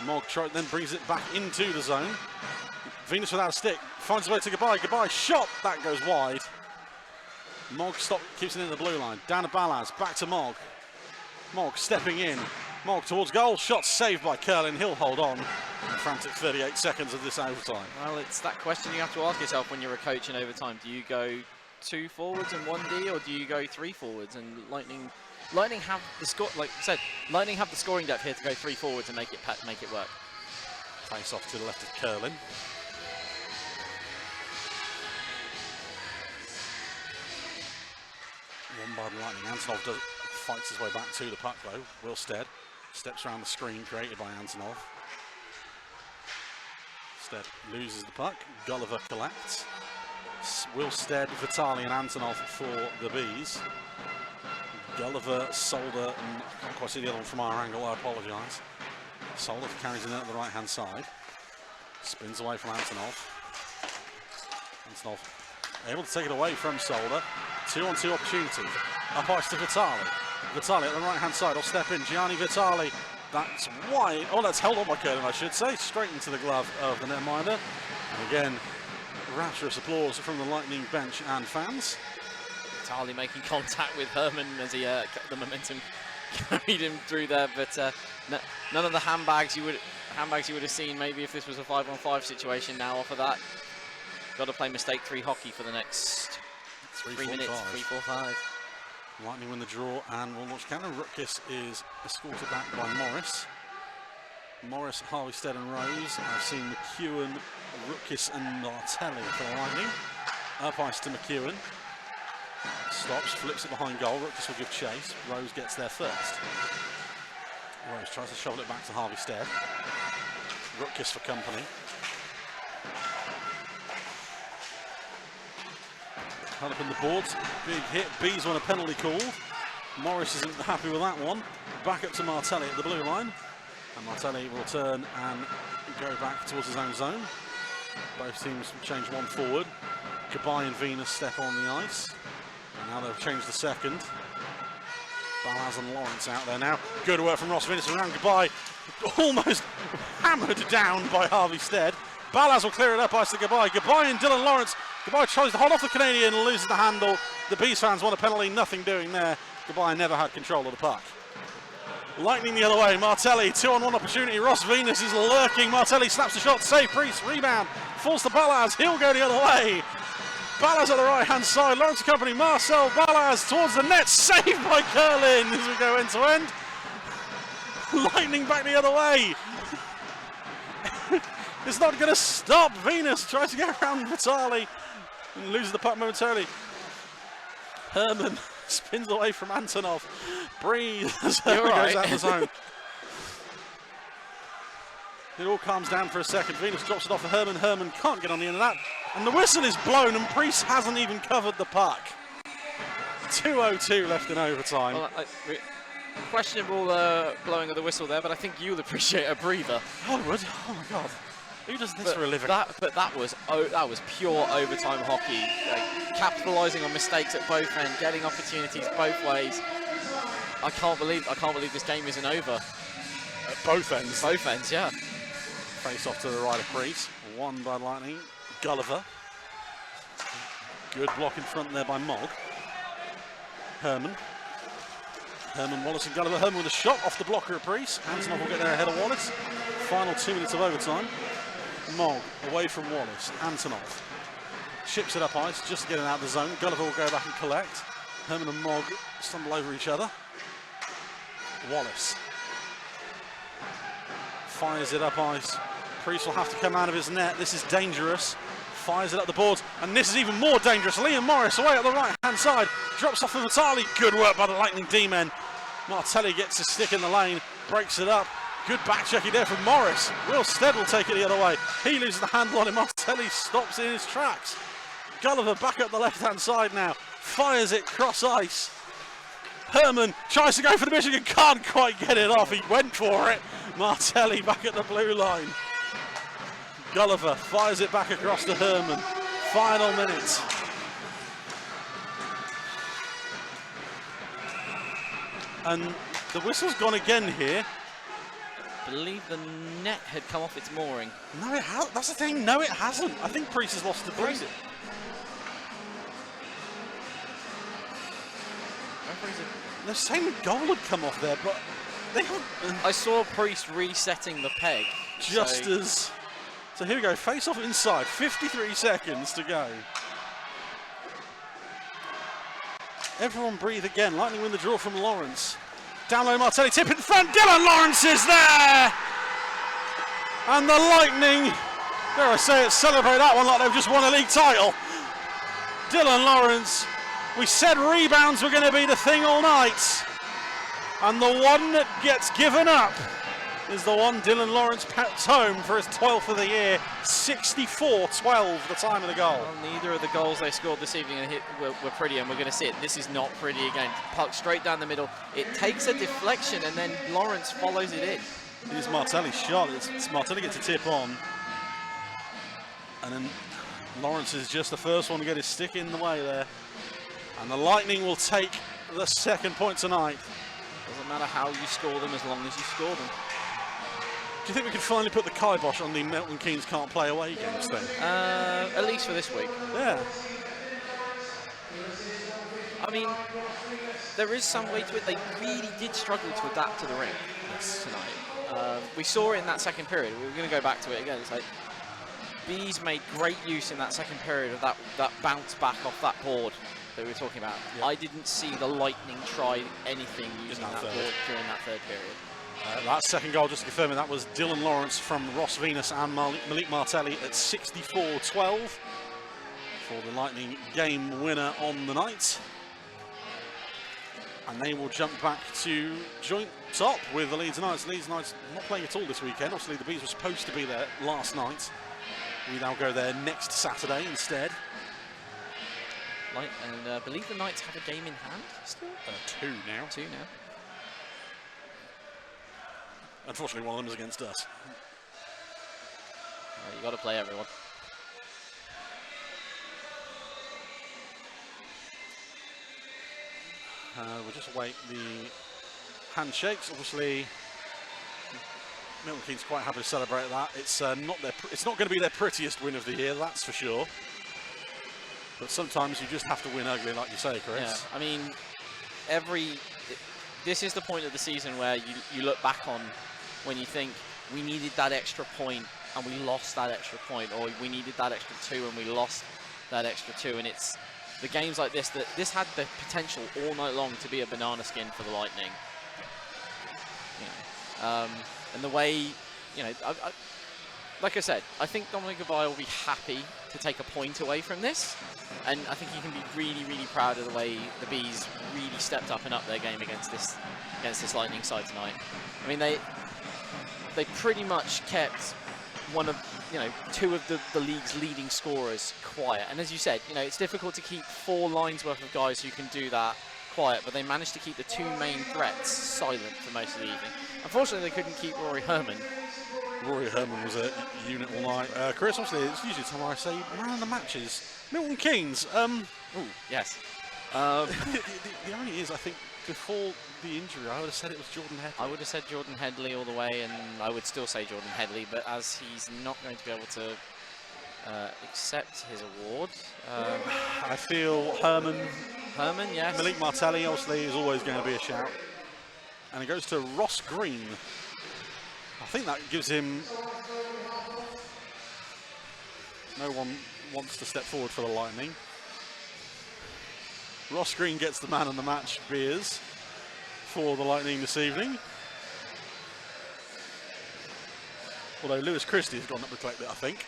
Mogg then brings it back into the zone. Venus without a stick, finds his way to Goodbye. Goodbye shot, that goes wide. Mogg keeps it in the blue line. Down to Balaz, back to Mogg. Mogg stepping in. Mogg towards goal, shot saved by Curlin. He'll hold on. Frantic 38 seconds of this overtime. Well, it's that question you have to ask yourself when you're a coach in overtime. Do you go 2 forwards and 1 D, or do you go 3 forwards? And Lightning have the score, like I said, Lightning have the scoring depth here to go 3 forwards and make it work. Face off to the left of Curlin. One by the Lightning. Antonov fights his way back to the puck though. Wilstead steps around the screen created by Antonov. Stead loses the puck. Gulliver collects. Wilstead, Vitali and Antonov for the Bees. Gulliver, Solder, and I can't quite see the other one from our angle, I apologise. Solder carries it out the right hand side. Spins away from Antonov. Antonov able to take it away from Solder. 2-on-2 opportunity. Up ice to Vitali. Vitali at the right hand side will step in. Gianni Vitali. That's wide. Oh, that's held on by Curlin, I should say. Straight into the glove of the netminder. And again, rapturous applause from the Lightning bench and fans. Vitali making contact with Herman as he the momentum carried him through there, but none of the handbags you would have seen maybe if this was a 5-on-5 situation now off of that. Got to play mistake 3 hockey for the next 3 minutes, 3-4-5. Lightning win the draw and will launch counter. Rutkiss is escorted back by Morris. Morris, Harveystead and Rose. I've seen McEwen, Rutkiss and Nartelli for the Lightning. Up ice to McEwen. Stops, flips it behind goal. Rutkiss will give chase. Rose gets there first. Rose tries to shovel it back to Harveystead. Rutkiss for company. Held up in the boards. Big hit. Bees want a penalty call. Morris isn't happy with that one. Back up to Martelli at the blue line. And Martelli will turn and go back towards his own zone. Both teams change one forward. Goodbye and Venus step on the ice. And now they've changed the second. Balaz and Lawrence out there now. Good work from Ross Venus around Goodbye. Almost hammered down by Harveystead. Balaz will clear it up ice to Goodbye. Goodbye and Dylan Lawrence. Goodbye tries to hold off the Canadian, loses the handle. The Bees fans want a penalty, nothing doing there. Goodbye never had control of the puck. Lightning the other way. Martelli, 2-on-1 opportunity. Ross Venus is lurking. Martelli snaps the shot. Save. Priest, rebound. Falls to Balaz. He'll go the other way. Balaz at the right-hand side. Lawrence Company. Marcel Balaz towards the net. Saved by Curlin as we go end to end. Lightning back the other way. It's not going to stop. Venus tries to get around Vitali and loses the puck momentarily. Herman spins away from Antonov. Breathes as Herman goes out of the zone. It all calms down for a second. Venus drops it off for Herman. Herman can't get on the end of that. And the whistle is blown and Priest hasn't even covered the puck. 2:02 left in overtime. Well, questionable blowing of the whistle there, but I think you'll appreciate a breather. I would. Oh my God. Who does this for a living? That was pure overtime hockey. Like, capitalising on mistakes at both ends, getting opportunities both ways. I can't believe this game isn't over. At both ends. Both ends, yeah. Face off to the right of Priest. Won by Lightning. Gulliver. Good block in front there by Mogg. Herman. Herman, Wallace and Gulliver. Herman with a shot off the blocker of Priest. Antonov will get there ahead of Wallace. Final 2 minutes of overtime. Mogg away from Wallace. Antonov chips it up ice, just getting out of the zone. Gulliver will go back and collect. Herman and Mogg stumble over each other. Wallace fires it up ice. Priest will have to come out of his net. This is dangerous. Fires it up the boards, and this is even more dangerous. Liam Morris away at the right-hand side. Drops off for Vitali. Good work by the Lightning D-men. Martelli gets his stick in the lane, breaks it up. Good back checking there from Morris. Will Stead will take it the other way. He loses the handle on him. Martelli stops in his tracks. Gulliver back up the left-hand side now. Fires it cross ice. Herman tries to go for the Michigan, can't quite get it off. He went for it. Martelli back at the blue line. Gulliver fires it back across to Herman. Final minutes. And the whistle's gone again here. I believe the net had come off its mooring. No, it hasn't. That's the thing. No, it hasn't. I think Priest has lost the breeze. The same goal had come off there, but they haven't. I saw Priest resetting the peg. Just as. So here we go. Face off inside. 53 seconds to go. Everyone breathe again. Lightning win the draw from Lawrence. Down low, Martelli, tip in front. Dylan Lawrence is there! And the Lightning, dare I say it, celebrate that one like they've just won a league title. Dylan Lawrence, we said rebounds were going to be the thing all night. And the one that gets given up is the one Dylan Lawrence pats home for his 12th of the year. 64-12, the time of the goal. Well, neither of the goals they scored this evening were pretty, and we're going to see it. This is not pretty again. Puck straight down the middle. It takes a deflection, and then Lawrence follows it in. It is Martelli's shot. Martelli gets a tip on. And then Lawrence is just the first one to get his stick in the way there. And the Lightning will take the second point tonight. Doesn't matter how you score them as long as you score them. Do you think we can finally put the kibosh on the Milton Keynes can't play away games then? At least for this week. Yeah. I mean, there is some way to it. They really did struggle to adapt to the rink tonight. We saw it in that second period. We were going to go back to it again. It's like Bees made great use in that second period of that bounce back off that board that we were talking about. Yep. I didn't see the Lightning try anything using that board during that third period. That second goal, just confirming, that was Dylan Lawrence from Ross Venus and Malik Martelli at 64-12 for the Lightning game winner on the night. And they will jump back to joint top with the Leeds Knights. Leeds Knights not playing at all this weekend. Obviously, the Bees were supposed to be there last night. We now go there next Saturday instead. And I believe the Knights have a game in hand still? 2 now. 2 now. Unfortunately, one of them is against us. Well, you got to play everyone. We'll just await the handshakes. Obviously, Milton Keynes quite happy to celebrate that. It's not going to be their prettiest win of the year, that's for sure. But sometimes you just have to win ugly, like you say, Chris. Yeah, I mean, this is the point of the season where you look back on when you think we needed that extra point and we lost that extra point, or we needed that extra 2 and we lost that extra 2, and it's the games like this that this had the potential all night long to be a banana skin for the Lightning. And the way, you know, like I said, I think Dominic Gabay will be happy to take a point away from this, and I think he can be really, really proud of the way the Bees really stepped up and up their game against this Lightning side tonight. I mean, they pretty much kept one of, you know, 2 of the league's leading scorers quiet, and as you said, you know, it's difficult to keep 4 lines worth of guys who can do that quiet, but they managed to keep the 2 main threats silent for most of the evening. Unfortunately, they couldn't keep Rory Herman. Rory Herman was a unit all night. Chris, obviously, it's usually the time I say man of the matches. Milton Keynes. Ooh, yes. The only is, I think, before the injury, I would have said it was Jordan Headley. I would have said Jordan Headley all the way, and I would still say Jordan Headley, but as he's not going to be able to accept his award, I feel Herman, yes. Malik Martelli, obviously, is always going to be a shout. And it goes to Ross Green. I think that gives him... No one wants to step forward for the Lightning. Ross Green gets the man of the match beers for the Lightning this evening. Although Lewis Christie has gone up to collect it, I think.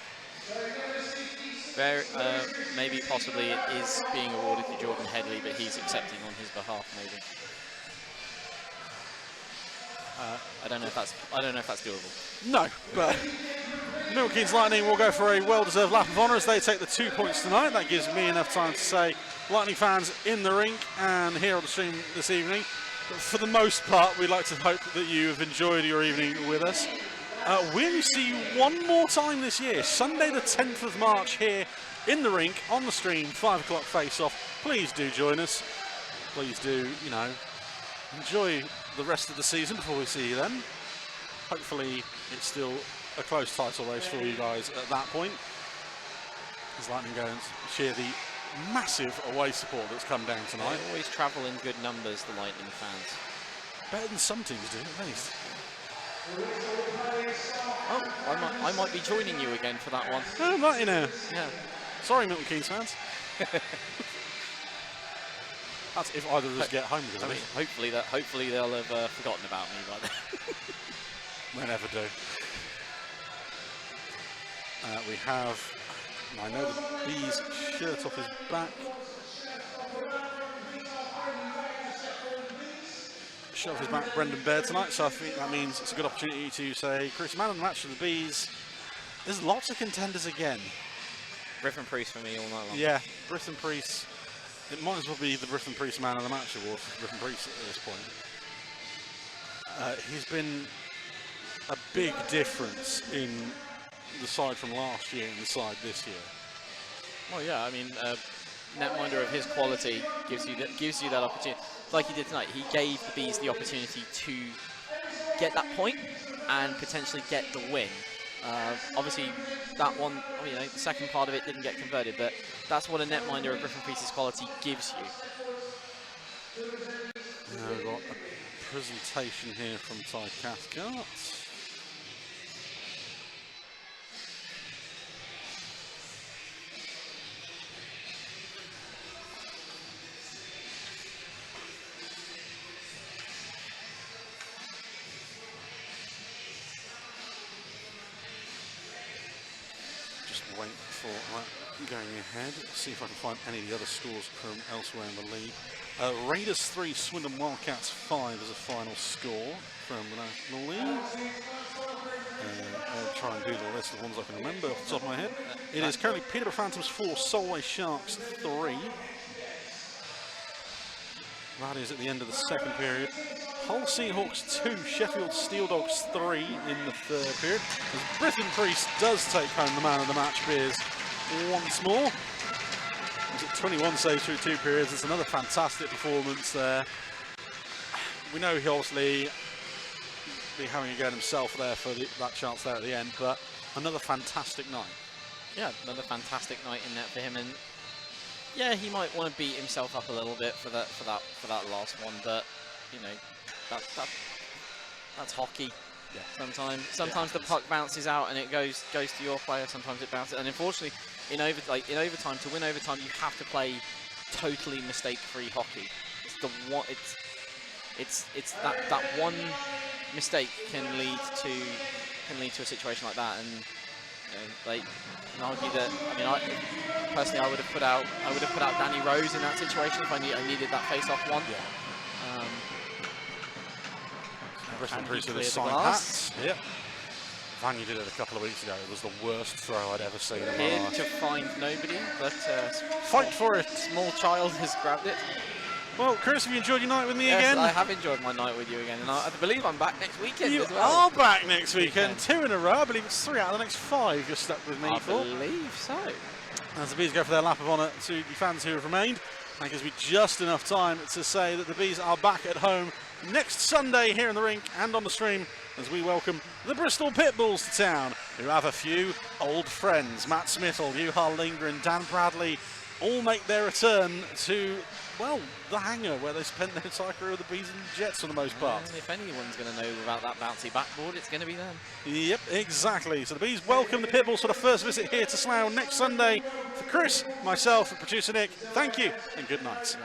Maybe possibly it is being awarded to Jordan Headley, but he's accepting on his behalf, maybe. I don't know if that's doable. No, but Milton Keynes Lightning will go for a well-deserved lap of honour as they take the 2 points tonight. That gives me enough time to say, Lightning fans in the rink and here on the stream this evening, but for the most part, we'd like to hope that you have enjoyed your evening with us. We only see you one more time this year, Sunday the 10th of March here in the rink, on the stream, 5 o'clock face-off. Please do join us. Please do, you know, enjoy the rest of the season before we see you then. Hopefully it's still a close title race for you guys at that point, as Lightning go and share the massive away support that's come down tonight. They always travel in good numbers, the Lightning fans. Better than some teams do, at least. Oh, I might be joining you again for that one. Oh, right, you know. Yeah. Sorry, Milton Keynes fans. That's if either of us get home. I mean, hopefully they'll have forgotten about me by then. They never do. We have, I know the Bees shirt off his back. Shirt off his back, Brendan Baird tonight, so I think that means it's a good opportunity to say, Chris, man of the match for the Bees. There's lots of contenders again. Griffin Priest for me all night long. Yeah, Griffin Priest. It might as well be the Griffin Priest Man of the Match award for Griffin Priest at this point. He's been a big difference in the side from last year and the side this year. Well, yeah, I mean, netminder of his quality gives you that opportunity. Like he did tonight, he gave the Bees the opportunity to get that point and potentially get the win. Obviously, that one, you know, the second part of it didn't get converted, but that's what a netminder of Griffin Priest's quality gives you. Now we've got a presentation here from Ty Cathcart. Wait for that going ahead. See if I can find any of the other scores from elsewhere in the league. Raiders 3, Swindon Wildcats 5 as a final score from the National League. I'll try and do the list of the ones I can remember off the top of my head. It is currently Peterborough Phantoms 4, Solway Sharks 3. That is at the end of the second period. Hull Seahawks 2, Sheffield Steel Dogs 3 in the third period. As Griffin Priest does take home the man of the match beers once more. He's at 21 saves through 2 periods. It's another fantastic performance there. We know he'll obviously be having a go at himself there for that chance there at the end, but another fantastic night. Yeah, another fantastic night in net for him, and yeah, he might want to beat himself up a little bit for that last one, but you know, that's hockey. Yeah. Sometimes the puck bounces out and it goes to your player. Sometimes it bounces, and unfortunately, in overtime, to win overtime, you have to play totally mistake-free hockey. It's the one. It's that one mistake can lead to a situation like that, and like, you can argue that. I mean, personally, I would have put out Danny Rose in that situation if I needed that face-off one. Yeah. Bristol Can he Bruce with clear his the signed glass? hats. Yep. Vanya did it a couple of weeks ago. It was the worst throw I'd ever seen in my Appeared life. to find nobody, but Fight for it. small child has grabbed it. Well, Chris, have you enjoyed your night with me Yes, again? I have enjoyed my night with you again, and I believe I'm back next weekend You as well. are back next weekend. 2 in a row. I believe it's 3 out of the next 5 you're stuck with me I for. believe so. As the Bees go for their lap of honour to the fans who have remained, that gives me just enough time to say that the Bees are back at home next Sunday here in the rink and on the stream as we welcome the Bristol Pitbulls to town, who have a few old friends. Matt Smithell, Juha Lindgren, Dan Bradley all make their return to, well, the hangar where they spent their entire career with the Bees and Jets for the most part. And if anyone's going to know about that bouncy backboard, it's going to be them. Yep, exactly. So the Bees welcome the Pitbulls for the first visit here to Slough next Sunday. For Chris, myself, and producer Nick, thank you and good night.